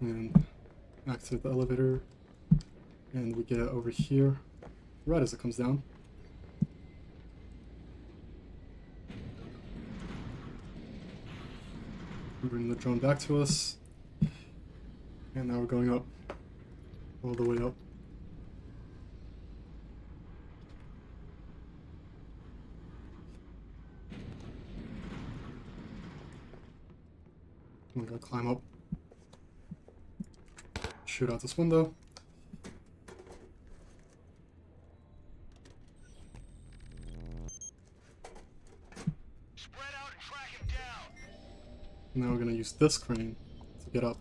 and activate the elevator, and we get over here right as it comes down. Bring the drone back to us, and now we're going up, all the way up. I'm gonna climb up. Shoot out this window. Spread out and track him down. Now we're gonna use this crane to get up.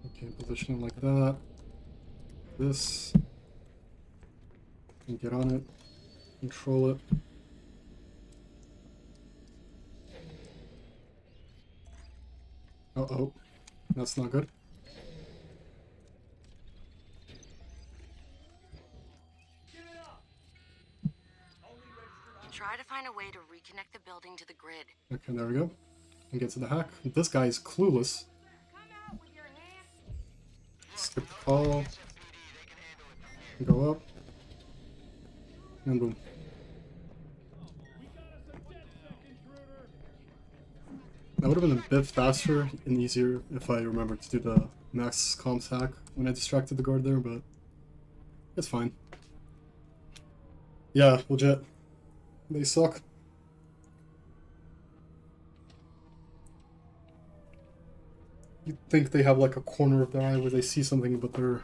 Okay, position it like that. This. And get on it. Control it. Uh-oh. That's not good. Try to find a way to reconnect the building to the grid. Okay, there we go. And get to the hack. This guy is clueless. Skip the call. Go up. And boom. That would have been a bit faster and easier if I remembered to do the max comms hack when I distracted the guard there, but it's fine. Yeah, legit. They suck. You'd think they have like a corner of their eye where they see something, but their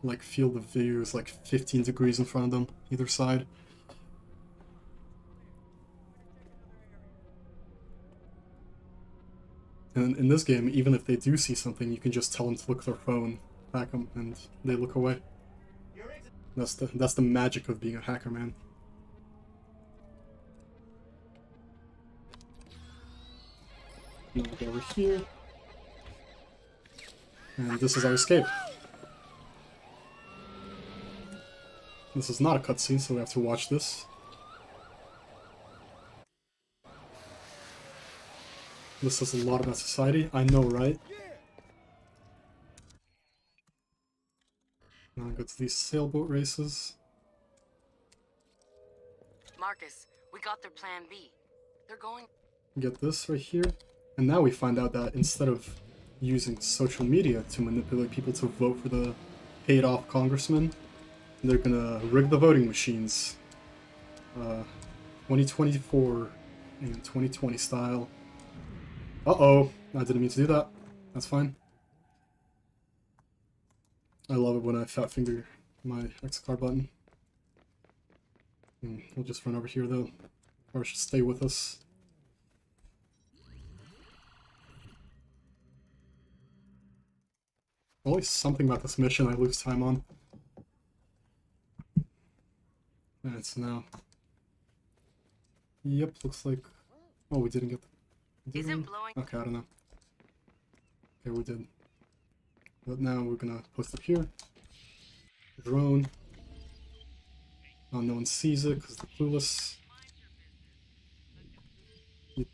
like field of view is like 15 degrees in front of them, either side. And in this game, even if they do see something, you can just tell them to look at their phone, hack them, and they look away. That's the magic of being a hacker, man. Now we'll go over here. And this is our escape. This is not a cutscene, so we have to watch this. This says a lot about society. I know, right? Now I go to these sailboat races. Marcus, we got their plan B. They're going... Get this right here. And now we find out that instead of using social media to manipulate people to vote for the paid-off congressman, they're gonna rig the voting machines. 2024 and 2020 style. Uh-oh, I didn't mean to do that. That's fine. I love it when I fat finger my X card button. We'll just run over here though. Or should stay with us. Always something about this mission I lose time on. Alright, so now... Yep, looks like... Oh, we didn't get... Did we? Okay, I don't know. Okay, we did. But now we're gonna post up here. Drone. Oh, no one sees it because they're clueless. You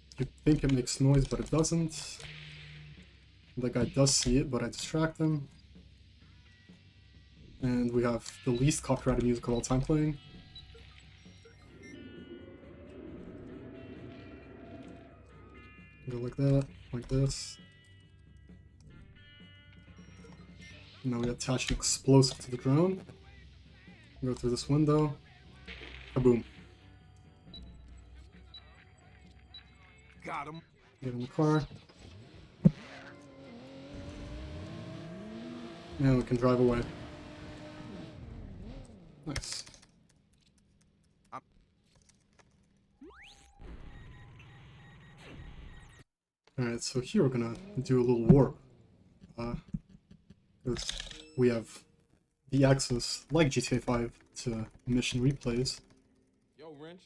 think it makes noise, but it doesn't. The guy does see it, but I distract him. And we have the least copyrighted music of all time playing. Go like that, like this. Now we attach an explosive to the drone. Go through this window. Kaboom. Got him. Get in the car. And we can drive away. Nice. Alright, so here we're gonna do a little warp. Because we have the access, like GTA 5, to mission replays. Yo, Wrench.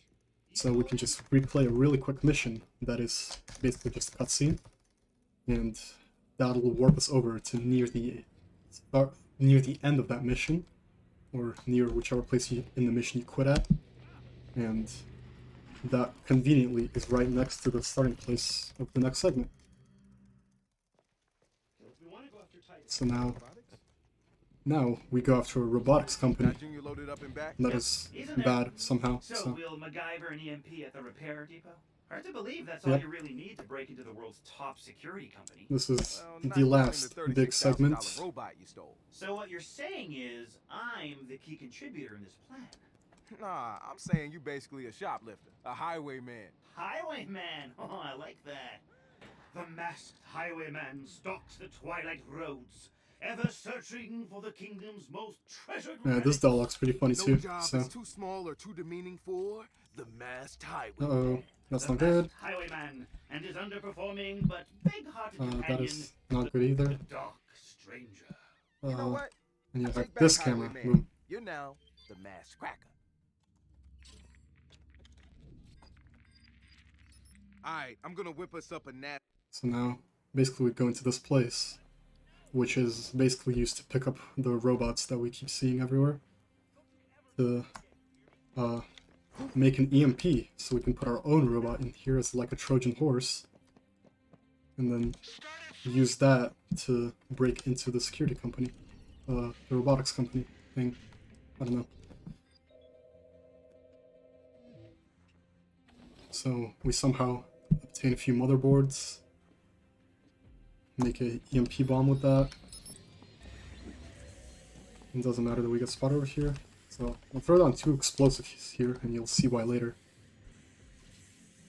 So we can just replay a really quick mission that is basically just a cutscene. And that'll warp us over to near the end of that mission, or near whichever place in the mission you quit at, and that conveniently is right next to the starting place of the next segment. So now we go after a robotics company that is bad somehow. So we'll MacGyver an EMP at the repair depot? Hard to believe that's Yep. all you really need to break into the world's top security company. This is the last big segment. So what you're saying is I'm the key contributor in this plan. Nah, I'm saying you basically a shoplifter, a highwayman. Highwayman! Oh, I like that. The masked highwayman stalks the twilight roads, ever searching for the kingdom's most treasured Yeah, this dialogue's pretty funny No too. job So, is too small or too demeaning for the masked highwayman. uh-oh, that's the not good. masked highwayman and his underperforming but big-hearted That companion, is not good either. the dark stranger. You know what? And you I have take back this camera. highwayman. Boom. You're now the masked cracker. Alright, I'm gonna whip us up a nap. So now, basically, we go into this place, which is basically used to pick up the robots that we keep seeing everywhere, to make an EMP, so we can put our own robot in here as like a Trojan horse, and then use that to break into the security company, the robotics company thing. I don't know. So we somehow obtain a few motherboards, make a EMP bomb with that. It doesn't matter that we get spotted over here. So I'll throw down 2 explosives here, and you'll see why later.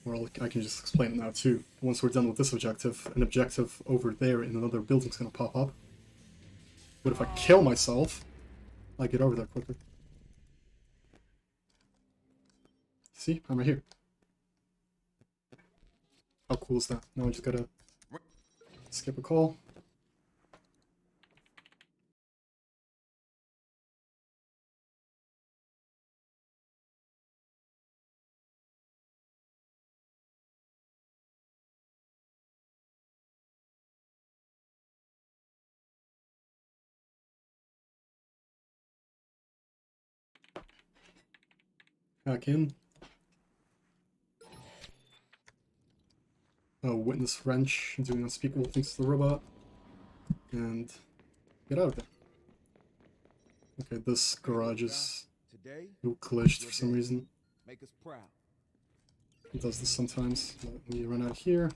Or I can just explain it now too. Once we're done with this objective, an objective over there in another building's gonna pop up. But if I kill myself, I get over there quicker. See? I'm right here. How cool is that? Now I just gotta skip a call. Back in. Witness wrench doing unspeakable things to the robot. And get out of there. Okay, this garage is glitched for some reason. Make us proud. It does this sometimes. But we run out here.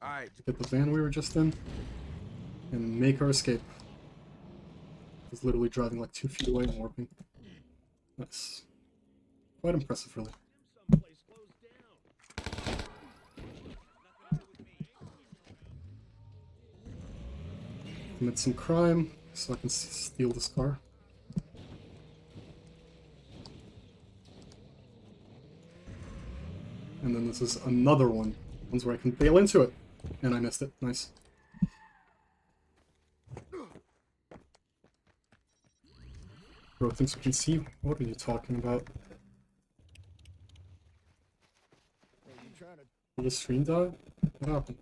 Alright. Get the van we were just in. And make our escape. It's literally driving like 2 feet away and warping. Nice. Quite impressive, really. Commit some crime so I can steal this car. And then this is another one. One's where I can bail into it. And I missed it. Nice. Bro thinks we can see. What are you talking about? Did the stream die? What happened?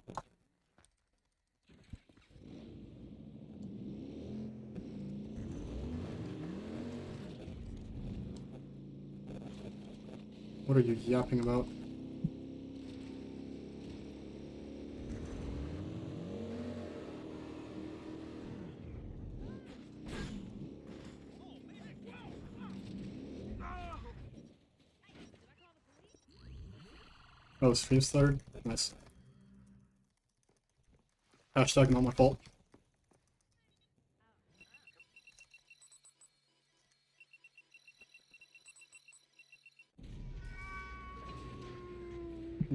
What are you yapping about? Oh, stream started? Nice. Hashtag not my fault.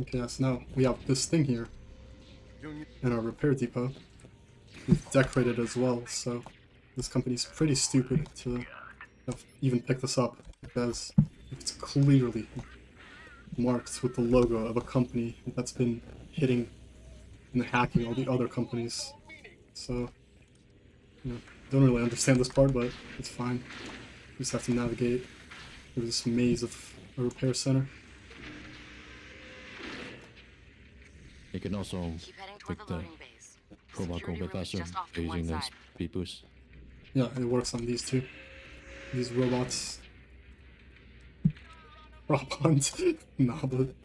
Okay, so now we have this thing here in our repair depot. We've decorated as well, so this company's pretty stupid to have even picked this up, because it's clearly marked with the logo of a company that's been hitting and hacking all the other companies. So, you know, don't really understand this part, but it's fine. We just have to navigate through this maze of a repair center. You can also pick the robot go a bit faster by using the speed boost. Yeah, it works on these too. These robots. Rob Hunt. Nah, but...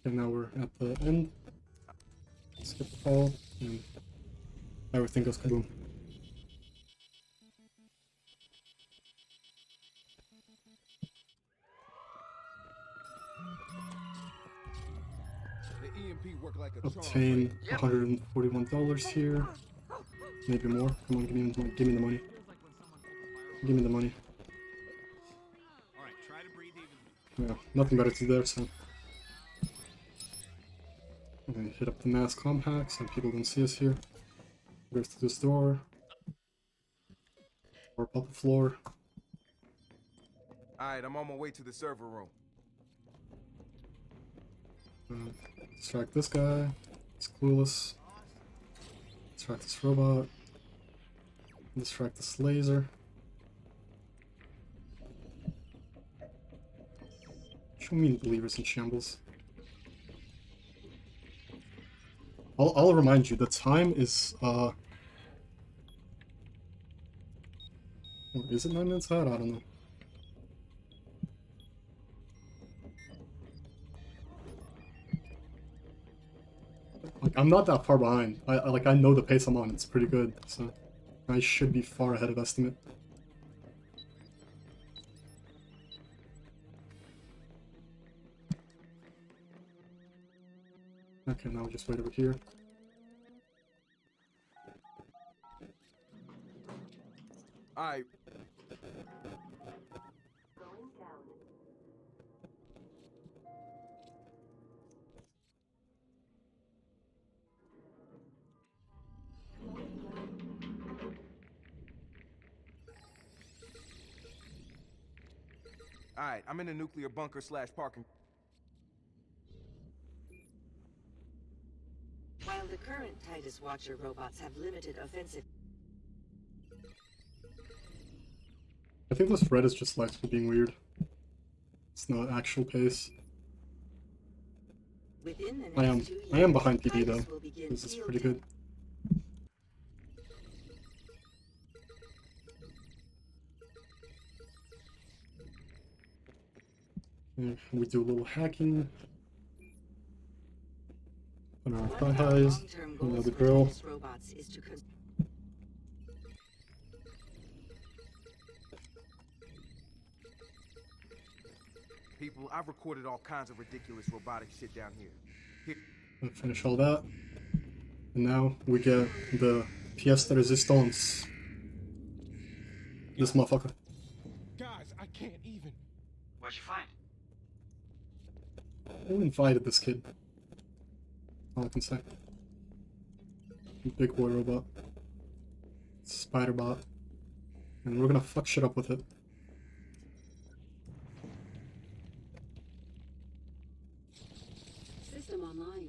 Okay, now we're at the end. Skip the call, and everything goes kaboom. The EMP work like a Obtain $141 here. maybe more. Come on, give me the money. Give me the money. Alright, try to breathe even. Yeah, nothing better to do there, so. I'm gonna hit up the mass comm hack so people don't see us here. Go to this door. Warp up the floor. Alright, I'm on my way to the server room. Distract this guy. It's clueless. Distract this robot. Distract this laser. Show me the believers in shambles. I'll remind you, the time is, or is it 9 minutes out? I don't know. Like, I'm not that far behind. I know the pace I'm on. It's pretty good, so I should be far ahead of estimate. Okay, now we just wait over here. Alright. Alright, I'm in a nuclear bunker / parking. While the current Titus Watcher robots have limited offensive... I think this red is just lights for being weird. It's not actual pace. Within the I next am behind PB though. This is pretty good. We do a little hacking. Put our thigh highs. You know the drill. People, I've recorded all kinds of ridiculous robotic shit down here. Finish all that. And now we get the pièce de résistance. This motherfucker. Guys, I can't even. What'd you find? Who invited this kid? All I can say. Big boy robot. Spider bot. And we're gonna fuck shit up with it. System online.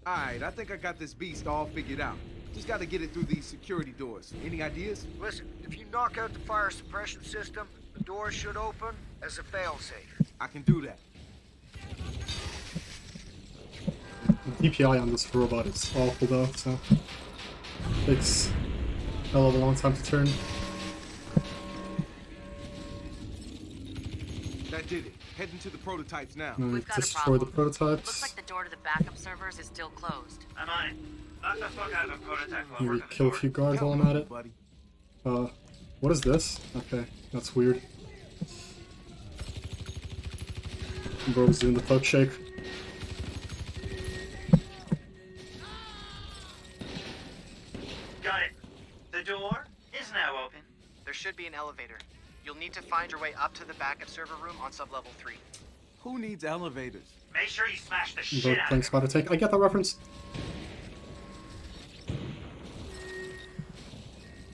Alright, I think I got this beast all figured out. Just gotta get it through these security doors. Any ideas? Listen, if you knock out the fire suppression system, the doors should open as a failsafe. I can do that. The DPI on this robot is awful though, so takes a hell of a long time to turn. That did it. Heading to the prototypes now. We've got a Destroy the problem. prototypes. Looks like the door to the backup servers is still closed. I'm on it. Knock the fuck out of a prototype while Maybe working kill a few guards while I'm at it. Buddy. What is this? Okay, that's weird. Bro's doing the thug shake. Got it. The door is now open. There should be an elevator. You'll need to find your way up to the backup server room on sublevel 3. Who needs elevators? Make sure you smash the Bro shit out playing of it. Spider Tank. I get that reference.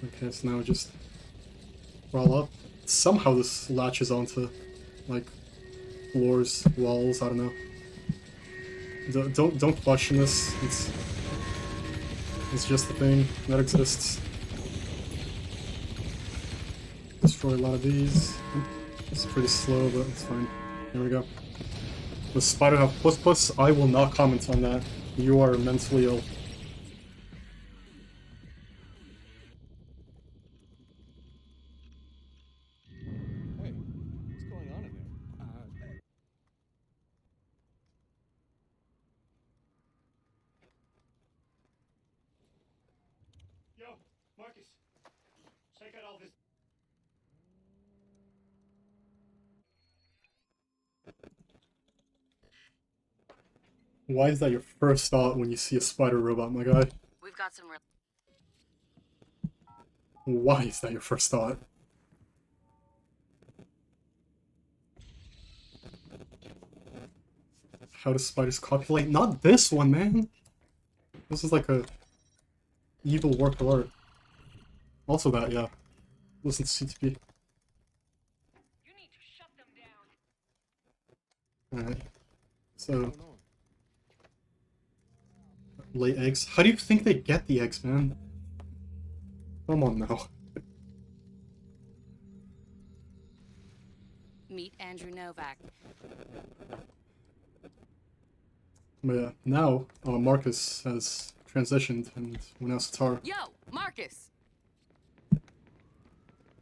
Okay, so now we just crawl up. Somehow this latches onto, like, floors, walls, I don't know. Don't question this. It's just a thing that exists. Destroy a lot of these. It's pretty slow, but it's fine. Here we go. Does Spider have puss puss? I will not comment on that. You are mentally ill. Hey, what's going on in there? Yo, Marcus. Check out all this. Why is that your first thought when you see a spider robot, my guy? We've got some real. Why is that your first thought? How do spiders copulate? Not this one, man! This is like a evil work of art. Also that, yeah. Listen to CTP. Alright. So... lay eggs. How do you think they get the eggs, man? Come on now. Meet Andrew Novak. But yeah, now Marcus has transitioned and we're now Satar. Yo, Marcus!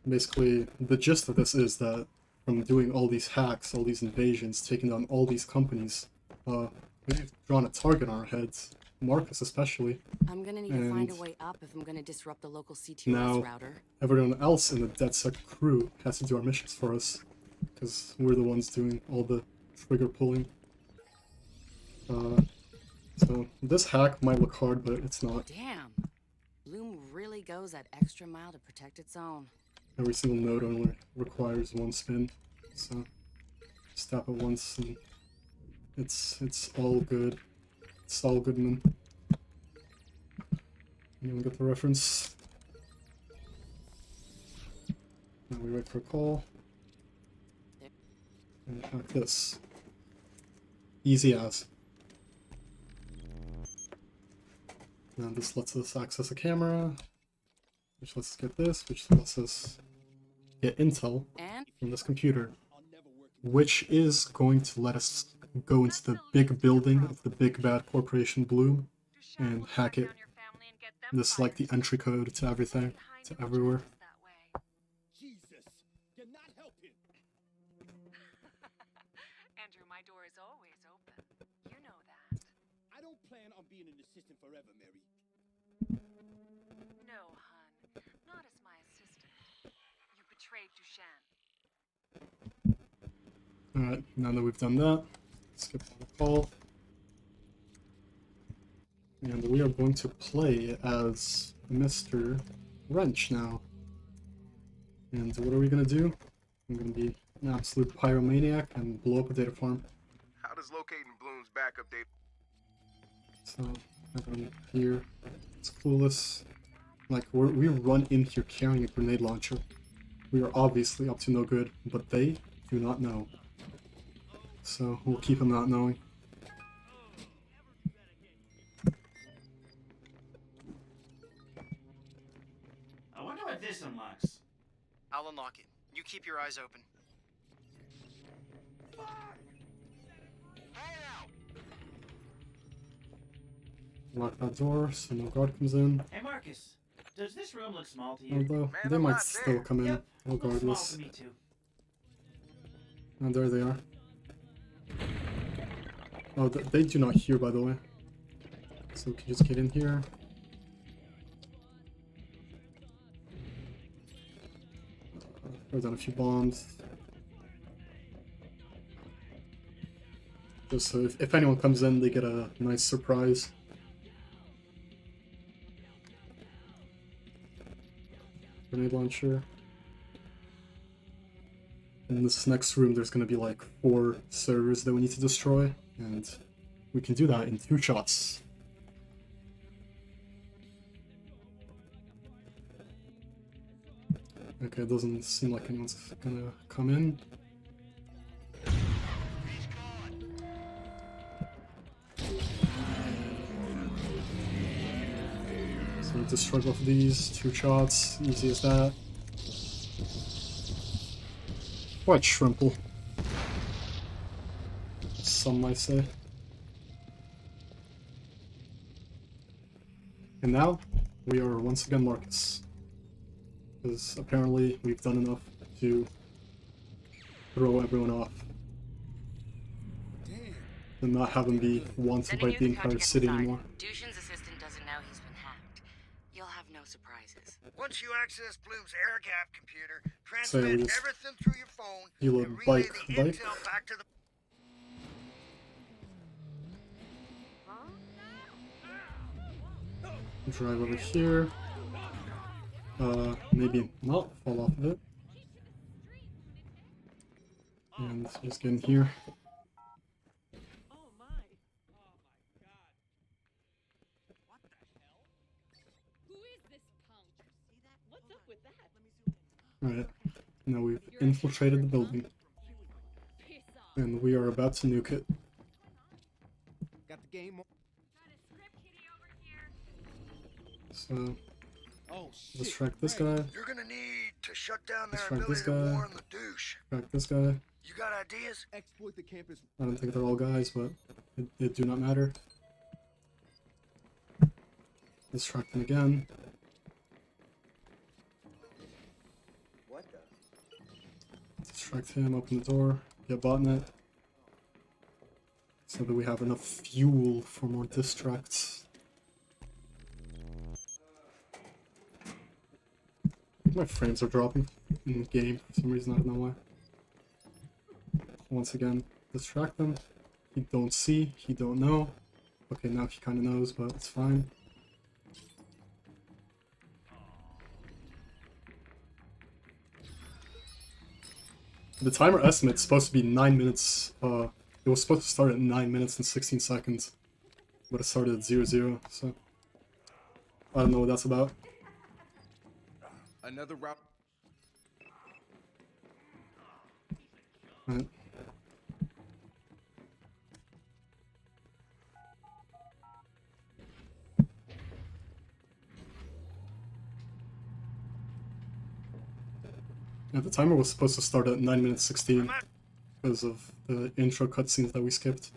Basically, the gist of this is that from doing all these hacks, all these invasions, taking down all these companies, we've drawn a target on our heads. Marcus especially. I'm gonna need to find a way up if I'm gonna disrupt the local CTOS now, router. Everyone else in the DedSec crew has to do our missions for us, because we're the ones doing all the trigger pulling. So this hack might look hard, but it's not. Damn, Bloom really goes that extra mile to protect its own. Every single node only requires one spin, so just tap it once and it's all good. It's all good, man. Anyone get the reference? Now we wait for a call. And hack this. Easy as. Now this lets us access a camera, which lets us get this, which lets us get intel from this computer, which is going to let us go into the big building of the big bad corporation Bloom and hack it. This is like the entry code to everything, to everywhere. Jesus, you're not helping. Andrew, my door is always open. You know that. I don't plan on being an assistant forever, Mary. No, hun. Not as my assistant. You betrayed Dushan. Alright, now that we've done that, skip on the call. And we are going to play as Mr. Wrench now. And what are we gonna do? I'm gonna be an absolute pyromaniac and blow up a data farm. How does locating Bloom's backup data? So, everyone here, it's clueless. Like, we run in here carrying a grenade launcher. We are obviously up to no good, but they do not know. So, we'll keep them not knowing. I wonder what this unlocks. I'll unlock it. You keep your eyes open. Lock that door so no guard comes in. Hey Marcus, does this room look small to you? Although, they might still come in, regardless. Small to me too. And there they are. Oh, they do not hear, by the way. So we can just get in here. Throw down a few bombs. Just so if anyone comes in, they get a nice surprise. Grenade launcher. In this next room, there's going to be like 4 servers that we need to destroy, and we can do that in 2 shots. Okay, it doesn't seem like anyone's gonna come in. So destroy both of these, 2 shots, easy as that. Quite shrimple, some might say. And now, we are once again Marcus. Because apparently we've done enough to throw everyone off. And not have them be wanted by the entire city anymore. Dushan's assistant doesn't know he's been hacked. You'll have no surprises. Once you access Bloom's air gap computer, So yeah, we transmit just everything through your phone heal a and relay bike, the intel back to the... Drive over here. Maybe not fall off of it. And just get in here. Alright, now we've infiltrated the building. And we are about to nuke it. Got the game on. So, Oh, let's track this guy. You're gonna need to shut down their Let's track this ability to guy. warn the douche. Track this guy. You got ideas? Exploit the campus. I don't think they're all guys, but it do not matter. Let's track them again. What the? Distract him, open the door, get botnet. So that we have enough fuel for more distracts. My frames are dropping in the game for some reason, I don't know why. Once again, distract them. He don't see, he don't know. Okay, now he kinda knows, but it's fine. The timer estimate's supposed to be 9 minutes, it was supposed to start at 9 minutes and 16 seconds. But it started at 00, so... I don't know what that's about. Another route. Right. Yeah, the timer was supposed to start at 9 minutes 16 because of the intro cutscenes that we skipped.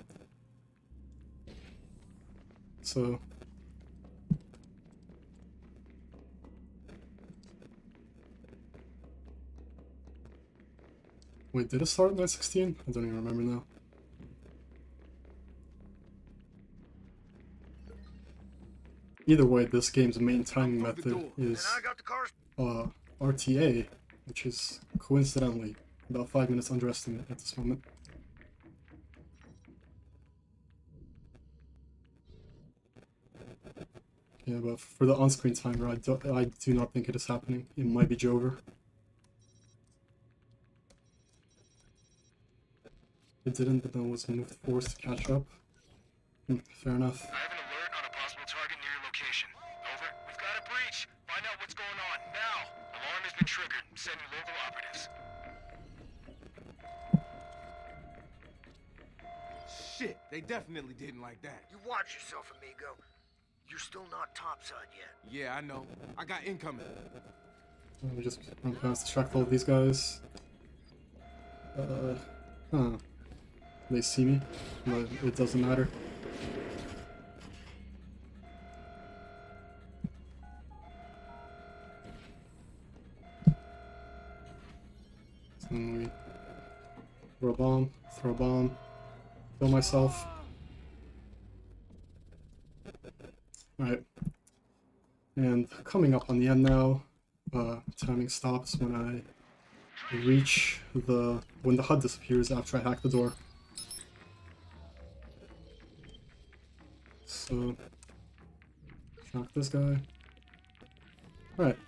So... Wait, did it start at 9:16? I don't even remember now. Either way, this game's main timing method is RTA, which is coincidentally about 5 minutes underestimate at this moment. Yeah, but for the on-screen timer, I do not think it is happening. It might be Jover. It didn't, but then was moved forced to catch up. Fair enough. I have an alert on a possible target near your location. Over. We've got a breach. Find out what's going on, now! Alarm has been triggered. Send local operatives. Shit, they definitely didn't like that. You watch yourself, amigo. You're still not topside yet. Yeah, I know. I got incoming. We just run past, distract all of these guys. Huh. They see me, but it doesn't matter. So then we throw a bomb, kill myself. Alright. And coming up on the end now, timing stops when I reach when the HUD disappears after I hack the door. So, shock this guy. Alright.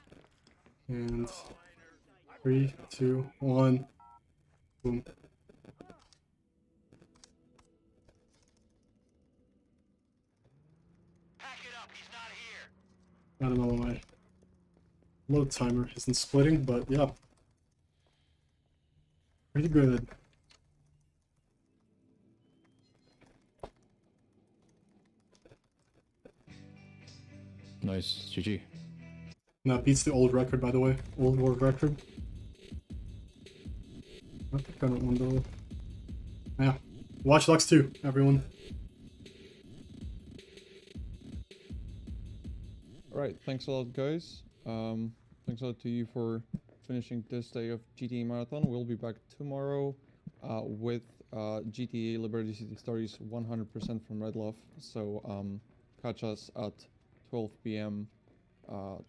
And 3, 2, 1. Boom. I don't know why my load timer isn't splitting, but yeah. Pretty good. Nice, GG. That beats the old record, by the way. Old world record. I think I don't want to... Yeah. Watch Dogs 2, everyone. Alright, thanks a lot, guys. Thanks a lot to you for finishing this day of GTA Marathon. We'll be back tomorrow with GTA Liberty City Stories 100% from Red Love. So catch us at 12 p.m.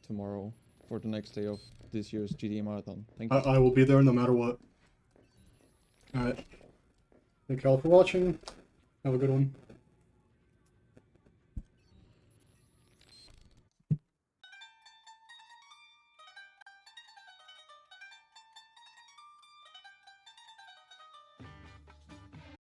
Tomorrow for the next day of this year's GTA Marathon. Thank you. I will be there no matter what. Alright. Thank you all for watching. Have a good one.